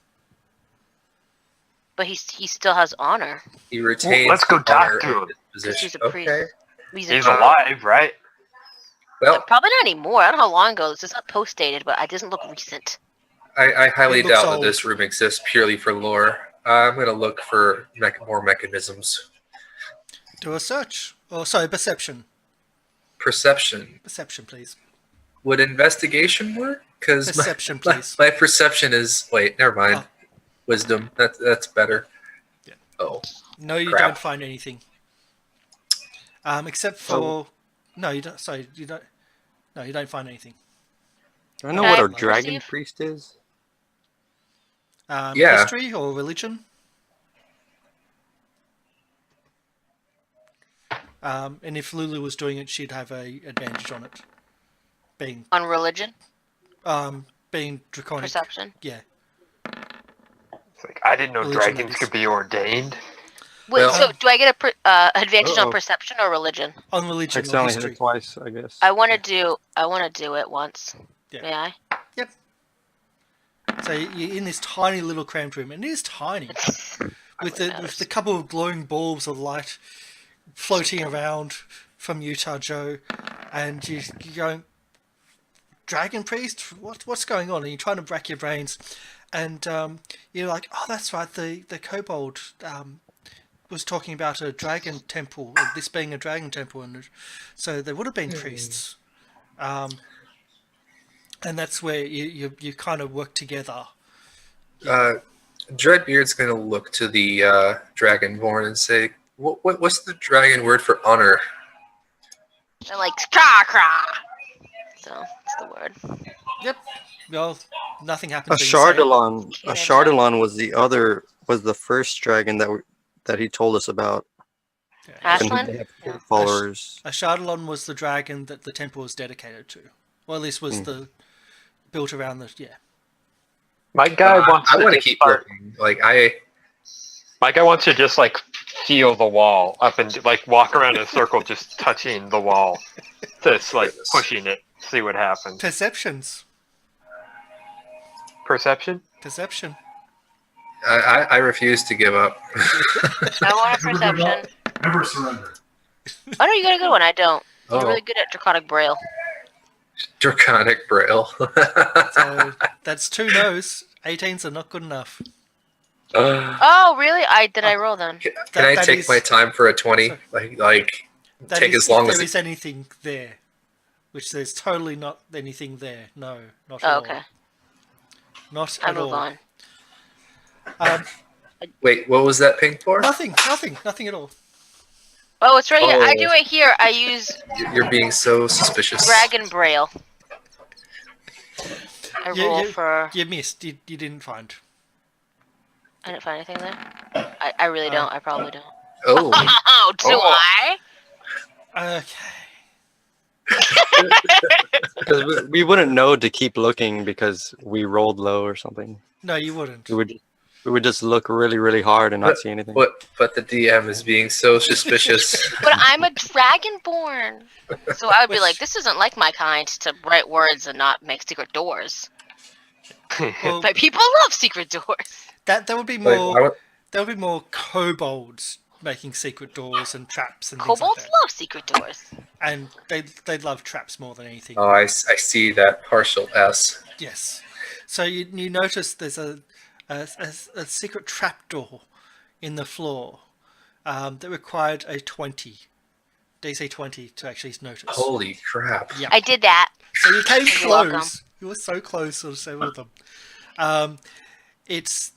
but he still has honor. He retains. let's go honor talk to him. in his position. He's a priest. Okay. He's alive, right? Well, Probably not anymore. I don't know how long ago. This is not post-dated, but it doesn't look recent. I highly It looks doubt that old. this room exists purely for lore. I'm gonna look for more mechanisms. Do a search. Oh, sorry, perception. Perception. Perception, please. Would investigation work? Because Perception, please. my perception is never mind. Oh. Wisdom. That's better. Yeah. Oh. No, you Crap. don't find anything. Except for no, you don't. Sorry, you don't. No, you don't find anything. Do I know Can what I a dragon perceive? priest is? Yeah. History or religion. And if Lulu was doing it, she'd have a advantage on it. Being On religion, being draconic. perception. Yeah. It's like I didn't know Religion, dragons that is. could be ordained. Wait, Well- so do I get a advantage on Uh-oh. perception or religion? On religion or Accidentally hit history. it twice, I guess. I want to do it once. Yeah. May I? So you're in this tiny little cramped room, and it is tiny, with the couple of glowing balls of light floating around from Utah Joe, and you're going, Dragon Priest, what's going on? And you're trying to rack your brains, and you're like, oh, that's right, the kobold was talking about a dragon temple, this being a dragon temple, and so there would have been priests. And that's where you kind of work together. Dreadbeard's gonna look to the Dragonborn and say, "What's the dragon word for honor?" I'm like cra cra. So that's the word. Yep. Well, nothing A happens. Chardalon. A Yeah. Chardalon was the first dragon that he told us about. And Ashland? they have followers. A Chardalon was the dragon that the temple was dedicated to. Well, this was the built around the My guy wants I to want to just keep start- working. My guy wants to just like feel the wall up and like walk around in a circle, just touching the wall, just like pushing it, see what happens. perceptions. Perception? Perception. I refuse to give up. I want a perception. Never surrender. Oh no, you got a good one. I don't. You're Oh. really good at Draconic Braille. Draconic Braille. So that's 2 no's. 18s are not good enough. Oh really? Did I roll then? Can That- I that take is- my time for a 20? Like That take is as long if as there it- is anything there, which there's totally not anything there. No, not at Oh, all. okay. Not I at move all. on. Wait, what was that ping for? Nothing at all. Oh, it's right here. I Oh. do it here. I use You're being so suspicious. Dragon Braille. I roll for. You missed. You didn't find. I didn't find anything there. I really don't. I probably don't. Oh, Oh, do I? Okay. Because we wouldn't know to keep looking because we rolled low or something. No, you wouldn't. We would just look really, really hard and not see anything. but the DM is being so suspicious. But I'm a dragonborn. So I would be like, this isn't like my kind to write words and not make secret doors. Well, But people love secret doors. that would be Like, more. why would- There would be more kobolds making secret doors and traps and things Kobolds like that. love secret doors. And they love traps more than anything. Oh, I see that partial S. Yes. So you notice there's a secret trapdoor in the floor that required a 20, DC 20 to actually notice. Holy crap! Yeah. I did that. So you came You're welcome. close. You were so close to several of them. It's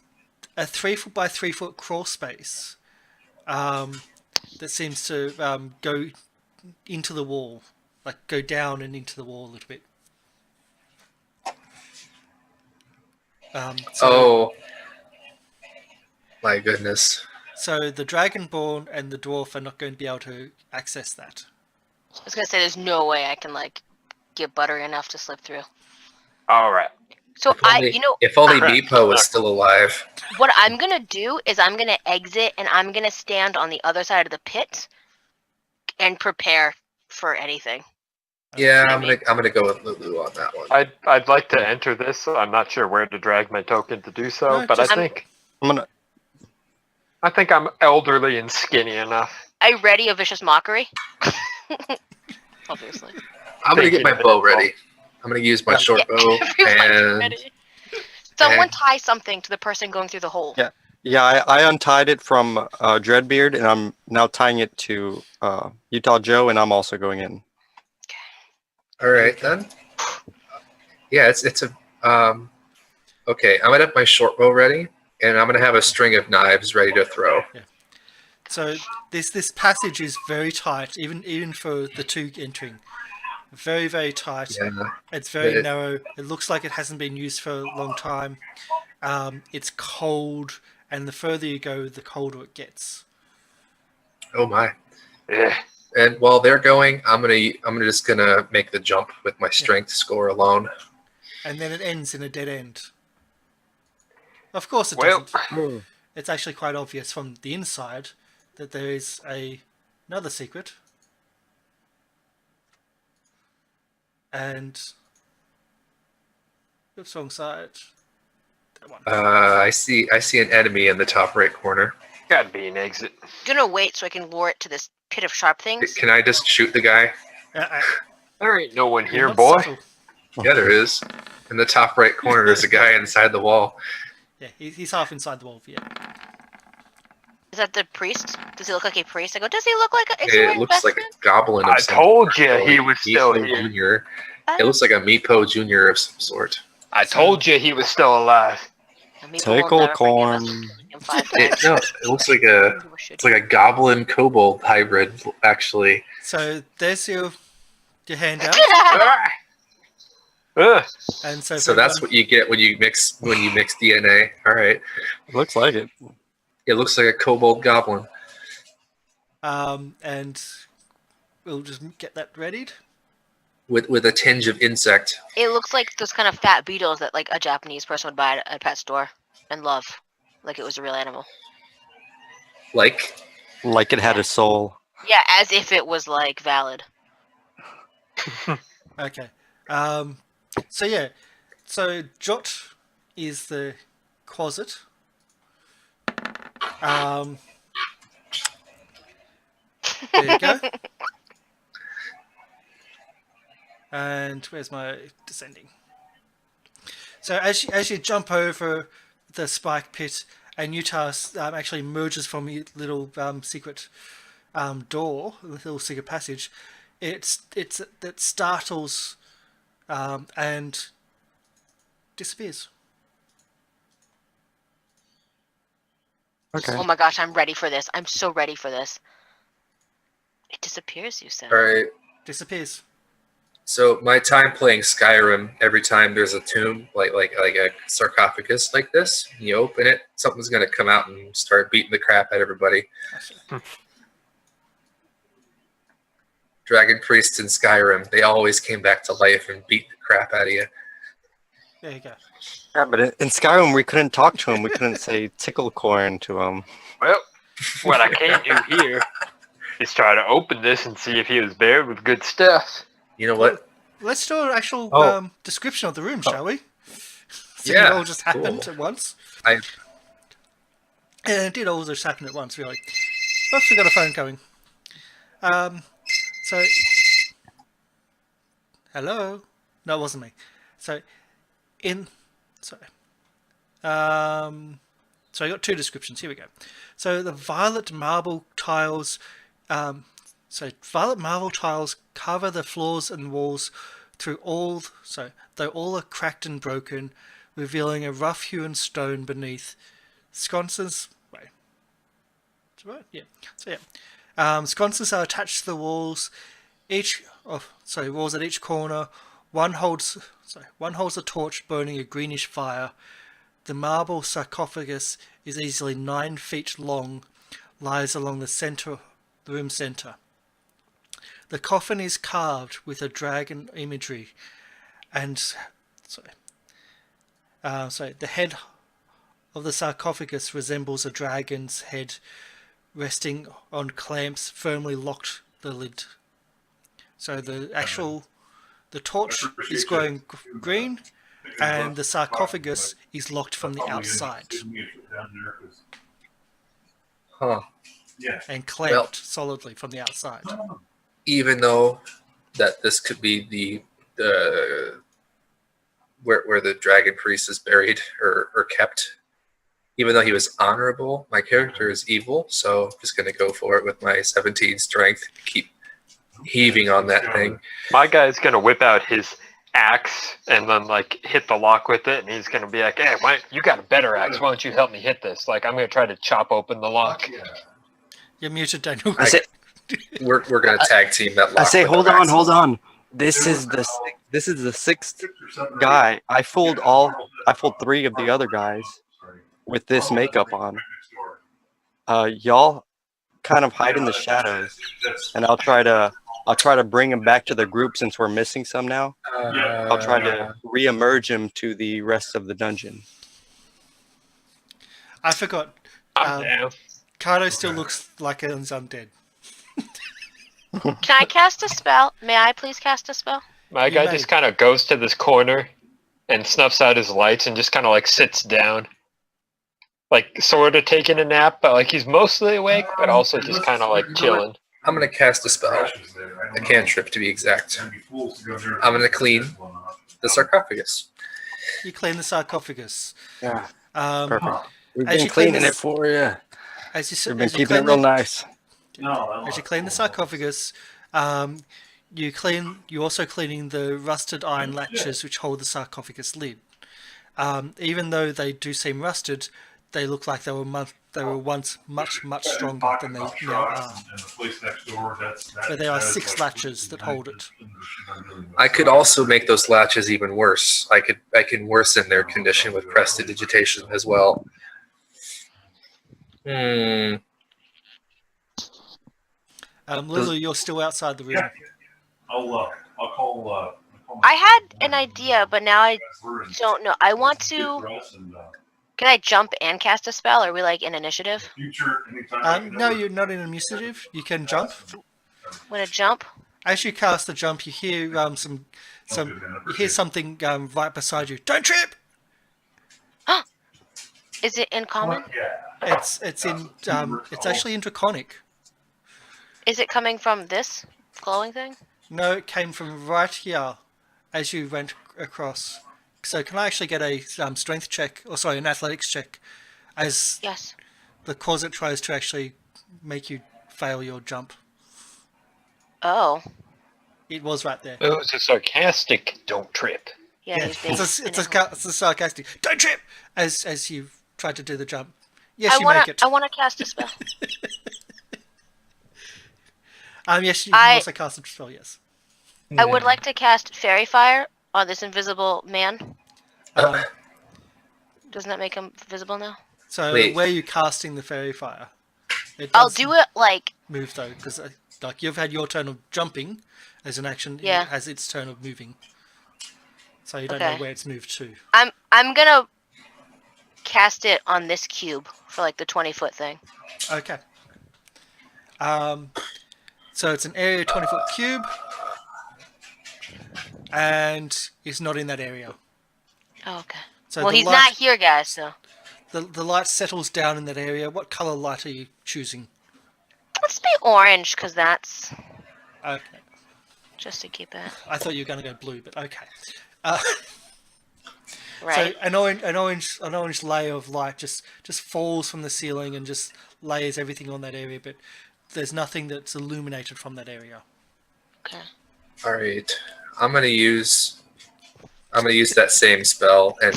a 3 foot by 3 foot crawl space that seems to go into the wall, like go down and into the wall a little bit. Oh, my goodness. So the Dragonborn and the Dwarf are not going to be able to access that. I was gonna say there's no way I can like get buttery enough to slip through. All right. So If only Meepo was still alive. what I'm gonna do is I'm gonna exit and I'm gonna stand on the other side of the pit and prepare for anything. Yeah, I'm gonna go with Lulu on that one. I'd like to enter this. So I'm not sure where to drag my token to do so, No, but just- I think I'm elderly and skinny enough. I ready a vicious mockery. Obviously. I'm gonna Thank get you, my Madam bow Paul. ready. I'm gonna use my short bow Everyone's and ready. Someone tie something to the person going through the hole. Yeah. Yeah, I untied it from Dreadbeard, and I'm now tying it to Utah Joe, and I'm also going in. all right then. Yeah, it's a okay. I'm gonna have my short bow ready, and I'm gonna have a string of knives ready to throw. So this passage is very tight, even for the two entering. Very, very tight. Yeah. It's very It- narrow. It looks like it hasn't been used for a long time. It's cold, and the further you go, the colder it gets. Oh my. Yeah. And while they're going, I'm just gonna make the jump with my strength score alone. And then it ends in a dead end. Of course it Well, doesn't. It's actually quite obvious from the inside that there is another secret. And oops, wrong side. That one. I see an enemy in the top right corner. gotta be an exit. I'm gonna wait so I can lure it to this pit of sharp things. Can I just shoot the guy? There ain't no one You're here, not boy. subtle. Yeah, there is. In the top right corner, there's a guy inside the wall. Yeah, he's half inside the wall. Yeah. Is that the priest? Does he look like a priest? I go, does he look like a... Is he It wearing looks like a vestments? goblin of I some told sort. you he was still Meepo here. Junior. It looks like a Meepo Junior of some sort. I told you he was still alive. People will Tickle never forgive us corn. for killing him 5 It, times. no, it looks like a goblin kobold hybrid, actually. So there's your handout, Ugh. and so So that's what you get when you mix DNA. All right, Looks like it. it looks like a kobold goblin. and we'll just get that readied. With a tinge of insect. It looks like those kind of fat beetles that like a Japanese person would buy at a pet store and love, like it was a real animal. Like, Like it had a soul. Yeah, as if it was like valid. Okay. So yeah. So Jot is the closet. There you go. And where's my descending? So as you jump over the spike pit, and Utah actually emerges from a little secret door, a little secret passage, it startles and disappears. Okay. Oh my gosh, I'm ready for this. I'm so ready for this. It disappears, you said. all right, Disappears. So my time playing Skyrim, every time there's a tomb, like a sarcophagus like this, you open it, something's gonna come out and start beating the crap out of everybody. Dragon priests in Skyrim, they always came back to life and beat the crap out of you. There you go. Yeah, but in Skyrim, we couldn't talk to him. We couldn't say tickle corn to him. Well, what I can do here is try to open this and see if he was buried with good stuff. You know what? Let's do an actual Oh. description of the room, shall we? So Yeah, it all just happened cool. at once. I And it did all just happen at once, really. Oops, we got a phone coming. So, hello? No, it wasn't me. So, so I got two descriptions. Here we go. So the violet marble tiles, violet marble tiles cover the floors and walls through all. So though all are cracked and broken, revealing a rough-hewn stone beneath. Sconces. Wait. Is that right? Yeah. So yeah. Sconces are attached to the walls. Walls at each corner. One holds a torch burning a greenish fire. The marble sarcophagus is easily 9 feet long, lies along the room center. The coffin is carved with a dragon imagery, and the head of the sarcophagus resembles a dragon's head, resting on clamps firmly locked the lid. So the torch is glowing green, and the sarcophagus is locked from the outside Huh. Yeah. and clamped solidly from the outside. Even though that this could be the where the dragon priest is buried or kept, even though he was honorable, my character is evil, so I'm just gonna go for it with my 17 strength, keep heaving on that thing. My guy's gonna whip out his axe and then like hit the lock with it, and he's gonna be like, "Hey, you got a better axe? Why don't you help me hit this? Like, I'm gonna try to chop open the lock." You're muted, Daniel. We're gonna tag team that lock. I say, with hold our on, axes. hold on. This is the sixth guy. I fooled 3 of the other guys with this makeup on. Y'all kind of hide in the shadows, and I'll try to bring him back to the group since we're missing some now. I'll try to re-emerge him to the rest of the dungeon. I forgot. I'm down. Cardo still looks like he's undead. Can I cast a spell? May I please cast a spell? My guy just kind of goes to this corner and snuffs out his lights and just kind of like sits down, like sort of taking a nap, but like he's mostly awake, but also just kind of like chilling. I'm gonna cast a spell, a cantrip to be exact. I'm gonna clean the sarcophagus. You clean the sarcophagus. Yeah, Um, perfect. We've as been you clean cleaning this- it for you. as you We've been as you keeping it clean real the- nice. As you clean the sarcophagus, you're also cleaning the rusted iron latches which hold the sarcophagus lid. Even though they do seem rusted, they look like they were once much stronger than they now are. But there are 6 latches that hold it. I could also make those latches even worse. I can worsen their condition with prestidigitation as well. Lulu, you're still outside the room. I'll call. I had an idea, but now I don't know. I want to. Can I jump and cast a spell? Or are we like in initiative? No, you're not in initiative. You can jump. Want to jump? As you cast the jump, you hear something right beside you. Don't trip! Is it in common? It's actually in Draconic. Is it coming from this glowing thing? No, it came from right here as you went across. So can I actually get a strength check, an athletics check, as Yes. the closet tries to actually make you fail your jump? Oh. It was right there. It was a sarcastic "don't trip." Yeah, he's being it's a sarcastic. Don't trip! As you tried to do the jump. Yes, I you wanna, make it. I want to cast a spell. Yes, you can also cast a spell. Yes. I would like to cast Fairy Fire on this invisible man. Um, Doesn't that make him visible now? so Wait. where are you casting the fairy fire? It I'll does do it like move though, because like you've had your turn of jumping as an action. Yeah. It has its turn of moving. So you don't Okay. know where it's moved to. I'm gonna cast it on this cube for like the 20-foot thing. Okay. So it's an area 20-foot cube, and it's not in that area. Oh, okay. So Well, the he's light, not here, guys. So the light settles down in that area. What color light are you choosing? let's be orange, because that's Okay. just to keep it I thought you were going to go blue, but okay. right. So an orange layer of light just falls from the ceiling and just layers everything on that area, but there's nothing that's illuminated from that area. Okay. All right. I'm gonna use that same spell and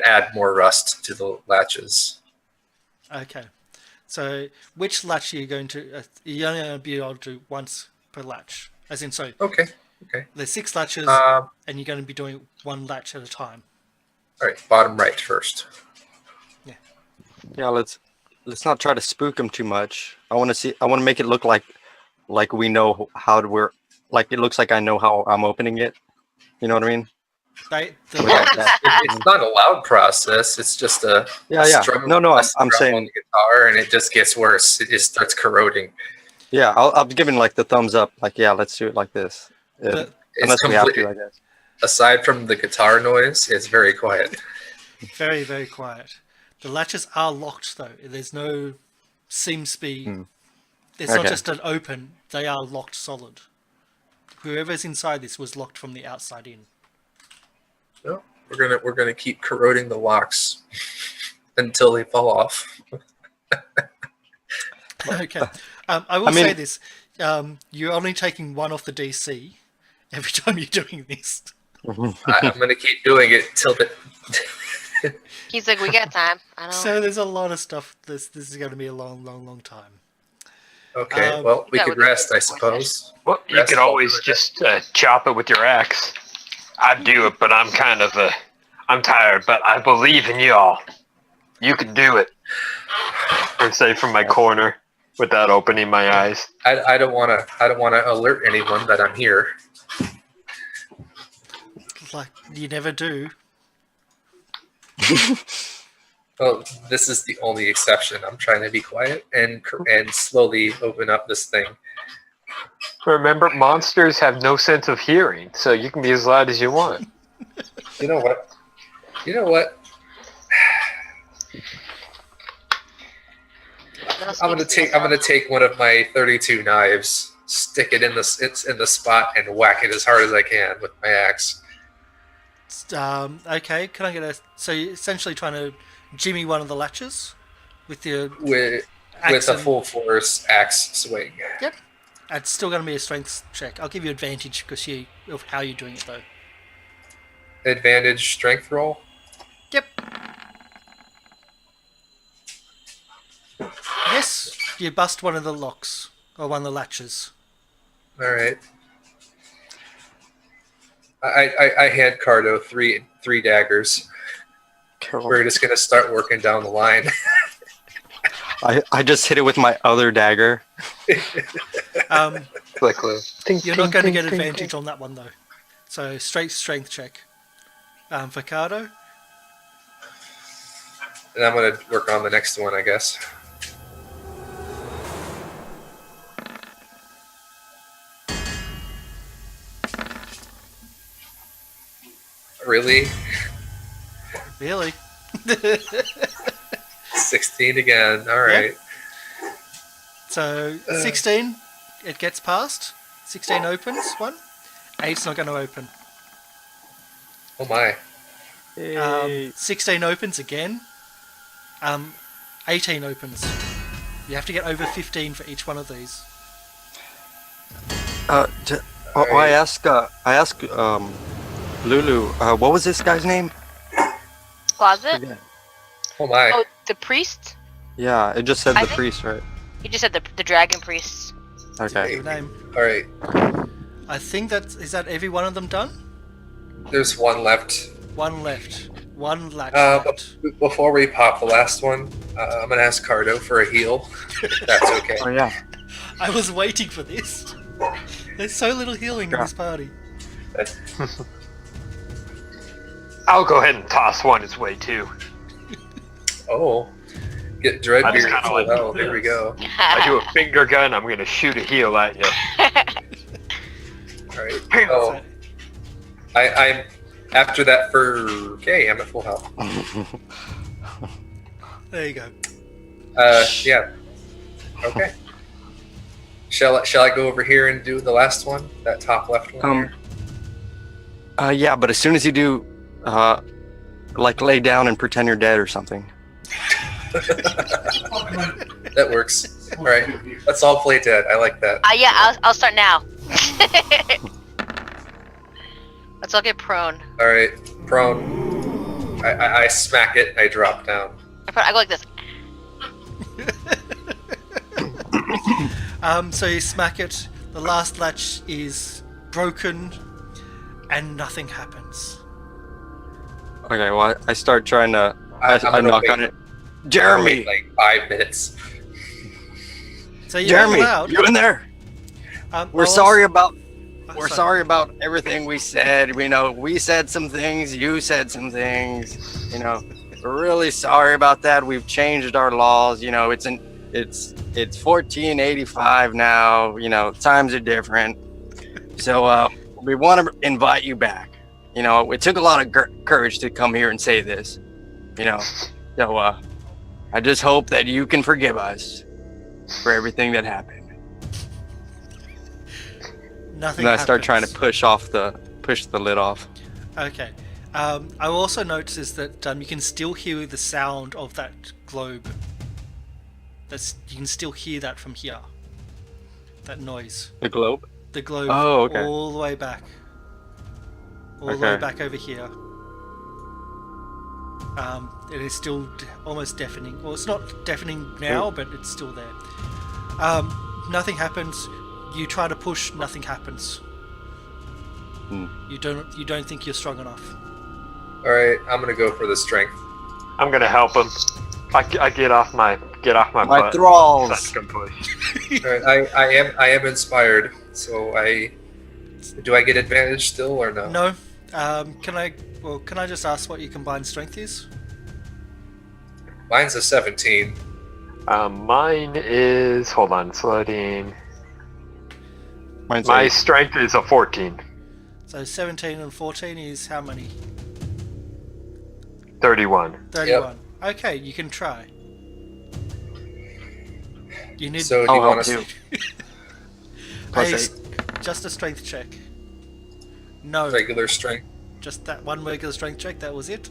add more rust to the latches. Okay. So which latch are you going to? You're only going to be able to do once per latch. As in, so Okay. there's 6 latches, All and you're going to be doing 1 latch at a time. right. Bottom right first. Yeah, let's not try to spook him too much. I want to make it look like we know how it looks like I know how I'm opening it. You know what I mean? Without that. It's not a loud process. It's just a Yeah. strum. No, a I'm strum on saying, the guitar, and it just gets worse. It just starts corroding. yeah, I'm giving like the thumbs up. Like, yeah, let's do it like this. But Unless we have to, I guess. Aside from the guitar noise, it's very quiet. very, very quiet. The latches are locked, though. There's no seems to be. It's not Okay. just an open. They are locked solid. Whoever's inside this was locked from the outside in. No, we're gonna keep corroding the locks until they fall off. Okay. I will say this. You're only taking 1 off the DC every time you're doing this. I'm gonna keep doing it till the. He's like, we got time. I don't. So there's a lot of stuff. This is going to be a long, long, long time. Okay, well, we Yeah, could with the- rest, I suppose. Well, you Rest could while always we're just chop it with your axe. I'd do it, but I'm kind of I'm tired, but I believe in y'all. You can do it. Or say from my corner without opening my eyes. I don't wanna alert anyone that I'm here. Like you never do. Well, this is the only exception. I'm trying to be quiet and slowly open up this thing. Remember, monsters have no sense of hearing, so you can be as loud as you want. You know what? I'm gonna take one of my 32 knives, stick it in the spot, and whack it as hard as I can with my axe. Okay, can I get a... So you're essentially trying to jimmy one of the latches with your... With axe a and- full force axe swing. Yep. It's still going to be a strength check. I'll give you advantage because of how you're doing it, though. Advantage strength roll. Yep. Yes, you bust one of the locks, or one of the latches. All right. I hand Cardo three daggers. We're just gonna start working down the line. I just hit it with my other dagger. Click, You're not going to get advantage on that one, though. So, straight strength check. For Cardo. And I'm gonna work on the next one, I guess. Really? Really? 16 again. All right. So, 16, it gets past. 16 opens, one. 8's not going to open. Oh my. 16 opens again. 18 opens. You have to get over 15 for each one of these. I asked Lulu, what was this guy's name? Closet? Oh my. Oh, the priest? Yeah, it just said I the think- priest, right? You just said the dragon priest. Okay. Your name. All right. I think is that every one of them done? There's one left. One left. One latch But left. before we pop the last one, I'm gonna ask Cardo for a heal. If that's okay. Oh yeah. I was waiting for this. There's so little healing in this party. I'll go ahead and toss one his way too. Oh, get I just Dreadbeard. kinda like Oh, there we go. I do a finger gun. I'm gonna shoot a heal at you. All right. Oh, I'm after that for. Okay, I'm at full health. There you go. Yeah. Okay. Shall I go over here and do the last one? That top left one. Yeah, but as soon as you do, like lay down and pretend you're dead or something. That works. All right. Let's all play dead. I like that. Yeah, I'll start now. Let's all get prone. All right. Prone. I smack it. I drop down. I go like this. So you smack it. The last latch is broken, and nothing happens. Okay, well, I start trying to. I gonna knock wait. on it. I'll Jeremy, wait like 5 minutes. So you Jeremy, yell out. you in there? We're I'll sorry about. also- We're sorry about everything we said. We know we said some things. You said some things. You know, we're really sorry about that. We've changed our laws. You know, it's 1485 now. You know, times are different. So we want to invite you back. You know, it took a lot of courage to come here and say this. You know, so I just hope that you can forgive us for everything that happened. Nothing. And I start trying happens. to push the lid off. Okay. I also noticed that you can still hear the sound of that globe. You can still hear that from here. That noise. The globe. The globe. Oh, okay. All the way back. All the way back over here. It is still almost deafening. Well, it's not deafening now, but it's still there. Nothing happens. You try to push. Nothing happens. You don't think you're strong enough. All right. I'm gonna go for the strength. I'm gonna help him. I get off my My butt. thralls. That's gonna push. All right. I am inspired. So do I get advantage still or no? No. Can I just ask what your combined strength is? Mine's a 17. Mine is. Hold on, it's loading. Mine's My 8. strength is a 14. So 17 and 14 is how many? 31. 31. Okay, you can try. You need So do you I'll want help us you. Plus just a strength check. No, regular strength? just that one regular strength check. That was it.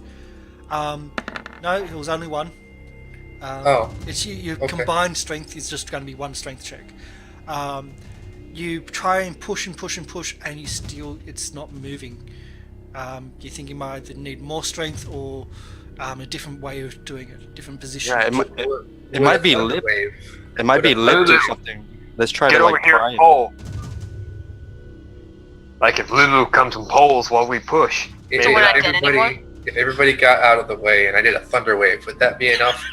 No, it was only one. It's your okay. combined strength is just going to be one strength check. You try and push and push and push, and it's not moving. You think you might either need more strength or a different way of doing it, different position. Yeah, it might be lip. Wave. It might be What lipped or something. Let's try Get to over like here pry and it. pull. Like if Lulu comes and pulls while we push. If, So we're not if dead if everybody got out of the way and I did a thunder wave, would that be enough?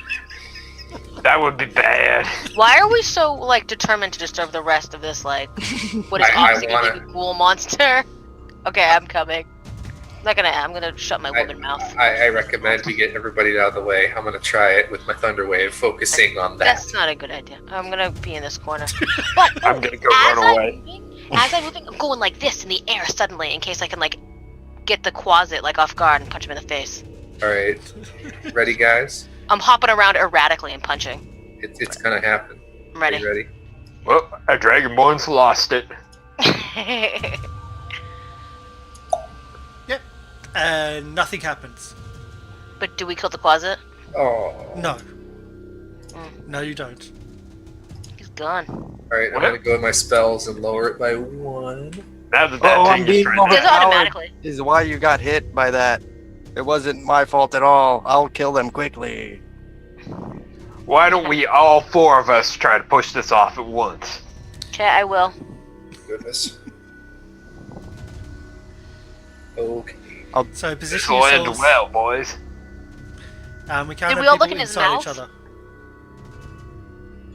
That would be bad. Why are we so determined to disturb the rest of this what is I obviously wanna- a cool monster? Okay, I'm coming. I'm gonna shut my woman mouth. I recommend we get everybody out of the way. I'm gonna try it with my thunder wave, focusing on that. That's not a good idea. I'm gonna be in this corner. But I'm gonna go as run I'm away. moving, I'm going like this in the air suddenly in case I can get the closet off guard and punch him in the face. All right, ready, guys? I'm hopping around erratically and punching. It's gonna happen. I'm ready. Are you ready? Well, a Dragonborn's lost it. Yep. And nothing happens. But do we kill the closet? Oh. No. No, you don't. He's gone. All right, I'm gonna go with my spells and lower it by 1. Now that that Oh, I'm thing is being trying It does to... automatically. Is why you got hit by that. It wasn't my fault at all. I'll kill them quickly. Why don't we all 4 of us try to push this off at once? Okay, I will. Goodness. Okay. So This position will end yourselves. well, boys. We can't Did have we all people look in his inside mouth? each other.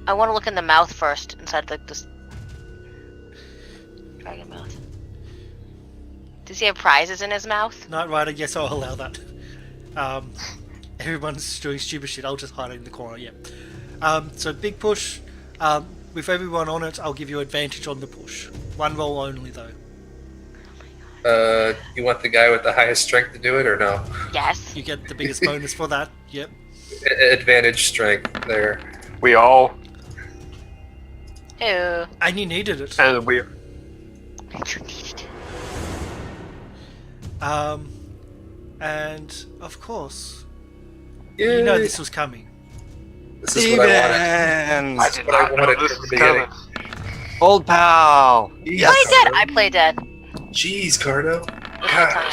I want to look in the mouth first, inside this dragon mouth. Does he have prizes in his mouth? Knight Rider, yes, I'll allow that. Everyone's doing stupid shit. I'll just hide it in the corner. Yeah. So big push. With everyone on it, I'll give you advantage on the push. One roll only, though. You want the guy with the highest strength to do it or no? Yes. You get the biggest bonus for that. Yep. Advantage strength there. We all, Ew. And you needed it. and we. And of course, Yay. you know this was coming. This is what I wanted. Steven! I did what I not know wanted this from was the beginning. coming. Old pal! Play dead. I play dead. Jeez, Cardo. With my tongue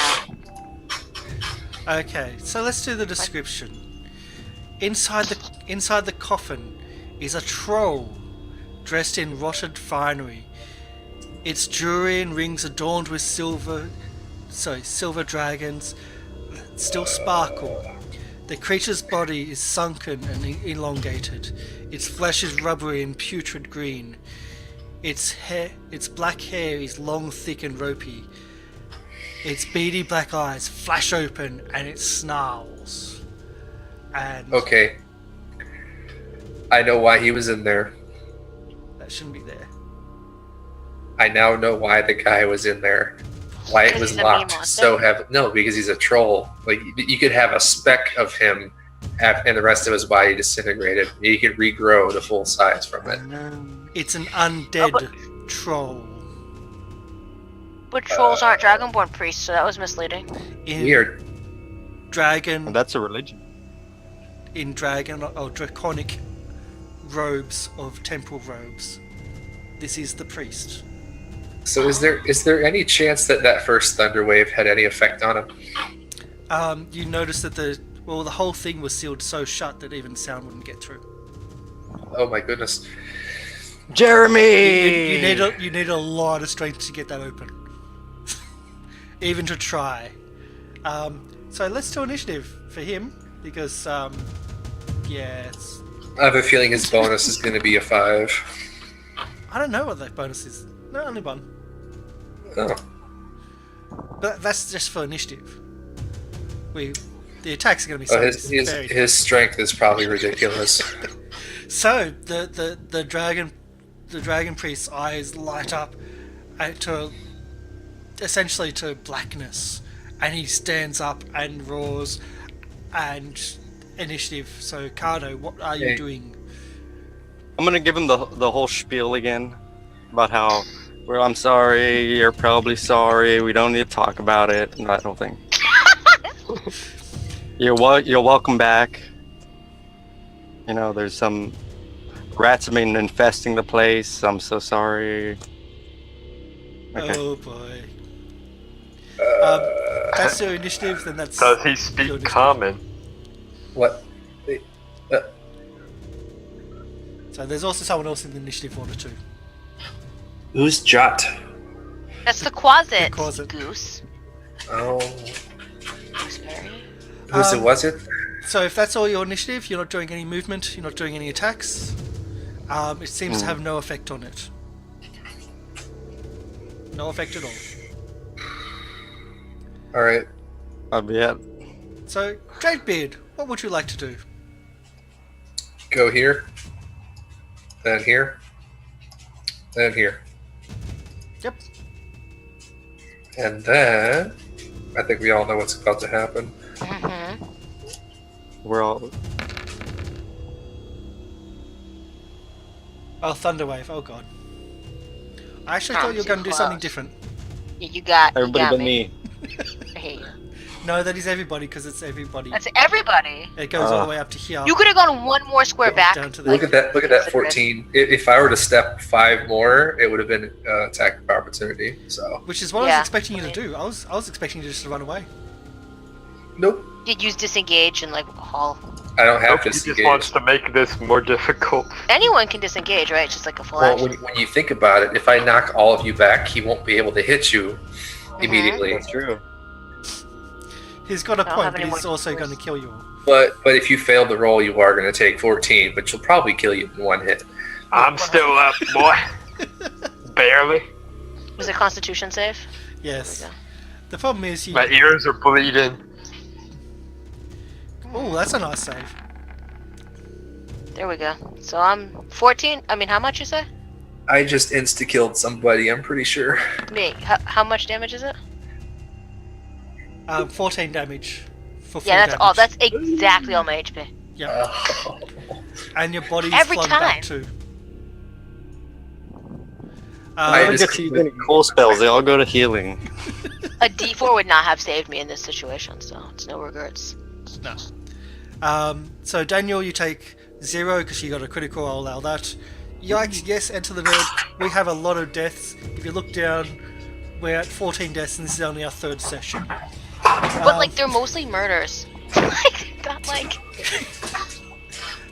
out. Okay, so let's do the description. Inside the coffin is a troll dressed in rotted finery. Its jewelry and rings adorned with silver dragons still sparkle. The creature's body is sunken and elongated. Its flesh is rubbery and putrid green. Its black hair is long, thick and ropey. Its beady black eyes flash open and it snarls. And Okay. I know why he was in there. that shouldn't be there. I now know why the guy was in there. Why it Because was he's a mean locked monster? so heavy. No, because he's a troll. Like, you could have a speck of him and the rest of his body disintegrated. You could regrow to full size from it. It's an undead troll. But trolls aren't dragonborn priests, so that was misleading. In Weird. dragon That's a religion. in dragon or draconic robes of temple robes. This is the priest. So is there any chance that first thunder wave had any effect on him? You notice that the whole thing was sealed so shut that even sound wouldn't get through. Oh my goodness. Jeremy! You need a lot of strength to get that open, even to try. So let's do initiative for him because it's, I have a feeling his bonus is going to be a 5. I don't know what that bonus is. No, only one. Oh. But that's just for initiative. The attacks are going to be Oh, so his strength is probably ridiculous. So the dragon priest's eyes light up to essentially to blackness, and he stands up and roars. And initiative. So Cardo, what are you doing? I'm gonna give him the whole spiel again about how I'm sorry, you're probably sorry, we don't need to talk about it, and that whole thing. You're welcome back. You know, there's some rats have been infesting the place. I'm so sorry. Okay. Oh boy. That's your initiative, then that's. Does he your speak initiative. common? What? So there's also someone else in the initiative order too. Who's Jot? That's the Quasit, The Quasit. Goose. Oh. Gooseberry. Who's it? Was it? So if that's all your initiative, you're not doing any movement, you're not doing any attacks. It seems to have no effect on it. No effect at all. Alright. I'll be it. So, Jadebeard, what would you like to do? Go here. Then here. Then here. Yep. And then I think we all know what's about to happen. Mm-hmm. We're all. Oh, Thunderwave. Oh god. I actually thought you were too going to do something close. different. You got Everybody but me. me. I hate you. No, that is everybody because it's everybody. That's everybody. It goes all the way up to here. You could have gone one more square back. down to Look at that! Look at that 14. If I were to step 5 more, it would have been attack of opportunity. So Which is what I Yeah. was expecting you to do. I was expecting you just to run away. nope, You'd use disengage and like haul. I don't have Nope, he to just disengage. wants to make this more difficult. Anyone can disengage, right? It's just like a full Well, action. when you think about it, if I knock all of you back, he won't be able to hit you immediately. That's true. He's got a don't point, have but any he's more also tools. going to kill you all. But if you fail the roll, you are going to take 14, but she'll probably kill you in one hit. I'm still up, boy. Barely. Was it Constitution save? Yes. There we The problem is you... My ears are bleeding. Oh, that's a nice save. There we go. So I'm 14. I mean, how much you say? I just insta-killed somebody, I'm pretty sure. Me. How much damage is it? 14 damage. For full Yeah, that's damage. all. That's exactly all my HP. Yep. And your body's Every flown time. back too. I I don't just- get to use any cool spells. They all go to healing. A D4 would not have saved me in this situation, so it's no regrets. No. So Daniel, you take 0 because you got a critical. I'll allow that. Yikes! Yes, enter the nerd. We have a lot of deaths. If you look down, we're at 14 deaths, and this is only our 3rd session. But like, they're mostly murders. Like, not like.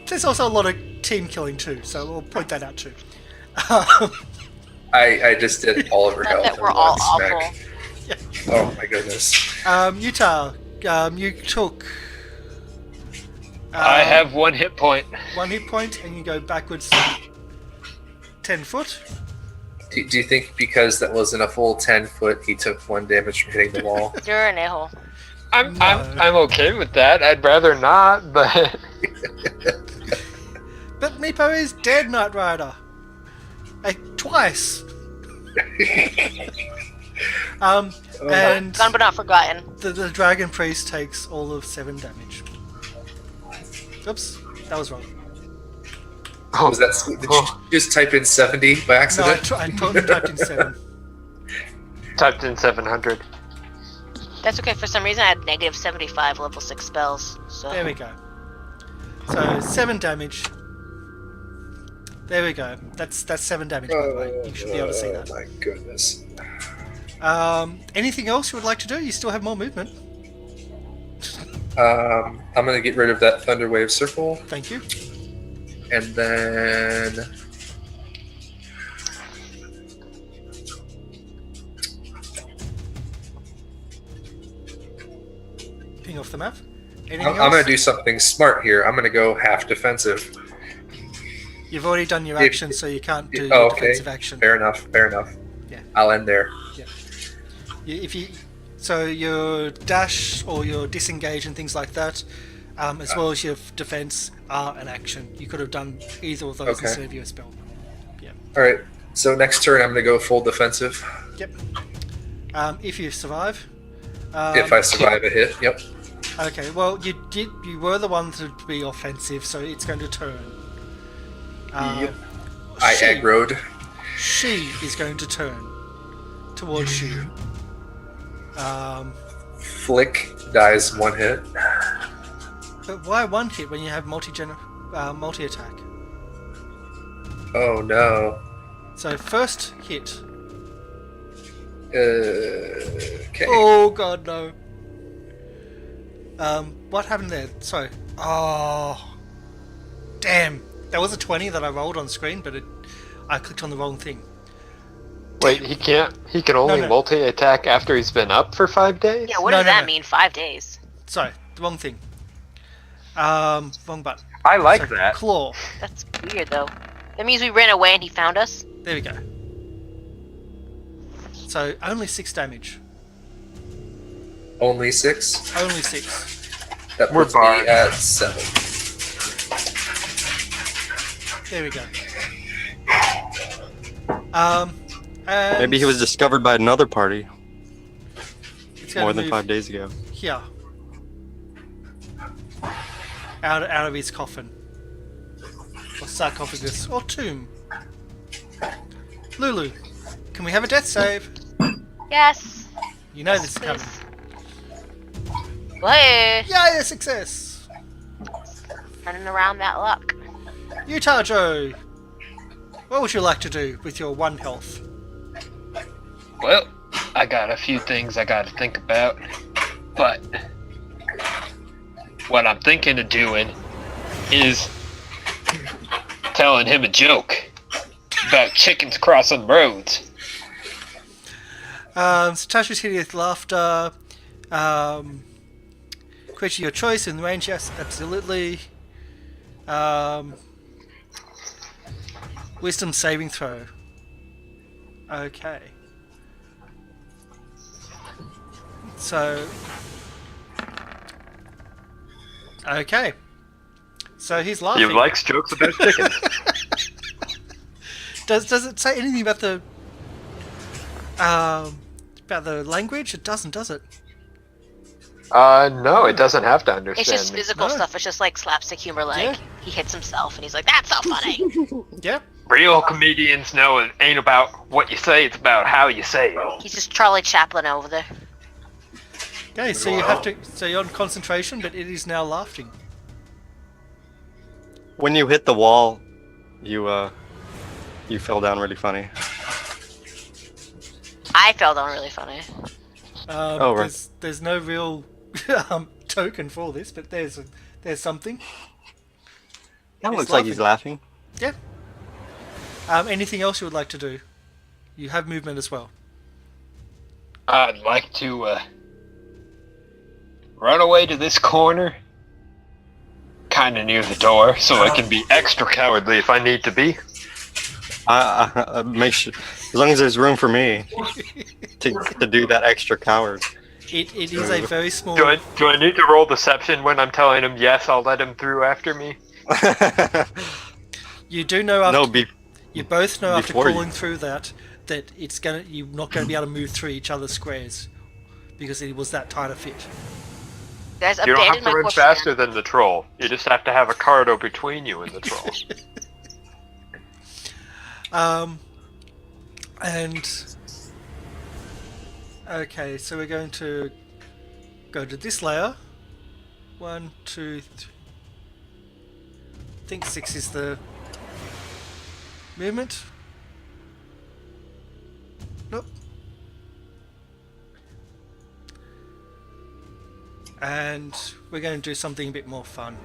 There's also a lot of team killing too, so we'll point that out too. I just did all of her Not health. that in we're one all smack. awful. Oh my goodness. Utah, you took. I have 1 hit point. 1 hit point, and you go backwards 10 foot. Do you think because that wasn't a full 10 foot, he took 1 damage from hitting the wall? You're an a-hole. I'm okay with that. I'd rather not, but But Meepo is dead, Knight Rider. Twice. And Gone but not forgotten. the Dragon Priest takes all of 7 damage. Oops, that was wrong. Was that? Did you just type in 70 by No, accident? I totally typed in 7. typed in 700. That's okay. For some reason, I had negative 75 level 6 spells. So There we go. So 7 damage. There we go. That's 7 damage, by the way. You should be able to see that. Oh my goodness. Anything else you would like to do? You still have more movement. I'm gonna get rid of that Thunderwave circle, Thank you. and then Ping off the map. Anything I'm else? gonna do something smart here. I'm gonna go half defensive. You've already done your If- action, so you can't do Oh, your okay. defensive action. Fair enough. Fair enough. Yeah. I'll end there. So your dash or your disengage and things like that, as well as your defense, are an action. You could have done either of those Okay. instead of your spell. All right. So next turn, I'm gonna go full defensive. Yep. If you survive. If I survive a hit. Yep. Okay. Well, you were the one to be offensive, so it's going to turn. Yep. I she- aggroed. She is going to turn towards you. Flick dies 1 hit. But why 1 hit when you have multi attack? Oh no. So first hit. Okay. Oh god, no. What happened there? Sorry. Oh, damn. That was a 20 that I rolled on screen, but I clicked on the wrong thing. Wait, he can't. He can only no. multi-attack after he's been up for 5 days. yeah, what No, does no, that no. mean? 5 days. Sorry, the wrong thing. Wrong button. I like Sorry, that. Claw. That's weird though. That means we ran away and he found us. There we go. So only 6 damage. Only 6. Only 6. That We're puts me barred. at 7. There we go. And Maybe he was discovered by another party it's gonna more than move 5 days ago. Here. Out of his coffin. Or sarcophagus. Or tomb. Lulu, can we have a death save? Yes. You know this is Please. coming. Hey, Yay, a success! turning around that luck. Utah Joe, what would you like to do with your 1 health? Well, I got a few things I gotta think about, but what I'm thinking of doing is telling him a joke about chickens crossing roads. Tasha's hideous laughter. Creature your choice in range, yes, absolutely. Wisdom saving throw. Okay. So. Okay. So he's laughing. He likes jokes about chickens. Does it say anything about the language? It doesn't, does it? No, it doesn't have to understand It's just me. physical No. stuff. It's just like slapstick humor. Like Yeah. he hits himself and he's like, "That's so funny." Yeah. Real comedians know it ain't about what you say, it's about how you say it. He's just Charlie Chaplin over there. Okay, so you have to. So you're on concentration, but it is now laughing. When you hit the wall, you fell down really funny. I fell down really funny. Oh, right. There's no real token for this, but there's something. That He's looks like he's laughing. Yeah. Anything else you would like to do? You have movement as well. I'd like to run away to this corner, kind of near the door, so I can be extra cowardly if I need to be. Make sure, as long as there's room for me to do that extra coward. It is a very small. Do I need to roll deception when I'm telling him yes, I'll let him through after me? You do know after. No, You both know after before you- crawling through that you're not going to be able to move through each other's squares because it was that tight a fit. Guys, You don't have abandon to my run question. faster than the troll. You just have to have a cardo between you and the troll. And okay, so we're going to go to this layer. 1, 2, 3. I think 6 is the movement. Nope. And we're going to do something a bit more fun.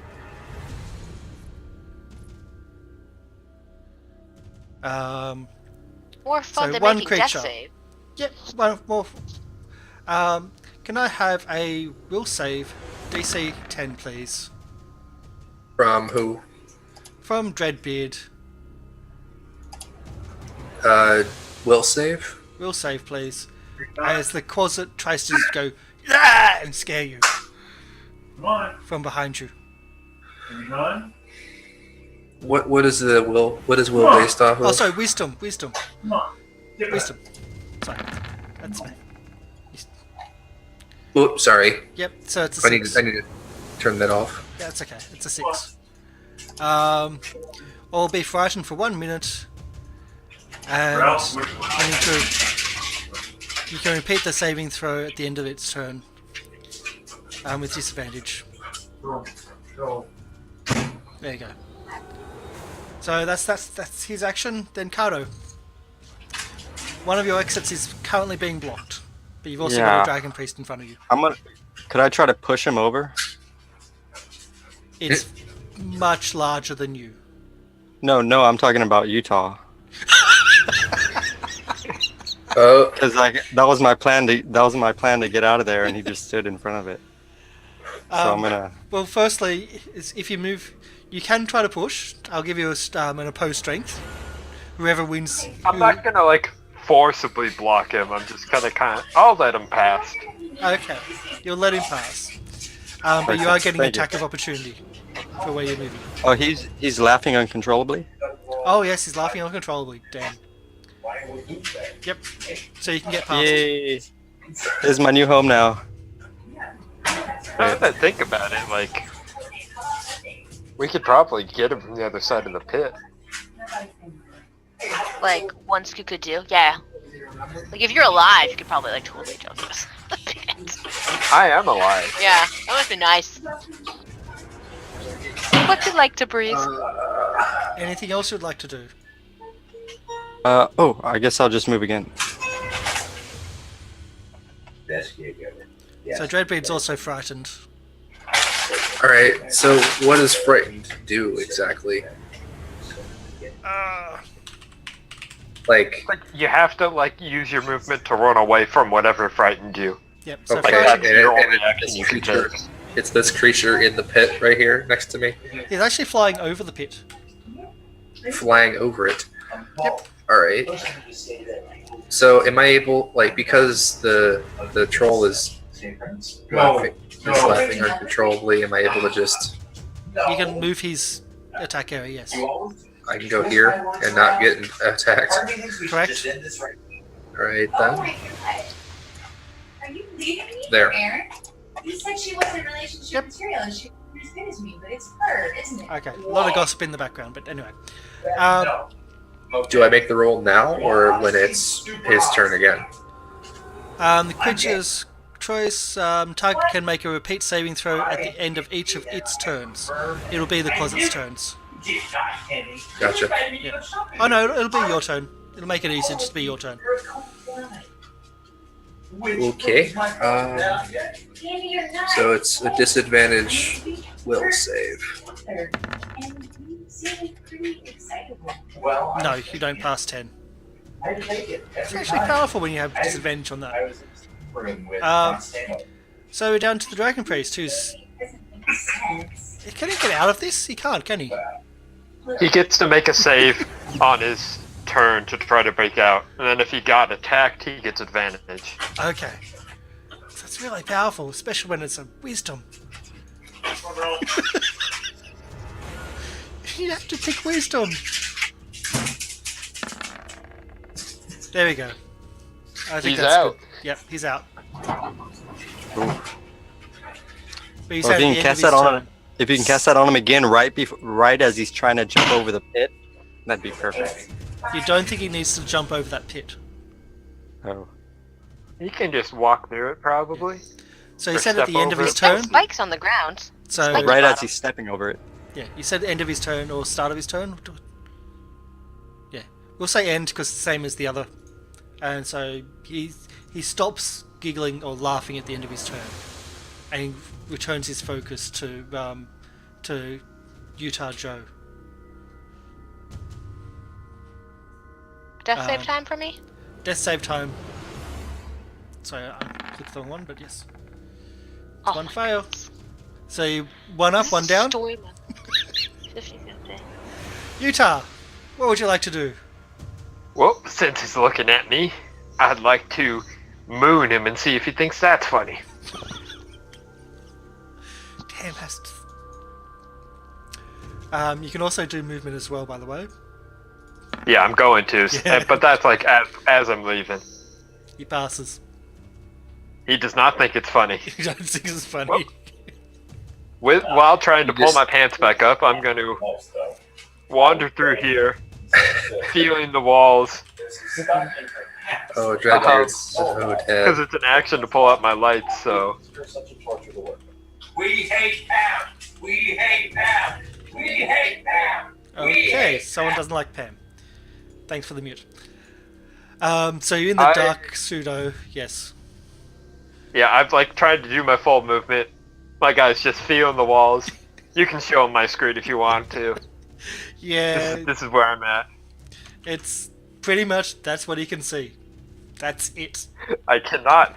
More fun So than one making creature. death save. Yep, one more. Can I have a will save DC 10, please? From who? From Dreadbeard. Will save? Will save, please. As the closet tries to go "Ah!" and scare you Come on. from behind you. Are you done? What is the will? What is will based off of? Oh, sorry, wisdom. Come on. Get back. Wisdom. Sorry, that's me. Oops, sorry. Yep. So it's a I need 6. to turn that off. Yeah, it's okay. It's a 6. I'll be frightened for 1 minute, and Ralph, which one? I need to. You can repeat the saving throw at the end of its turn, with disadvantage. Go. There you go. So that's his action. Then Cardo. One of your exits is currently being blocked, but you've also got Yeah. a dragon priest in front of you. Could I try to push him over? It's much larger than you. No, I'm talking about Utah. Oh, Because that was my plan to get out of there, and he just stood in front of it. So I'm gonna. Well, firstly, if you move, you can try to push. I'll give you an opposed strength. Whoever wins. I'm not gonna like forcibly block him. I'm just gonna I'll let him pass. Okay, you'll let him pass. But you are getting Thank you. attack of opportunity for where you're moving. Oh, he's laughing uncontrollably. Oh yes, he's laughing uncontrollably. Damn. Yep. So you can get past. Yay! This is my new home now. Now that I think about it, like we could probably get him from the other side of the pit. Like one Scoot could do. Yeah. Like if you're alive, you could probably like totally jump this. I am alive. Yeah, that must be nice. What's it like to breathe? Anything else you'd like to do? Oh, I guess I'll just move again. So Dreadbeard's also frightened. alright. So what does frightened do exactly? Like, Like you have to like use your movement to run away from whatever frightened you. Yep. So Like Okay, that's frightened, and your it- only and action it's you can creature. take. It's this creature in the pit right here next to me, He's actually flying over the pit. flying over it. Yep. All right. So am I able, like, because the troll is laughing uncontrollably, am I able to just... You can move his attack area, yes. I can go here and not get attacked. Correct? Alright Oh then. my god. Are you leaving me? There. Aaron? You said she wasn't relationship Yep. material and she wasn't as good as me, but it's her, isn't it? Okay, a lot of gossip in the background, but anyway. Do I make the roll now or when it's his turn again? The creature's choice, target can make a repeat saving throw at the end of each of its turns. It'll be the closet's turns. Gotcha. Yeah. Oh no, it'll be your turn. It'll make it easier, just be your turn. Okay. So it's a disadvantage will save. No, you don't pass 10. It's actually powerful when you have disadvantage on that. So we're down to the Dragon Priest, who's... Can he get out of this? He can't, can he? He gets to make a save on his turn to try to break out, and then if he got attacked, he gets advantage. Okay. That's really powerful, especially when it's a wisdom. You have to pick wisdom. There we go. I think He's that's out. good. Yep, he's out. Oof. But he's Well, at if the you end can of cast his that on turn. him, if you can cast that on him again right as he's trying to jump over the pit, that'd be perfect. You don't think he needs to jump over that pit. Oh. He can just walk through it, probably. So he Or said at step the end of over his it. There's turn. spikes on the ground. So Spike- Right as bottom. he's stepping over it. yeah, you said end of his turn or start of his turn. Yeah, we'll say end because it's the same as the other. And so he stops giggling or laughing at the end of his turn, and he returns his focus to Utah Joe. Death save time for me? Death save time. Sorry, I clicked the wrong one, but yes. Oh One my fail. goodness. So you one up, This one is down. story mode. 50-50. Utah, what would you like to do? Well, since he's looking at me, I'd like to moon him and see if he thinks that's funny. Damn, has you can also do movement as well, by the way. Yeah, I'm going to, Yeah. but that's like as I'm leaving. He passes. He does not think it's funny. You don't think it's funny. Well, while trying to pull my pants back up, I'm going to wander through here, feeling the walls, Oh, Dreadbeard's so because dead. it's an action to pull out my lights, so... We hate Pam! We hate Pam! We hate Pam! Okay, someone doesn't like Pam. Thanks for the mute. So you're in the dark pseudo, yes. Yeah, I've like tried to do my full movement. My guy's just feeling the walls. You can show him my screen if you want to. Yeah, This is where I'm at. it's pretty much that's what he can see. That's it. I cannot.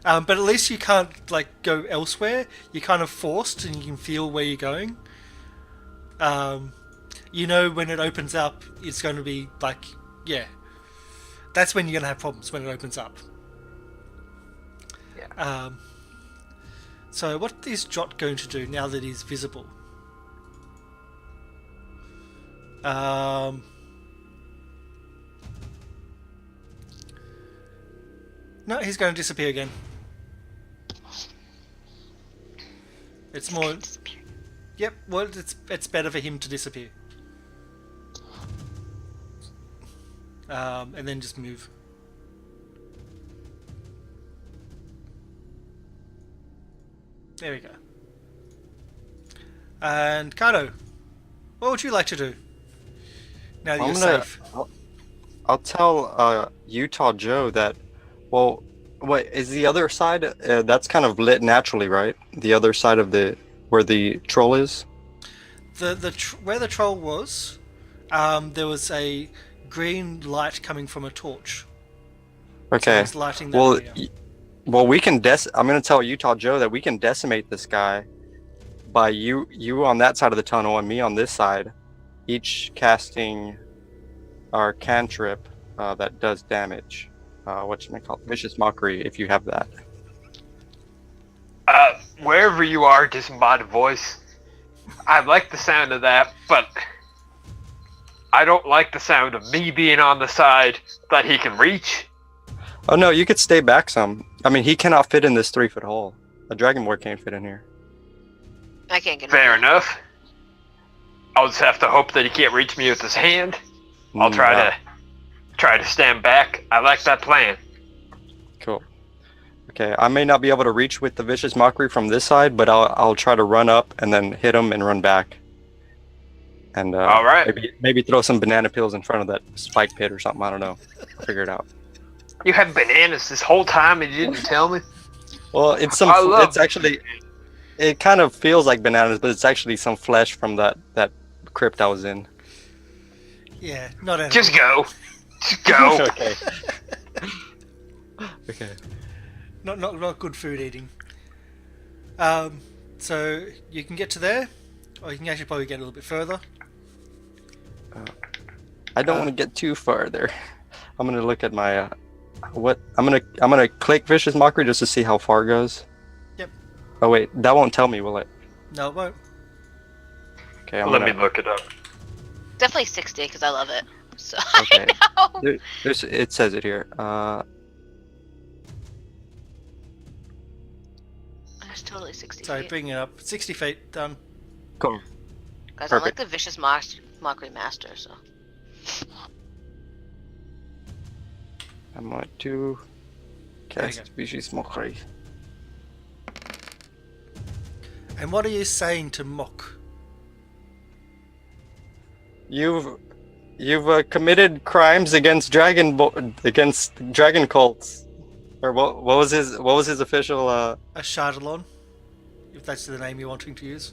But at least you can't like go elsewhere. You're kind of forced, and you can feel where you're going. You know when it opens up, it's going to be like, yeah. That's when you're going to have problems when it opens up. Yeah. So what is Jot going to do now that he's visible? No, he's going to disappear again. It's more. Yep. Well, it's better for him to disappear. And then just move. There we go. And Kato, what would you like to do? Now that you're safe. I'll tell Utah Joe that. Well, what is the other side? That's kind of lit naturally, right? The other side of where the troll is. Where the troll was, there was a green light coming from a torch. So Okay. it's lighting that Well, area. Well, we can I'm gonna tell Utah Joe that we can decimate this guy by you on that side of the tunnel and me on this side, each casting our cantrip that does damage. Whatchamacallit? Vicious Mockery, if you have that. Wherever you are, disembodied voice, I like the sound of that, but I don't like the sound of me being on the side that he can reach. Oh no, you could stay back some. I mean, he cannot fit in this 3-foot hole. A dragonborn can't fit in here. I can't get Fair over that. enough. I'll just have to hope that he can't reach me with his hand. I'll try to stand back. I like that plan. Cool. Okay, I may not be able to reach with the Vicious Mockery from this side, but I'll try to run up and then hit him and run back. And all right. Maybe throw some banana peels in front of that spike pit or something. I don't know. I'll figure it out. You had bananas this whole time and you didn't tell me? Well, it's actually, it kind of feels like bananas, but it's actually some flesh from that crypt I was in. Yeah, not edible. Just go. Just go. Okay. Okay. Not good food eating. So you can get to there, or you can actually probably get a little bit further. I don't want to get too far there. I'm gonna look at my I'm gonna click Vicious Mockery just to see how far it goes. Yep. Oh wait, that won't tell me, will it? No, it won't. Okay, Let me look it up. Definitely 60 because I love it. So Okay. I know. It says it here. It's totally 60 So feet. bring it up. 60 feet, done. Cool. Guys, I'm like Perfect. the vicious mockery master, so. I'm going to There you cast Vicious Mockery. And what are you saying to Mock? You've committed crimes against dragon cults, or what was his official? A Chardalon, if that's the name you're wanting to use.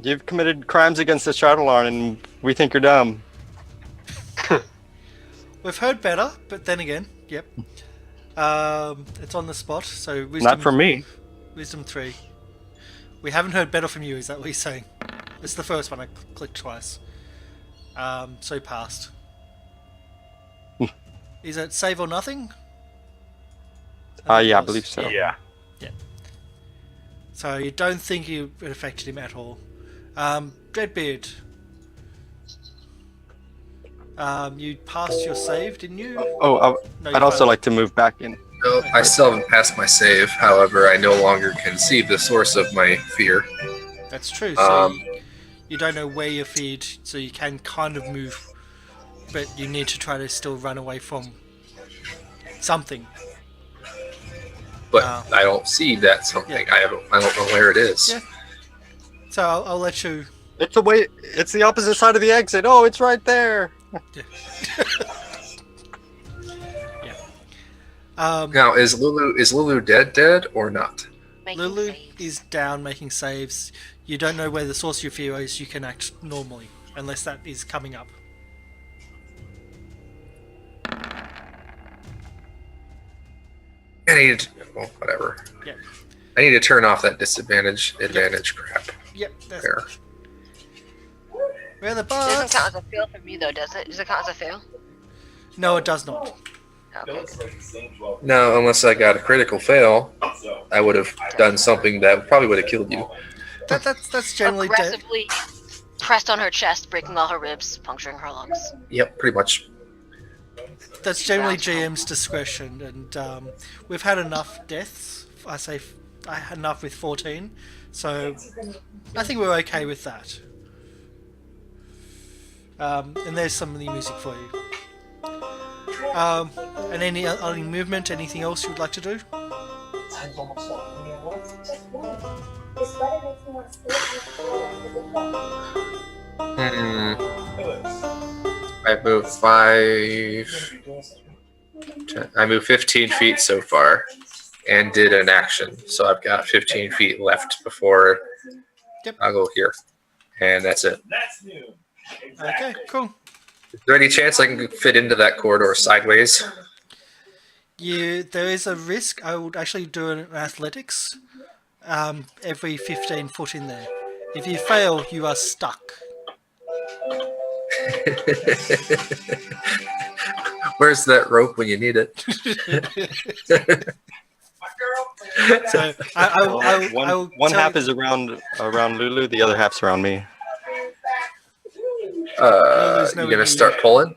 You've committed crimes against the Chardalon, and we think you're dumb. We've heard better, but then again, yep. It's on the spot, so wisdom, Not from me. Wisdom 3. We haven't heard better from you, is that what you're saying? It's the first one I clicked twice. So he passed. Is it save or nothing? Yeah, I believe so. Yeah. So you don't think it affected him at all. Dreadbeard. You passed your save, didn't you? Oh, No, I'd you also failed. like to move back in. No, I still haven't passed my save. However, I no longer can see the source of my fear. That's true. So you don't know where you're feared, so you can kind of move, but you need to try to still run away from something. But I don't see that something. Yeah. I don't know where it is. Yeah. So I'll let you. It's the opposite side of the exit. Oh, it's right there. Now, is Lulu dead or not? Making Lulu saves. is down making saves. You don't know where the source of your fear is. You can act normally, unless that is coming up. I need to, well, whatever. Yeah. I need to turn off that advantage crap. Yep. That's There. where the It doesn't bars. count as a fail for me, though, does it? Does it count as a fail? No, it does not. Okay. No, unless I got a critical fail, I would have done something that probably would have killed you. That's generally dead. Aggressively pressed on her chest, breaking all her ribs, puncturing her lungs. Yep, pretty much. That's generally GM's discretion, and we've had enough deaths. I had enough with 14, so I think we're okay with that. And there's some of the music for you. And any movement, anything else you would like to do? Just one. This weather makes me want to sleep. I moved 5. 10, I moved 15 feet so far, and did an action. So I've got 15 feet left before I'll go here, and that's it. That's new. Okay, cool. Is there any chance I can fit into that corridor sideways? there is a risk. I would actually do an athletics every 15 foot in there. If you fail, you are stuck. Where's that rope when you need it? So One half is around Lulu, the other half's around me. Lulu's You nowhere gonna near start you. pulling?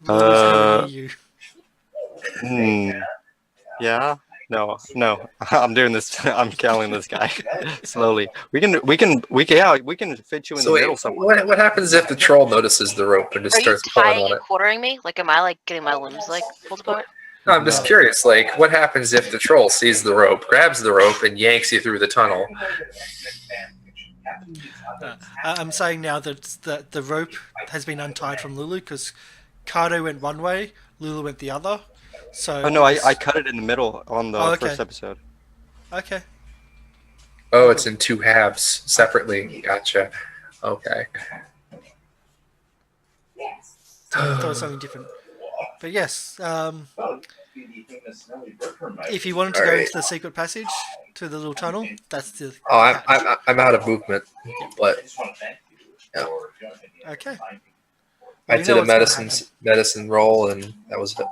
Lulu's nowhere near you. Yeah. No. I'm doing this. I'm killing this guy slowly. We can fit you in So the wait, middle somewhere. what happens if the troll notices the rope and just Are you starts pulling tying on and it? quartering me? Like, am I like getting my limbs like pulled apart? No, I'm just curious. Like, what happens if the troll sees the rope, grabs the rope, and yanks you through the tunnel? I'm saying now that the rope has been untied from Lulu because Cardo went one way, Lulu went the other. So Oh no, I cut it in the middle on the okay. first episode. Okay. Oh, it's in two halves separately. Gotcha. Okay. So I thought it was something different. But yes, if you wanted to go into the secret passage to the little tunnel, that's the Oh, hatch. I'm out of movement, but yeah. Okay. I Well, you did know a what's gonna medicine roll, and that was it.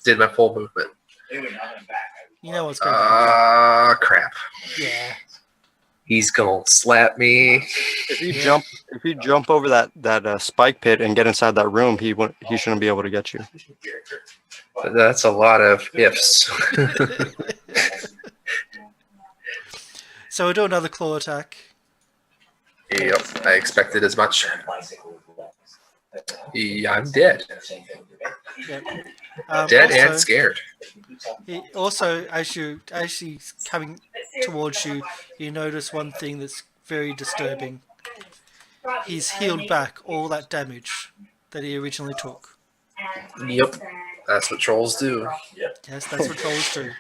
Did my full movement. You know what's going to happen. Crap. Yeah. He's gonna slap me. If you jump over that spike pit and get inside that room, he shouldn't be able to get you. That's a lot of ifs. So we'll do another claw attack. Yep, I expected as much. Yeah, I'm dead. Yep. Dead also, and scared. Also, as she's coming towards you, you notice one thing that's very disturbing. He's healed back all that damage that he originally took. Yep, that's what trolls do. Yes, that's what trolls do.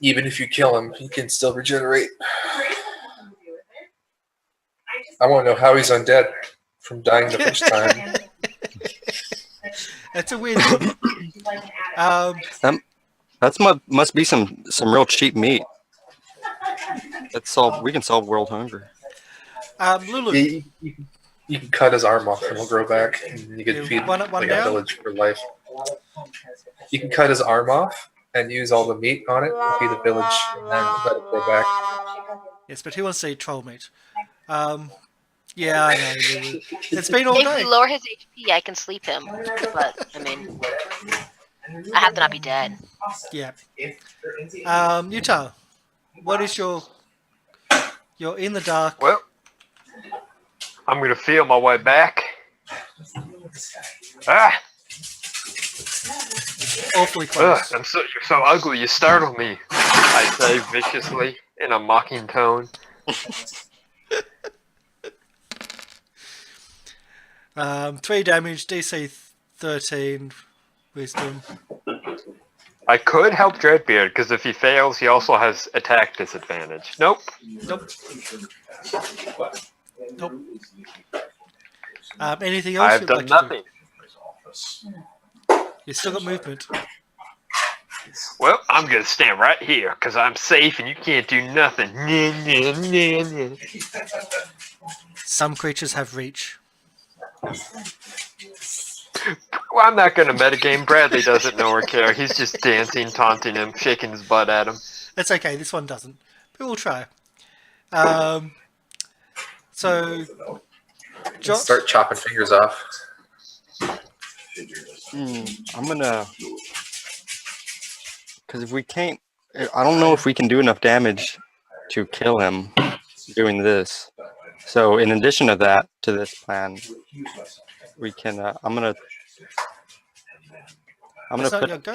Even if you kill him, he can still regenerate. I want to know how he's undead from dying the first time. That's a weird thing. Must be some real cheap meat. We can solve world hunger. Lulu. You can cut his arm off and he'll grow back, and you can feed one like down? a village for life. You can cut his arm off and use all the meat on it and feed the village, and then let it grow back. Yes, but who wants to eat troll meat? Yeah, I know, Lulu. It's been all If day. we lower his HP, I can sleep him. But, I mean, I have to not be dead. Yeah. Utah, what is you're in the dark. Well, I'm gonna feel my way back. Ah! Awfully Ugh, close. you're so ugly. You startle me. I say viciously in a mocking tone. 3 damage, DC 13, wisdom. I could help Dreadbeard, because if he fails, he also has attack disadvantage. Nope. Nope. Anything else I've you'd done like nothing. to do? You still got movement. Well, I'm gonna stand right here, because I'm safe and you can't do nothing. Some creatures have reach. Well, I'm not gonna metagame. Bradley doesn't know or care. He's just dancing, taunting him, shaking his butt at him. That's okay, this one doesn't. But we'll try. So... Jot, Start chopping fingers off. I'm gonna... Because if we can't... I don't know if we can do enough damage to kill him doing this. So in addition to that, to this plan, we can... I'm gonna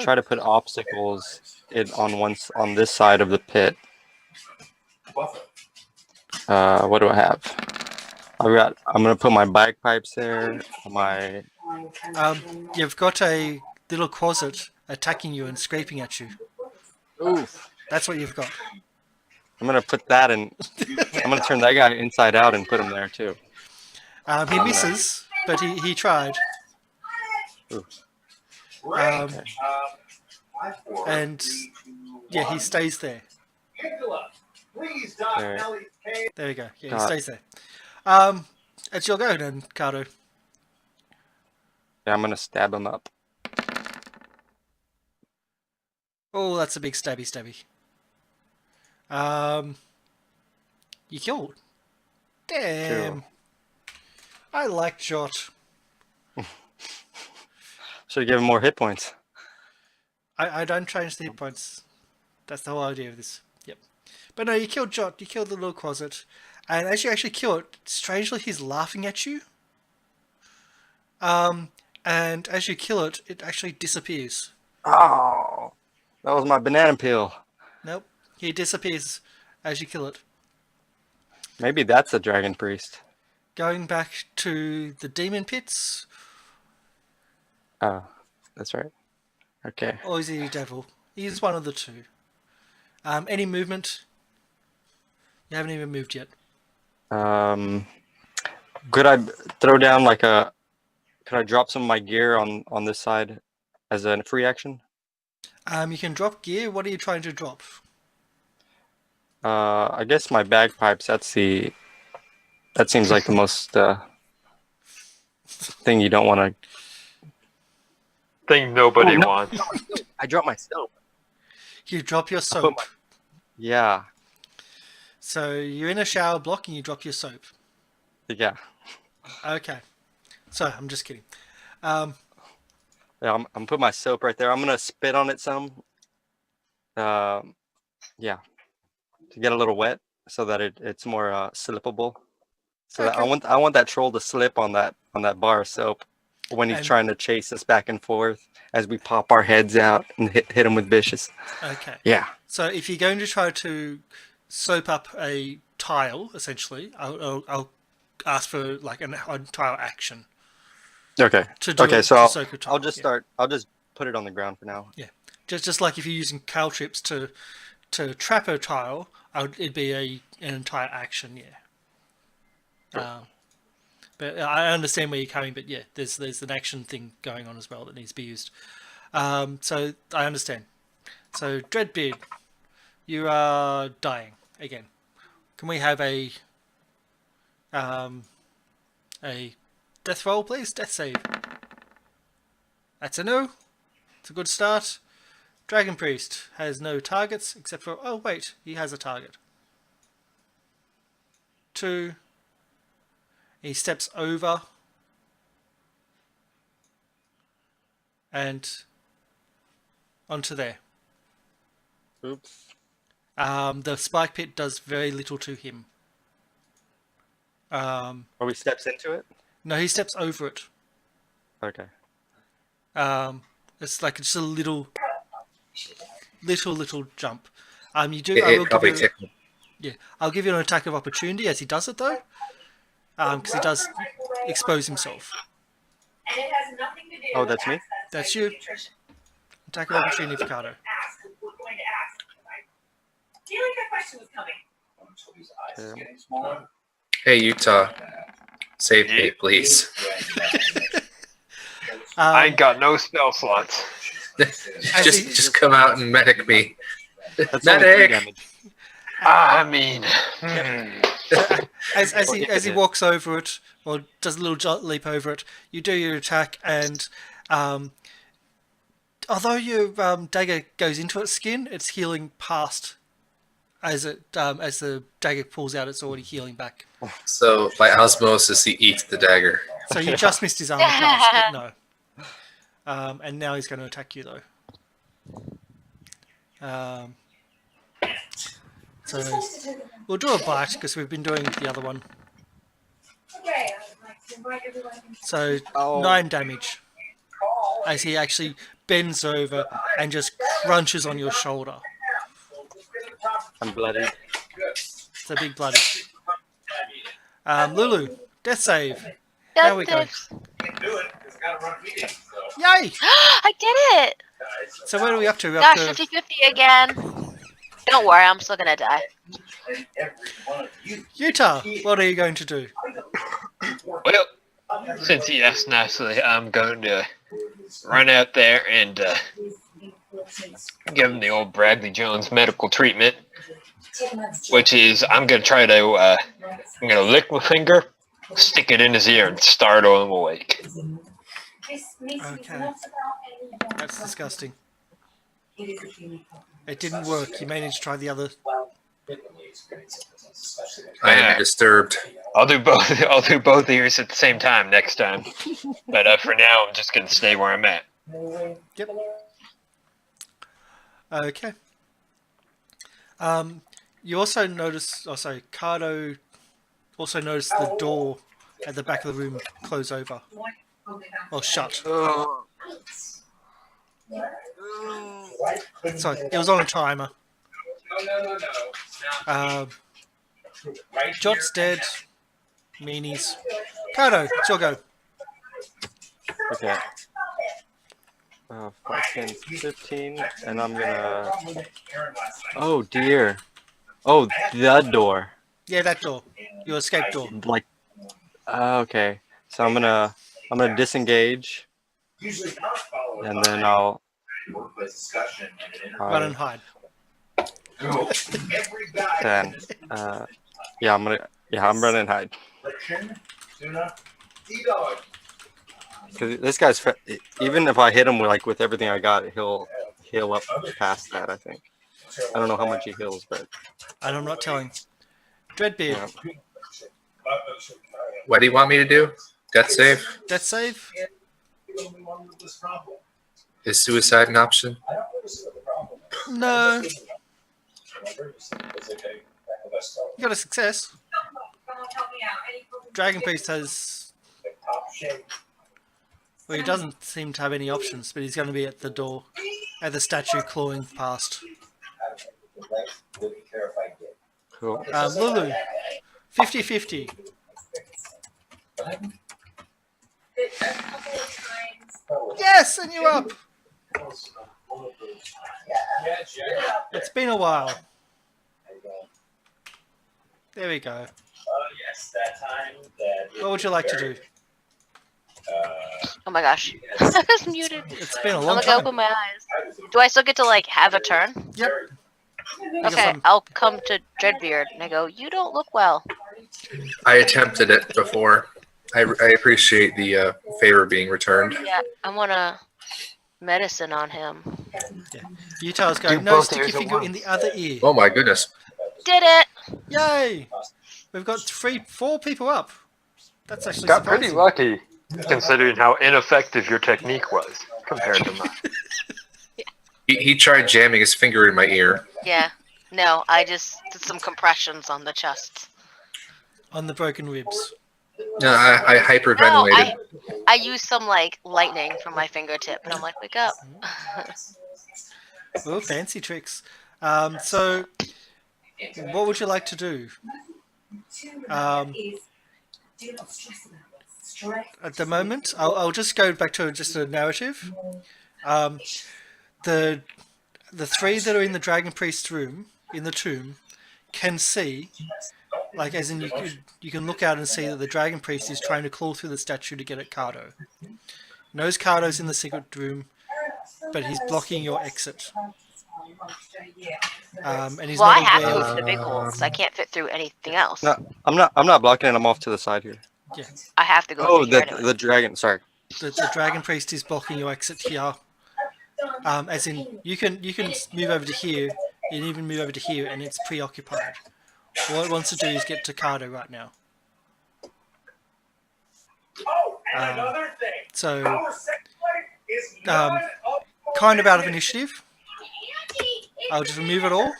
try to put obstacles on this side of the pit. What do I have? I'm gonna put my bagpipes there. You've got a little closet attacking you and scraping at you. Oof. That's what you've got. I'm gonna put that in. I'm gonna turn that guy inside out and put him there too. He misses, but he tried. Ooh. And yeah, he stays there. Alright. There we go. Yeah, he Got- stays there. It's your go then, Cardo. Yeah, I'm gonna stab him up. Oh, that's a big stabby. You killed. Damn. Cool. I like Jot. Should give him more hit points. I don't change the hit points. That's the whole idea of this. Yep. But no, you killed Jot. You killed the little closet. And as you actually kill it, strangely, he's laughing at you. And as you kill it, it actually disappears. Oh, that was my banana peel. Nope. He disappears as you kill it. Maybe that's a dragon priest. Going back to the demon pits, Oh, that's right. Okay. or is he a devil? He's one of the two. Any movement? You haven't even moved yet. Could I throw down like a? Could I drop some of my gear on this side as a free action? You can drop gear. What are you trying to drop? I guess my bagpipes. That seems like the most thing you don't want to. Thing nobody Oh, no. wants. I dropped my soap. You drop your put soap. Yeah, So you're in a shower block and you drop your soap. yeah. Okay. So I'm just kidding. Yeah, I'm putting my soap right there. I'm gonna spit on it some. Yeah, to get a little wet so that it's more slippable. So that Okay. I want that troll to slip on that bar of soap when he's And- trying to chase us back and forth as we pop our heads out and hit him with vicious. Okay. Yeah. So if you're going to try to soap up a tile, essentially, I'll ask for like a tile action Okay. to do Okay. it, So to I'll, soak a tile. I'll just Yeah. start. I'll just put it on the ground for now. Just like if you're using caltrips to trap a tile, it'd be an entire action, yeah. But I understand where you're coming, but yeah, there's an action thing going on as well that needs to be used. So I understand. So Dreadbeard, you are dying again. Can we have a death roll, please? Death save. That's a no. It's a good start. Dragon Priest has no targets except for... Oh, wait. He has a target. 2. He steps over. And onto there. Oops. The spike pit does very little to him. Or he steps into it. No, he steps over it. Okay. It's like just a little jump. You do. I It will probably give you, tickled. yeah, I'll give you an attack of opportunity as he does it though, because he does expose himself. And it has nothing to do Oh, with that's me? access That's to you. nutrition. Attack of opportunity for Cardo. Ask, we're going to ask. I feel like that question was coming. Hey, Utah. Save me, please. I ain't got no spell slots. just come out and medic me. That's only 3 Medic! damage. I mean, As he walks over it or does a little leap over it, you do your attack, and although your dagger goes into its skin, it's healing past. As the dagger pulls out, it's already healing back. So, by osmosis, he eats the dagger. So you just missed his armor class, but no. And now he's going to attack you though. So we'll do a bite because we've been doing the other one. Okay, I would like to invite everyone to So Oh. 9 damage as he actually bends over and just crunches on your shoulder. I'm bloodied. It's a big bloody. Lulu, death save. There we go. Yay! I did it! So where are we up to? We're Gosh, up to 50-50 again. Don't worry, I'm still gonna die. Utah. What are you going to do? well, since he asked nicely, I'm going to run out there and give him the old Bradley Jones medical treatment, which is I'm gonna try to I'm gonna lick my finger, stick it in his ear, and startle him awake. Okay. That's disgusting. It didn't work. You may need to try the other. I am disturbed. I'll do both. I'll do both ears at the same time next time. But for now, I'm just gonna stay where I'm at. Yep. Okay. You also notice. Oh, sorry. Cardo also noticed the door at the back of the room close over. Or shut. Sorry, it was on a timer. Jot's dead. Meanies. Cardo, it's your go. Okay. 5, 10, 15, and I'm gonna. Oh dear. Oh, the door. Yeah, that door. Your escape door. Like. Okay. So I'm gonna disengage, and then I'll Run and hide. then. Yeah, I'm running and hide. Because this guy's even if I hit him with everything I got, he'll heal up past that. I think. I don't know how much he heals, but. And I'm not telling. Dreadbeard. Yeah. What do you want me to do? Death save? Death save? Is suicide an option? No. You got a success. Dragon Priest has. Well, he doesn't seem to have any options, but he's going to be at the door, at the statue clawing past. Cool. Lulu, 50-50. Yes, and you're up. It's been a while. There we go. What would you like to do? Oh my gosh. I was muted. It's been a I'm long gonna time. open my eyes. Do I still get to like have a turn? Yep. Okay, I'll come to Dreadbeard and I go, you don't look well. I attempted it before. I appreciate the favor being returned. Yeah, I wanna medicine on him. Yeah. Utah's going, Do no, both stick your ears at finger in the other ear. Oh my goodness. Did it! Yay! We've got 4 people up. That's actually Got pretty surprising. lucky, considering how ineffective your technique was compared to mine. He tried jamming his finger in my ear. Yeah. No, I just did some compressions on the chest. On the broken ribs. No, I hyperventilated. No, I used some like lightning from my fingertip and I'm like, wake up. Oh, fancy tricks. So, what would you like to do? At the moment, I'll just go back to just a narrative. The 3 that are in the Dragon Priest's room, in the tomb, can see, like as in you can look out and see that the Dragon Priest is trying to claw through the statue to get at Cardo. Knows Cardo's in the secret room, but he's blocking your exit. And he's Well, I not have to aware move of, to the big hole because I can't fit through anything else. No, I'm not blocking it. I'm off to the side here. I have to go Oh, through here anyway. the dragon. Sorry. the Dragon Priest is blocking your exit here. As in, you can move over to here, and even move over to here, and it's preoccupied. What it wants to do is get to Cardo right now. Oh, and another thing. So, Our sex life is none of kind of out of initiative. I'll just remove it all.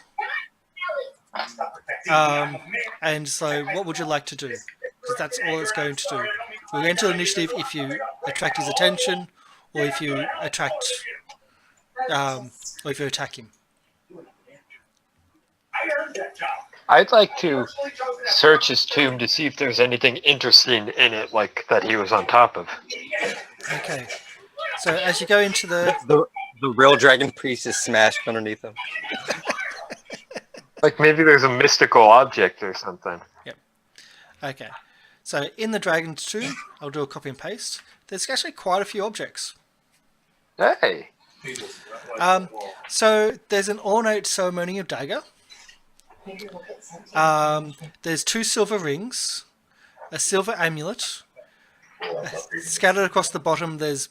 And so, what would you like to do? Because that's all it's going to do. We'll enter initiative if you attract his attention, or if you attract, or if you attack him. I earned that job. I'd like to search his tomb to see if there's anything interesting in it, like that he was on top of. Okay. So as you go into the The real dragon priest is smashed underneath him. Like maybe there's a mystical object or something. okay, so in the dragon's tomb, I'll do a copy and paste. There's actually quite a few objects. Hey. So there's an ornate ceremony of dagger. There's 2 silver rings, a silver amulet. Scattered across the bottom, there's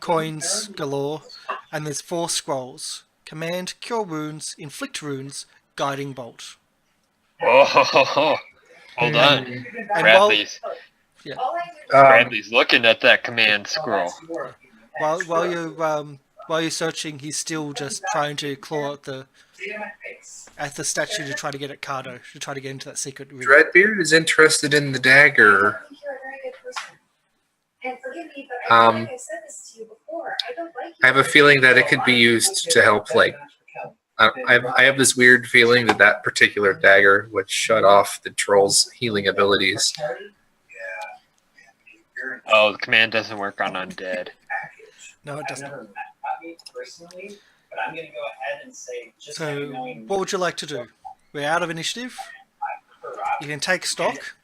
coins galore, and there's 4 scrolls: command, cure wounds, inflict runes, guiding bolt. Oh, hold on. And Bradley's yeah, Bradley's looking at that command scroll. while you're searching, he's still just trying to claw at the statue to try to get at Cardo, to try to get into that secret room. Dreadbeard is interested in the dagger. I have a feeling that it could be used to help, like, I have this weird feeling that that particular dagger would shut off the troll's healing abilities. Oh, the command doesn't work on undead. No, it doesn't. But I'm going to go ahead and say, just So, knowing what would you like to do? We're out of initiative. You can take stock.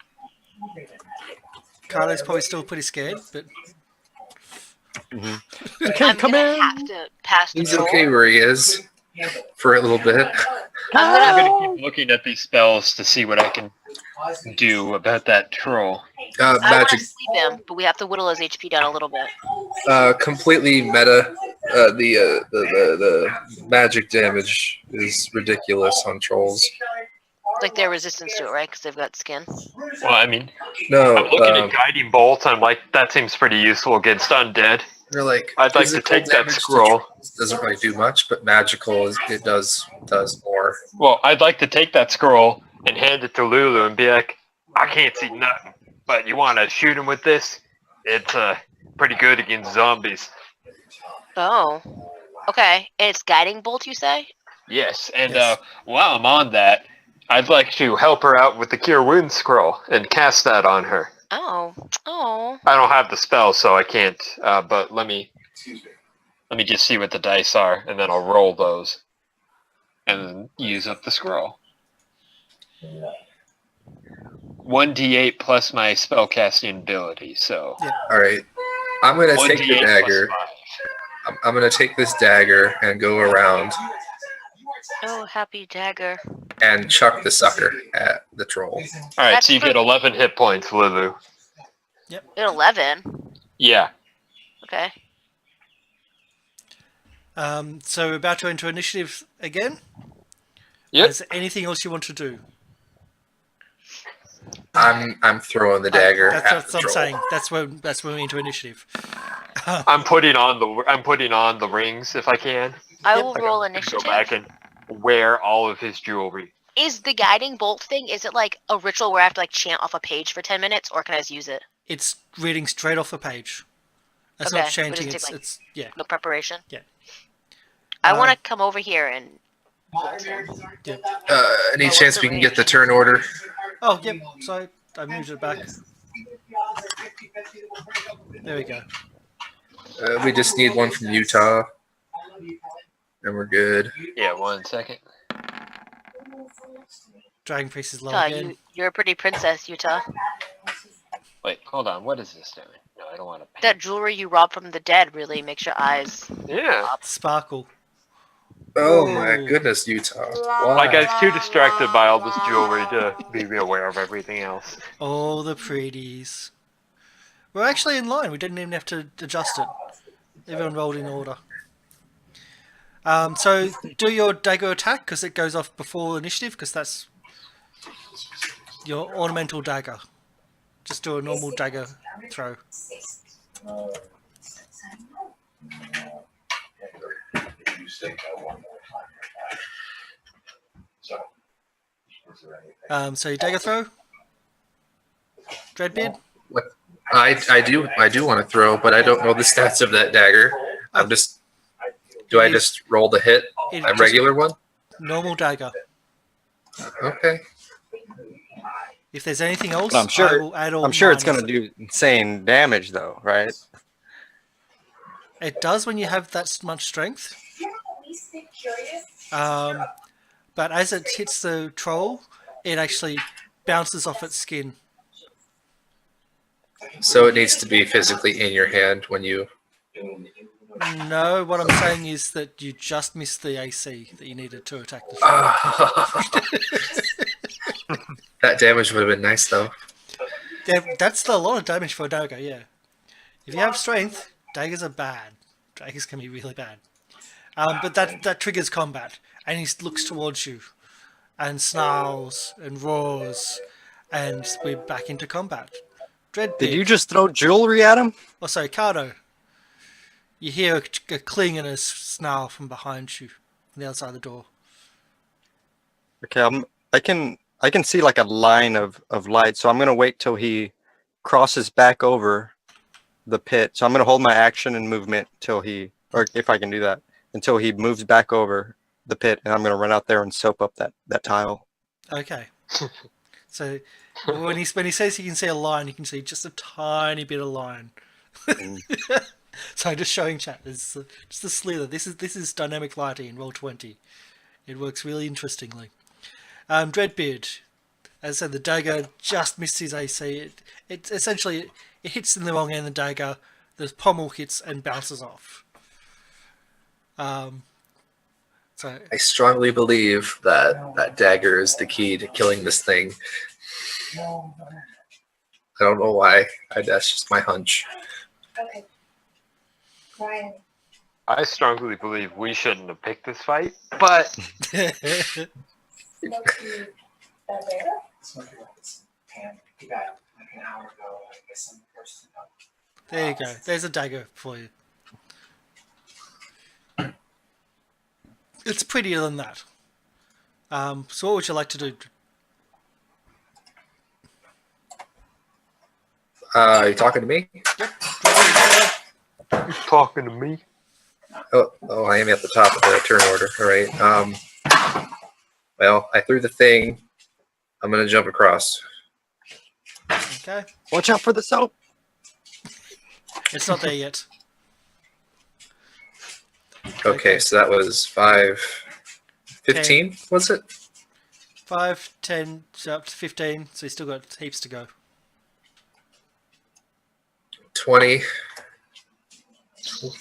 Cardo's probably still pretty scared, but I'm gonna have to pass the He's troll. okay where he is for a little bit. I'm gonna keep looking at these spells to see what I can do about that troll. I want to Magic, sleep him, but we have to whittle his HP down a little bit. completely meta. The magic damage is ridiculous on trolls. Like their resistance to it, right? Because they've got skin. Well, I mean, No, I'm looking at guiding bolt. I'm like, that seems pretty useful against undead. they're like, I'd like to physical take that damage to scroll. trolls doesn't really do much, but magical it does more. Well, I'd like to take that scroll and hand it to Lulu and be like, I can't see nothing, but you want to shoot him with this? It's pretty good against zombies. Oh. Okay. And it's guiding bolt, you say? Yes, and Yes. while I'm on that, I'd like to help her out with the Cure Wounds scroll and cast that on her. Oh. Oh. I don't have the spell, so I can't. But let me just see what the dice are, and then I'll roll those, and then use up the scroll. 1d8 plus my spellcasting ability. So All right, I'm gonna take 1d8 the plus dagger. 5. I'm gonna take this dagger and go around Oh, happy dagger. and chuck the sucker at the troll. All right, That's so you for- get 11 hit points, Lulu. At 11. Yeah. Okay. so we're about to enter initiative again. Yep. Is there anything else you want to do? I'm throwing the dagger That's at what the I'm troll. saying. That's when we enter initiative. I'm putting on the rings if I can. I Yep. will Like, roll I'm gonna initiative. Go back and wear all of his jewelry. Is the guiding bolt thing, is it like a ritual where I have to like chant off a page for 10 minutes, or can I just use it? It's reading straight off a page. That's Okay, not but chanting. does it take, It's yeah. No preparation? Yeah. I want to come over here and... Any chance we can get the turn order? Oh yep. So I moved it back. There we go. We just need one from Utah, and we're good. Yeah, 1 second. Dragon Priest is low Utah, again. you're a pretty princess, Utah. Wait, hold on. What is this doing? No, I don't want to. That jewelry you robbed from the dead really makes your eyes... Yeah. Sparkle. Oh Ooh. my goodness, Utah! Why? Like I was too distracted by all this jewelry to be aware of everything else. All the pretties. We're actually in line. We didn't even have to adjust it. Everyone rolled in order. So do your dagger attack because it goes off before initiative because that's your ornamental dagger. Just do a normal dagger throw. So your dagger throw. Dreadbeard. I do want to throw, but I don't know the stats of that dagger. I'm just. Do I just roll the hit? It A just- regular one? Normal dagger. Okay. If there's anything else, I'm sure- I will add all I'm sure it's minus. going to do insane damage, though, right? It does when you have that much strength. But as it hits the troll, it actually bounces off its skin. So it needs to be physically in your hand when you. No, what I'm saying is that you just missed the AC that you needed to attack the trigger. That damage would have been nice, though. Yeah, that's a lot of damage for a dagger, yeah. If you have strength, daggers are bad. Daggers can be really bad. But that triggers combat, and he looks towards you, and snarls and roars, and we're back into combat. Dreadbeard. Did you just throw jewelry at him? Oh, sorry, Cardo. You hear a cling and a snarl from behind you, on the other side of the door. Okay, I can see like a line of light, so I'm gonna wait till he crosses back over the pit. So I'm gonna hold my action and movement till he, or if I can do that, until he moves back over the pit, and I'm gonna run out there and soap up that tile. Okay. So when he says he can see a line, you can see just a tiny bit of line. So just showing chat, there's just a slither. This is dynamic lighting in Roll20. It works really interestingly. Dreadbeard, as I said, the dagger just missed his AC. It essentially it hits in the wrong end of the dagger. The pommel hits and bounces off. So I strongly believe that dagger is the key to killing this thing. I don't know why. That's just my hunch. Okay. Ryan. I strongly believe we shouldn't have picked this fight, but Pam, you got like an hour ago. I guess I'm the first to know. there you go. There's a dagger for you. It's prettier than that. So what would you like to do? Are you talking to me? you're talking to me. Oh, I am at the top of the turn order. All right. Well, I threw the thing. I'm gonna jump across. Okay. Watch out for the soap. It's not there yet. Okay, so that was 5, 15, was it? 5, 10, so up to 15, so you still got heaps to go. 20,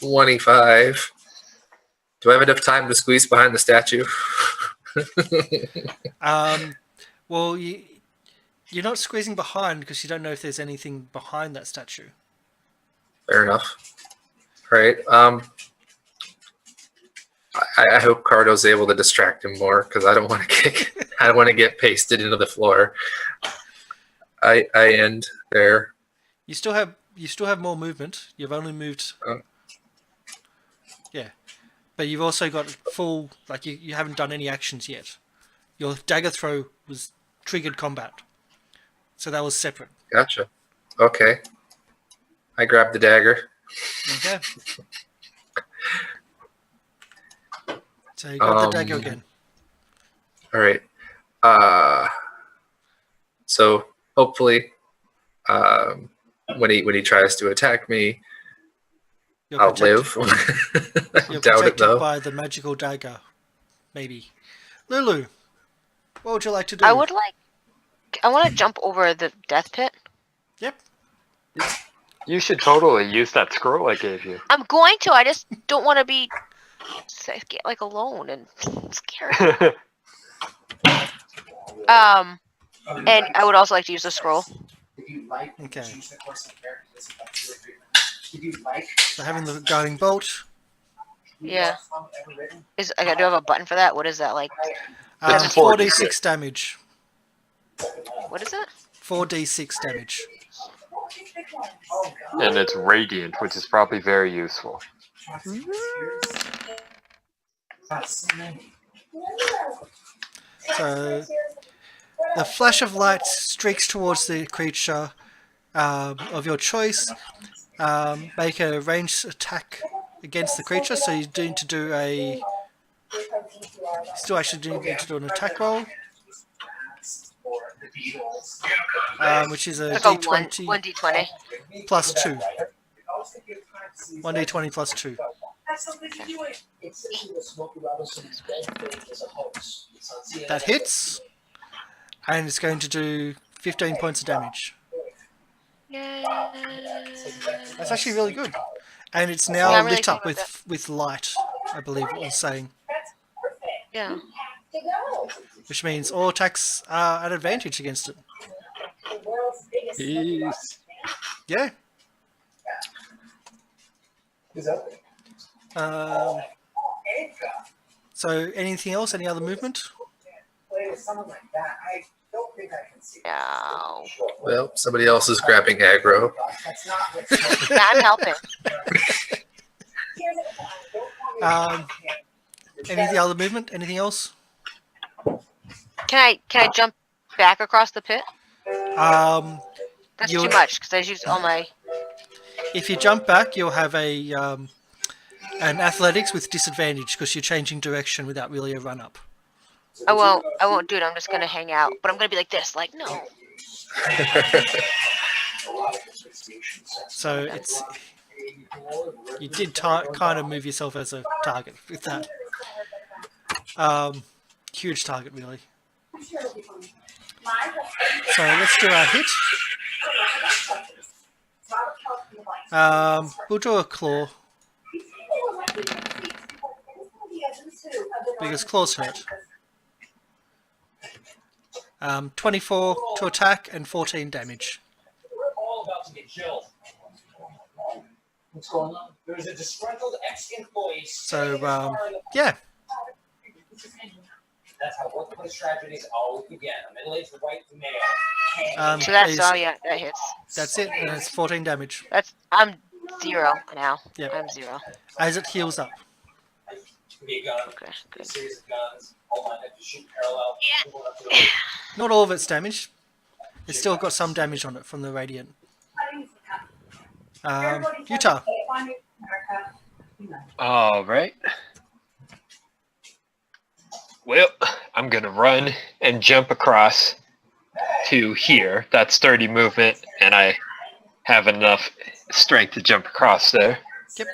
25. Do I have enough time to squeeze behind the statue? Well, you're not squeezing behind because you don't know if there's anything behind that statue. Fair enough. All right. I hope Cardo's able to distract him more because I don't want to get pasted into the floor. I end there. You still have more movement. You've only moved. Yeah, but you've also got full. Like you haven't done any actions yet. Your dagger throw was triggered combat, so that was separate. Gotcha. Okay. I grabbed the dagger. Okay. So you got the dagger again. All right. So hopefully, when he tries to attack me, I'll live. I You're doubt it protected though. by the magical dagger, maybe. Lulu, what would you like to do? I want to jump over the death pit. Yep. You should totally use that scroll I gave you. I'm going to. I just don't want to be like alone and scared. And I would also like to use the scroll. Okay. So having the guiding bolt. Yeah. Do I have a button for that? What is that like? 4d6 damage. What is it? 4d6 damage. And it's radiant, which is probably very useful. So the flash of light streaks towards the creature of your choice. Make a ranged attack against the creature. So you need to do a. Still actually need to do an attack roll. Which is a Like d20 one d20. plus 2. 1d20 plus 2. That hits, and it's going to do 15 points of damage. Yay. That's actually really good. And it's I'm now not really lit up thinking with light, I believe it was saying. Yeah. Which means all attacks are at advantage against it. Peace. Yeah. Who's up? So anything else? Any other movement? Play with someone like that. I don't think I can see. No. Well, somebody else is grabbing aggro. That's not what's Yeah, I'm helping. Any other movement? Anything else? Can I jump back across the pit? That's You'll- too much because I used all my. If you jump back, you'll have an athletics with disadvantage because you're changing direction without really a run up. I won't do it. I'm just gonna hang out, but I'm gonna be like this, like no. So it's you did kind of move yourself as a target with that. Huge target, really. So let's do our hit. We'll draw a claw because claws hurt. 24 to attack and 14 damage. We're all about to get killed. What's going on? There's a disgruntled ex-employee. So yeah, That's how workplace tragedies always begin. A middle-aged white male. So that's please. that hits. That's it, and it's 14 damage I'm 0 now. Yep. I'm 0. as it heals up. Be a gun. Okay, A good. series of guns. All lined up to shoot parallel. Yeah. Going up to the- Not all of it's damaged. It's still got some damage on it from the radiant. Utah. All right. Well, I'm gonna run and jump across to here. That's sturdy movement, and I have enough strength to jump across there. Yep.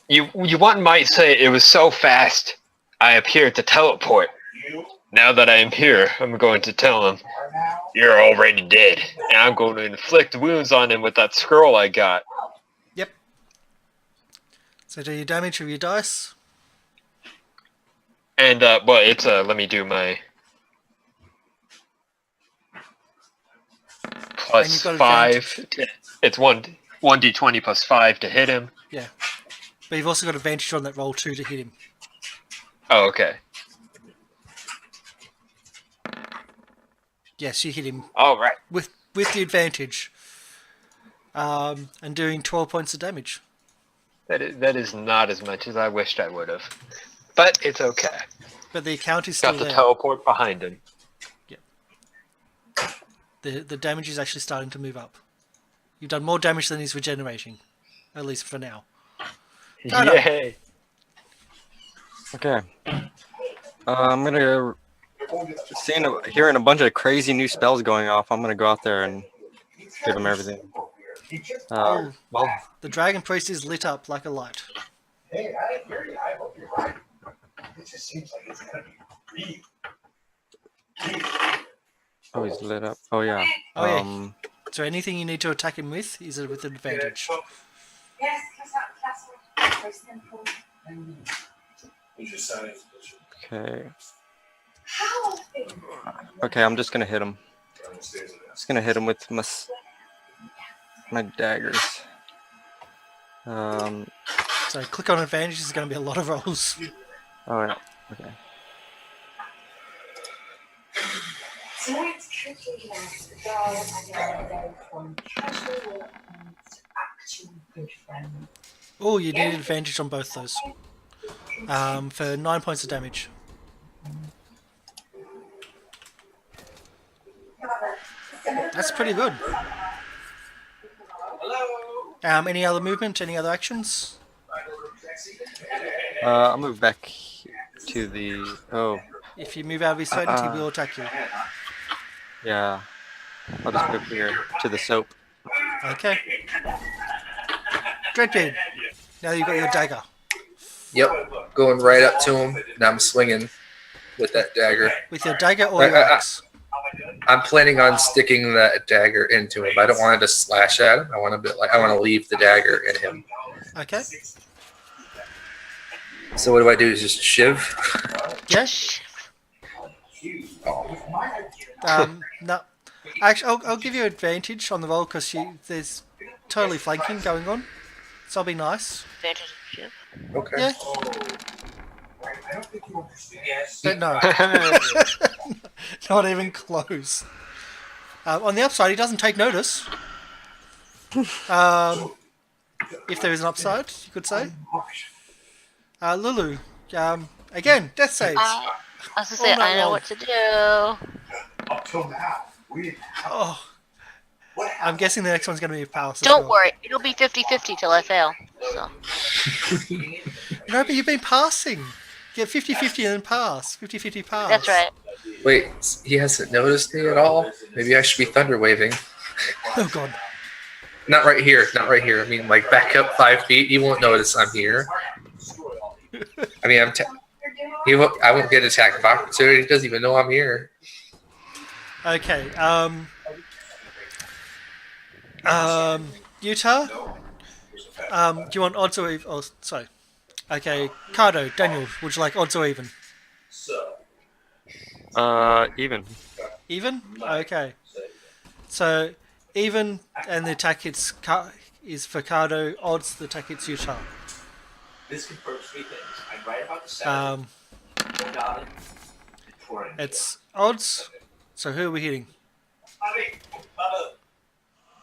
You one might say it was so fast I appeared to teleport. Now that I am here, I'm going to tell him, you're already dead, and I'm going to inflict wounds on him with that scroll I got. Yep. So do your damage with your dice. And, well, it's, let me do my plus you've got 5. It's 1d20 plus 5 to hit him. Yeah. But you've also got advantage on that roll too to hit him. Oh, okay. Yes, you hit him All right. with the advantage. And doing 12 points of damage. That is not as much as I wished I would have. But it's okay. But the account is still Got the there. teleport behind him. The damage is actually starting to move up. You've done more damage than he's regenerating. At least for now. Tyler. Yay! Okay. I'm gonna hearing a bunch of crazy new spells going off. I'm gonna go out there and give them everything. Well, The Dragon Priest is lit up like a light. Hey, I hear you. I hope you're right. It just seems like it's gonna be oh, he's lit up. Oh yeah. Oh, yeah. So anything you need to attack him with is with advantage. Okay. Okay, I'm just gonna hit him. Just gonna hit him with my daggers. So click on advantage. There's going to be a lot of rolls. Oh yeah. Okay. Oh, you need advantage on both those. For 9 points of damage. That's pretty good. Any other movement? Any other actions? I'll move back to the. Oh, If you move out of his sight, he will attack you. yeah. I'll just move here to the soap. Okay. Dreadbeard. Now you've got your dagger. Yep, going right up to him, and I'm swinging with that dagger. With your dagger or your axe? I'm planning on sticking that dagger into him. I don't want it to slash at him. I want to leave the dagger in him. Okay. So what do I do? Just shiv? Yes. Oh. No. Actually, I'll give you advantage on the roll because there's totally flanking going on. So I'll be nice. Advantage of shift. Okay. Yeah. I don't think you understand. But no. Not even close. On the upside, he doesn't take notice. If there is an upside, you could say. Lulu, again, death saves. I was gonna say, All night I know long. what to do. Up till now, we didn't have Oh, what I'm guessing the next one's going to be a power. Don't worry, it'll be 50-50 till I fail. So No, but you've been passing. Get 50-50 and then pass. 50-50 pass. that's right. Wait, he hasn't noticed me at all? Maybe I should be thunder waving. Oh, God. Not right here. Not right here. I mean, like, back up 5 feet. He won't notice I'm here. I mean, I won't get attack of opportunity. He doesn't even know I'm here. Okay. Utah? Do you want odds or even? Oh, sorry. Okay. Cardo, Daniel, would you like odds or even? Even. Even? Okay. So, even, and the attack is for Cardo, odds, the attack hits Utah. This confirms 3 things. I'm right about the sound. It's odds. So who are we hitting?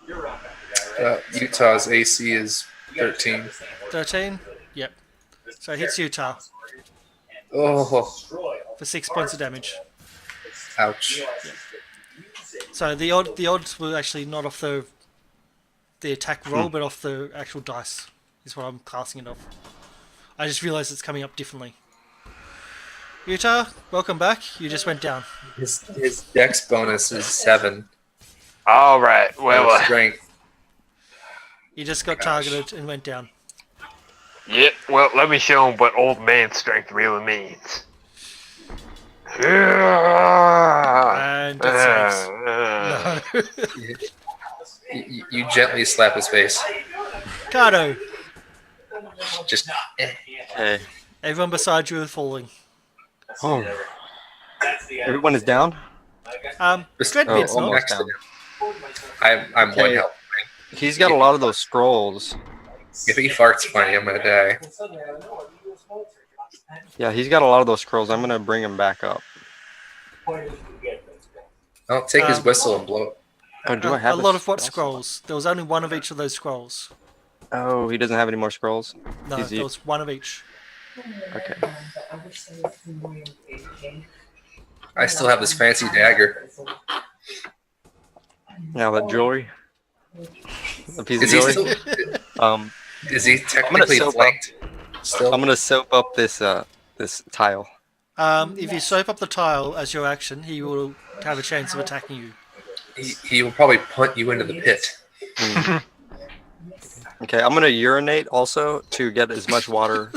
You're right back to that, right? Utah's AC is 13. 13? Yep. So it hits Utah Oh, for 6 points of damage. ouch. So the odds were actually not off the attack roll, but off the actual dice. Is what I'm classing it off. I just realised it's coming up differently. Utah, welcome back. You just went down. His dex bonus is 7. All right. Well, Strength. You just got targeted and went down. yeah. Well, let me show him what old man strength really means. And death saves. No. You gently slap his face. Cardo, Just. Hey. everyone beside you is falling. Oh. Everyone is down? Dreadbeard's Oh, not. almost down. I'm Okay. one health. He's got a lot of those scrolls. If he farts funny, I'm gonna die. Yeah, he's got a lot of those scrolls. I'm gonna bring him back up. I'll take his whistle and blow it. Oh, do I have a lot of spell what scrolls? There was only one of each of those scrolls. Oh, he doesn't have any more scrolls? No, He's there was one of each. Okay. I still have this fancy dagger. Now that jewelry. A piece of Is he jewelry. still? Is he gonna technically soap flanked? Still. I'm gonna soap up this this tile. If you soap up the tile as your action, he will have a chance of attacking you. He will probably punt you into the pit. Okay, I'm gonna urinate also to get as much water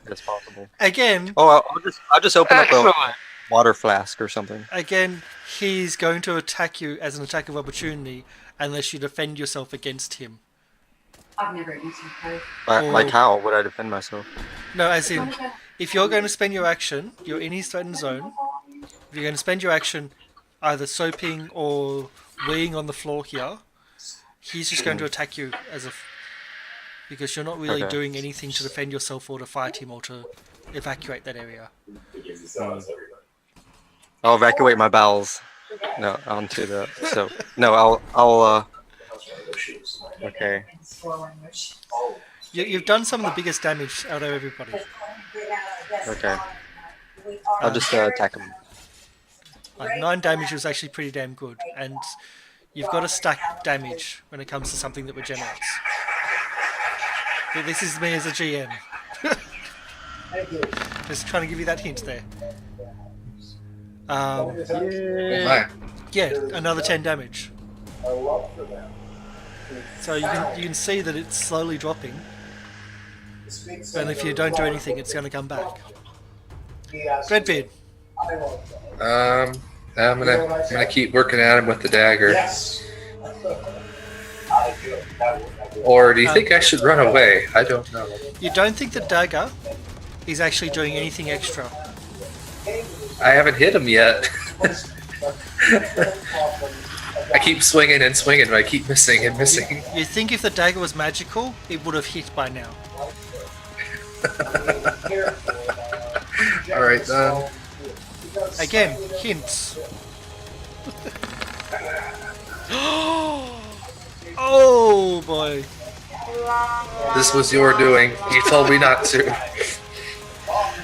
as possible. Again, Oh, I'll just open up Excellent. a water flask or something. he's going to attack you as an attack of opportunity unless you defend yourself against him. I've never eaten code. Like how would I defend myself? No, as in, if you're going to spend your action, you're in his threatened zone. If you're going to spend your action either soaping or weeing on the floor here, he's just going to attack you because you're not really Okay. doing anything to defend yourself or to fight him or to evacuate that area. I'll evacuate my bowels. No, onto the I'll okay. You've done some of the biggest damage out of everybody. Okay. I'll just attack him. Like 9 damage was actually pretty damn good, and you've got to stack damage when it comes to something that regenerates. This is me as a GM. Just trying to give you that hint there. Oh my. Yeah, another 10 damage. So you can see that it's slowly dropping, and if you don't do anything, it's going to come back. Dreadbeard. I'm gonna keep working at him with the dagger. Or do you think I should run away? I don't know. You don't think the dagger is actually doing anything extra? I haven't hit him yet. I keep swinging and swinging, but I keep missing and missing. You think if the dagger was magical, it would have hit by now. Alright then. Again, hints. Oh boy. This was your doing. You told me not to.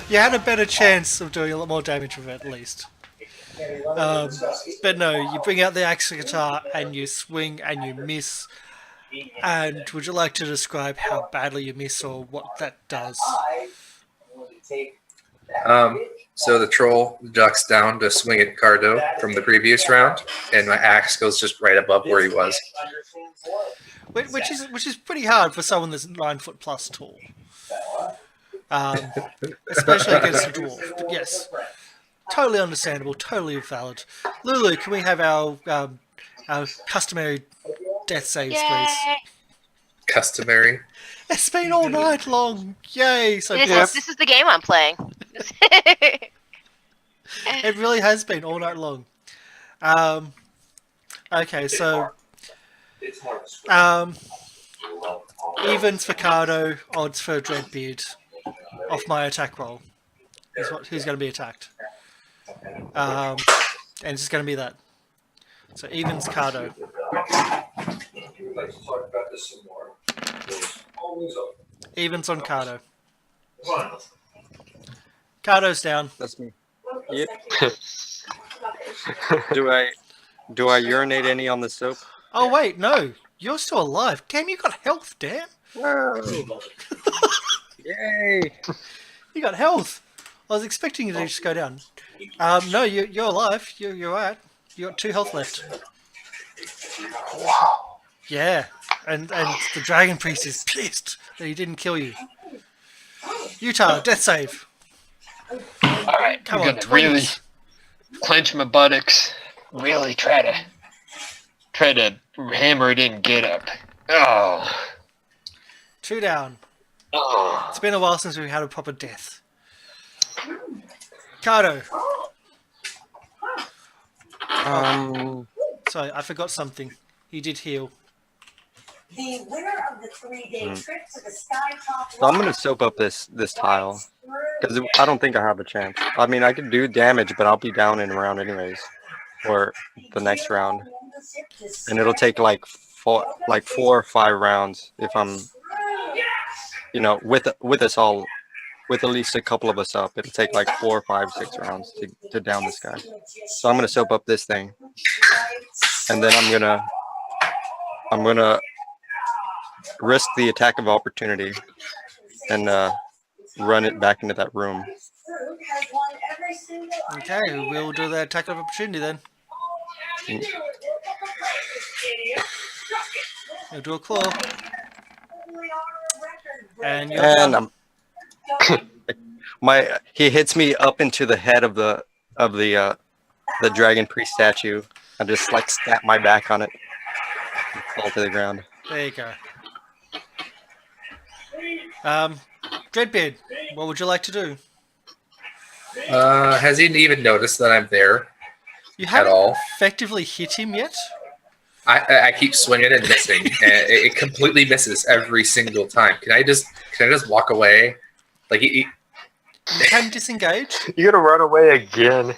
You had a better chance of doing a lot more damage with it, at least. But no, you bring out the axe guitar and you swing and you miss. And would you like to describe how badly you miss or what that does? So the troll ducks down to swing at Cardo from the previous round, and my axe goes just right above where he was. Which is pretty hard for someone that's 9 foot plus tall. Especially against a dwarf. But yes, totally understandable, totally valid. Lulu, can we have our customary death saves, please? Customary. It's been all night long. Yay! So This is the game I'm playing. it really has been all night long. Okay, so evens for Cardo, odds for Dreadbeard off my attack roll. Who's going to be attacked. And it's just going to be that. So evens Cardo. Let's talk about this some more. Always open. Evens on Cardo. Cardo's down. That's me. Yep. Do I urinate any on the soap? Oh wait, no. You're still alive. Damn, you got health, damn. Whoa. Yay. You got health. I was expecting you to just go down. No, you're alive. You're alright. You got 2 health left. Wow. Yeah, and the Dragon Priest is pissed that he didn't kill you. Utah, death save. Alright, Come I'm on, gonna 20s. really clench my buttocks. Really try to hammer it in, get up. Oh. 2 down. Oh. It's been a while since we've had a proper death. Cardo. Sorry, I forgot something. He did heal. The winner of the 3-day trip to the Skytop. So I'm gonna soap up this tile because I don't think I have a chance. I mean, I can do damage, but I'll be down in a round anyways, or the next round, and it'll take like 4 or 5 rounds if I'm, with us all, with at least a couple of us up. It'll take like 4, 5, 6 rounds to down this guy. So I'm gonna soap up this thing, and then I'm gonna risk the attack of opportunity and run it back into that room. Okay, we'll do the attack of opportunity then. You'll do a claw. And you're done. He hits me up into the head of the Dragon Priest statue. I just like snap my back on it and fall to the ground. There you go. Dreadbeard, what would you like to do? Has he even noticed that I'm there? You at haven't all? effectively hit him yet? I keep swinging and missing, and it completely misses every single time. Can I just walk away? Like You can disengage. You gotta run away again.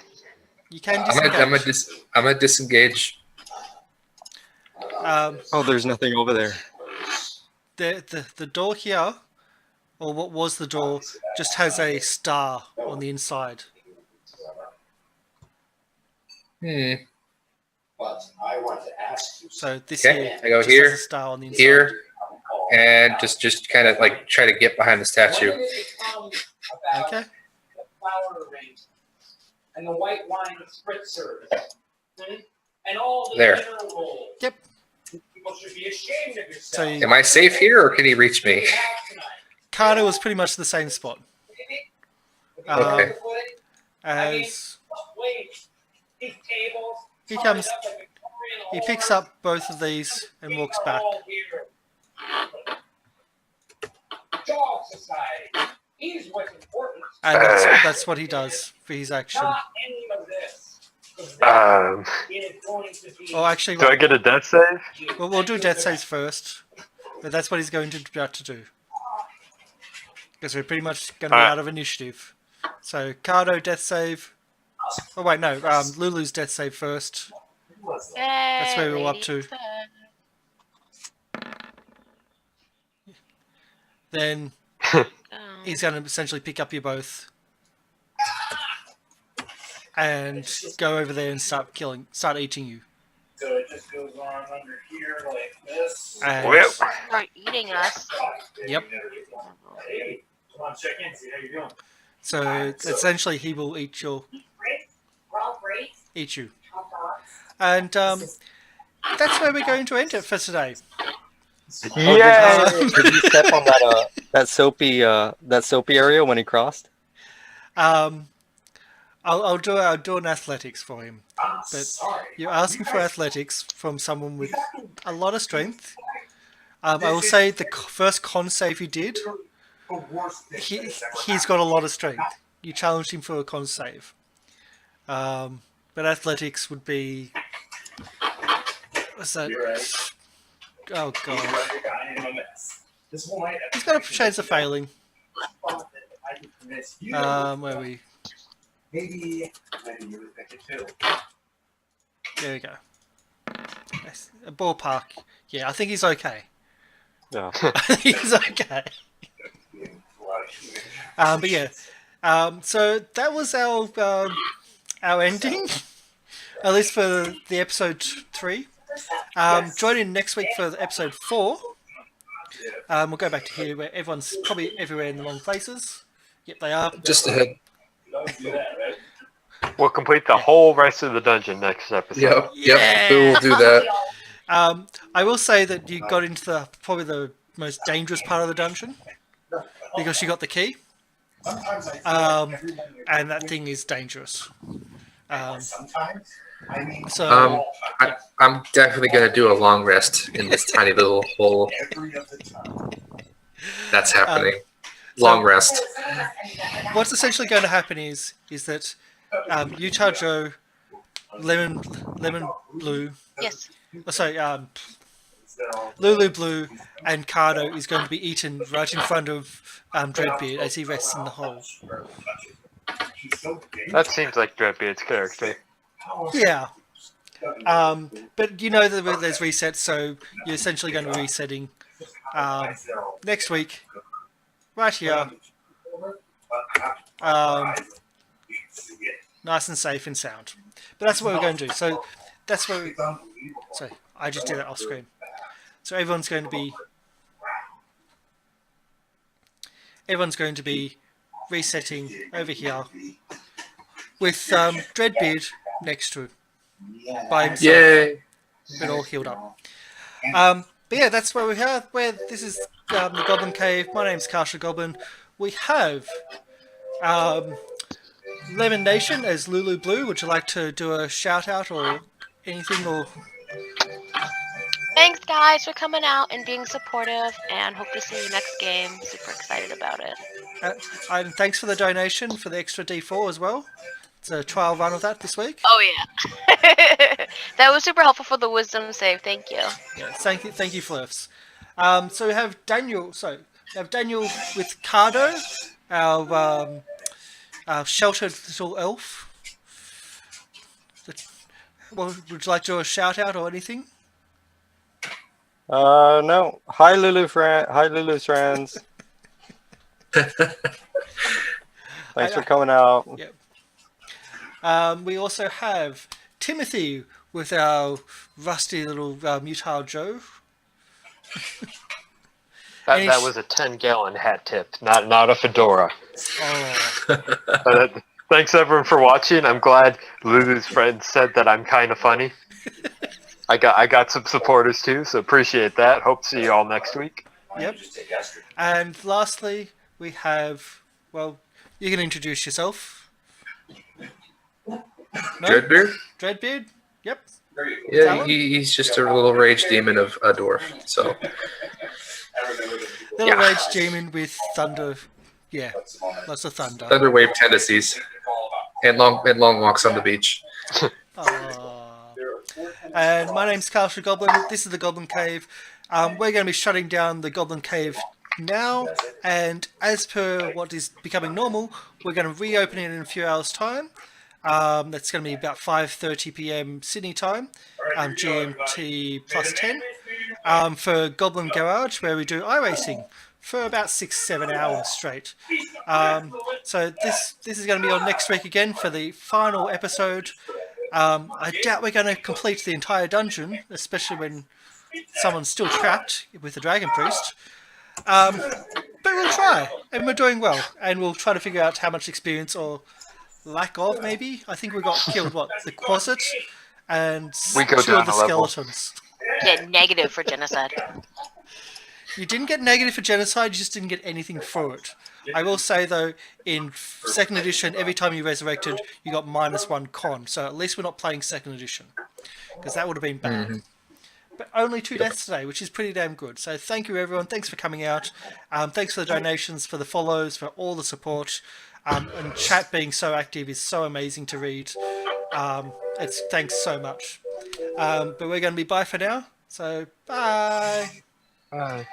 You can disengage. I'm gonna disengage. Oh, there's nothing over there. The door here, or what was the door, just has a star on the inside. But I want to ask you. So this Okay, here I go just here, has a star on the inside. here, and just kind of like try to get behind the statue. Okay. The flower arrangement and the white wine spritzer and all the There. dinner rolls. Yep. People should be ashamed of So yourself. Am I safe here, or can he reach me? Carter was pretty much the same spot. Okay. As These tables he comes, like he picks up both of these and walks back. Dog Society. He's what's important. And that's what he does for his action. Not any of this. 'Cause that is going to be. Oh, actually, Do I get a death save? well, we'll do death saves first. But that's what he's going to about to do. Because we're pretty much going to be out of initiative. So, Cardo, death save. Oh, wait, no. Lulu's death save first. That's where we're up to. Then he's going to essentially pick up you both. And go over there and start eating you. So it just goes on under here like this. And Start eating us. Yep. Hey, come on, check in, see how you're doing. So essentially, he will eat you. And that's where we're going to end it for today. Yeah. Did you step on that soapy area when he crossed? I'll do an athletics for him. But you're asking for athletics from someone with a lot of strength. I will say the first con save he did, he's got a lot of strength. You challenged him for a con save. But athletics would be... What's that? Oh, God. He's got a chance of failing. Where are we? Maybe you would think it too. There we go. A ballpark. Yeah, I think he's okay. Yeah. He's okay. But yeah. So that was our ending. At least for the episode 3. Join in next week for episode 4. We'll go back to here where everyone's probably everywhere in the wrong places. Yep, they are. Just ahead. We'll complete the whole rest of the dungeon next episode. Yep, we will do that. I will say that you got into probably the most dangerous part of the dungeon because you got the key, and that thing is dangerous. So I'm definitely gonna do a long rest in this tiny little hole. That's happening. Long rest. What's essentially going to happen is that Utah Joe, Lemon Blue, Yes. Lulu Blue, and Cardo is going to be eaten right in front of Dreadbeard as he rests in the hole. That seems like Dreadbeard's character. Yeah. But you know that there's resets, so you're essentially going to be resetting next week, right here. Nice and safe and sound. But that's what we're going to do. So that's what we... Sorry, I just did that off screen. So everyone's going to be resetting over here with Dreadbeard next to by himself. Yay! But all healed up. But yeah, that's where we have. Where this is the Goblin Cave. My name's Kasha Goblin. We have Lemon Nation as Lulu Blue. Would you like to do a shout out or anything? Or Thanks, guys, for coming out and being supportive, and hope to see you next game. Super excited about it. And thanks for the donation for the extra D4 as well. It's a trial run of that this week. Oh yeah, that was super helpful for the wisdom save. Thank you. Yeah, thank you, Flurfs. So we have Daniel. So we have Daniel with Cardo, our sheltered little elf. Well, would you like to do a shout out or anything? No. Hi, Lulu's friends. Thanks for coming out. Yep. We also have Timothy with our rusty little Utah Joe. That was a 10-gallon hat tip, not a fedora. Oh. Thanks everyone for watching. I'm glad Lulu's friend said that I'm kind of funny. I got some supporters too, so appreciate that. Hope to see you all next week. Yep. And lastly, we have, well, you can introduce yourself. No? Dreadbeard? Dreadbeard? Yep. Yeah, he's just a little rage demon of a dwarf. So Little rage demon with thunder. Yeah, lots of thunder. Thunderwave tendencies. And long walks on the beach. And my name's Carlshire Goblin. This is the Goblin Cave. We're going to be shutting down the Goblin Cave now, and as per what is becoming normal, we're going to reopen it in a few hours' time. That's going to be about 5:30 p.m. Sydney time, GMT plus 10, for Goblin Garage, where we do iRacing for about 6-7 hours straight. So this is going to be on next week again for the final episode. I doubt we're going to complete the entire dungeon, especially when someone's still trapped with the Dragon Priest. But we'll try, and we're doing well, and we'll try to figure out how much experience or lack of, maybe. I think we got killed, the Quasit and two of the skeletons. Get negative for genocide. You didn't get negative for genocide, you just didn't get anything for it. I will say, though, in 2nd edition, every time you resurrected, you got -1 con, so at least we're not playing 2nd edition, because that would have been bad. But only 2 deaths today, which is pretty damn good. So thank you, everyone. Thanks for coming out. Thanks for the donations, for the follows, for all the support. And chat being so active is so amazing to read. Thanks so much. But we're going to be bye for now. So bye. Bye.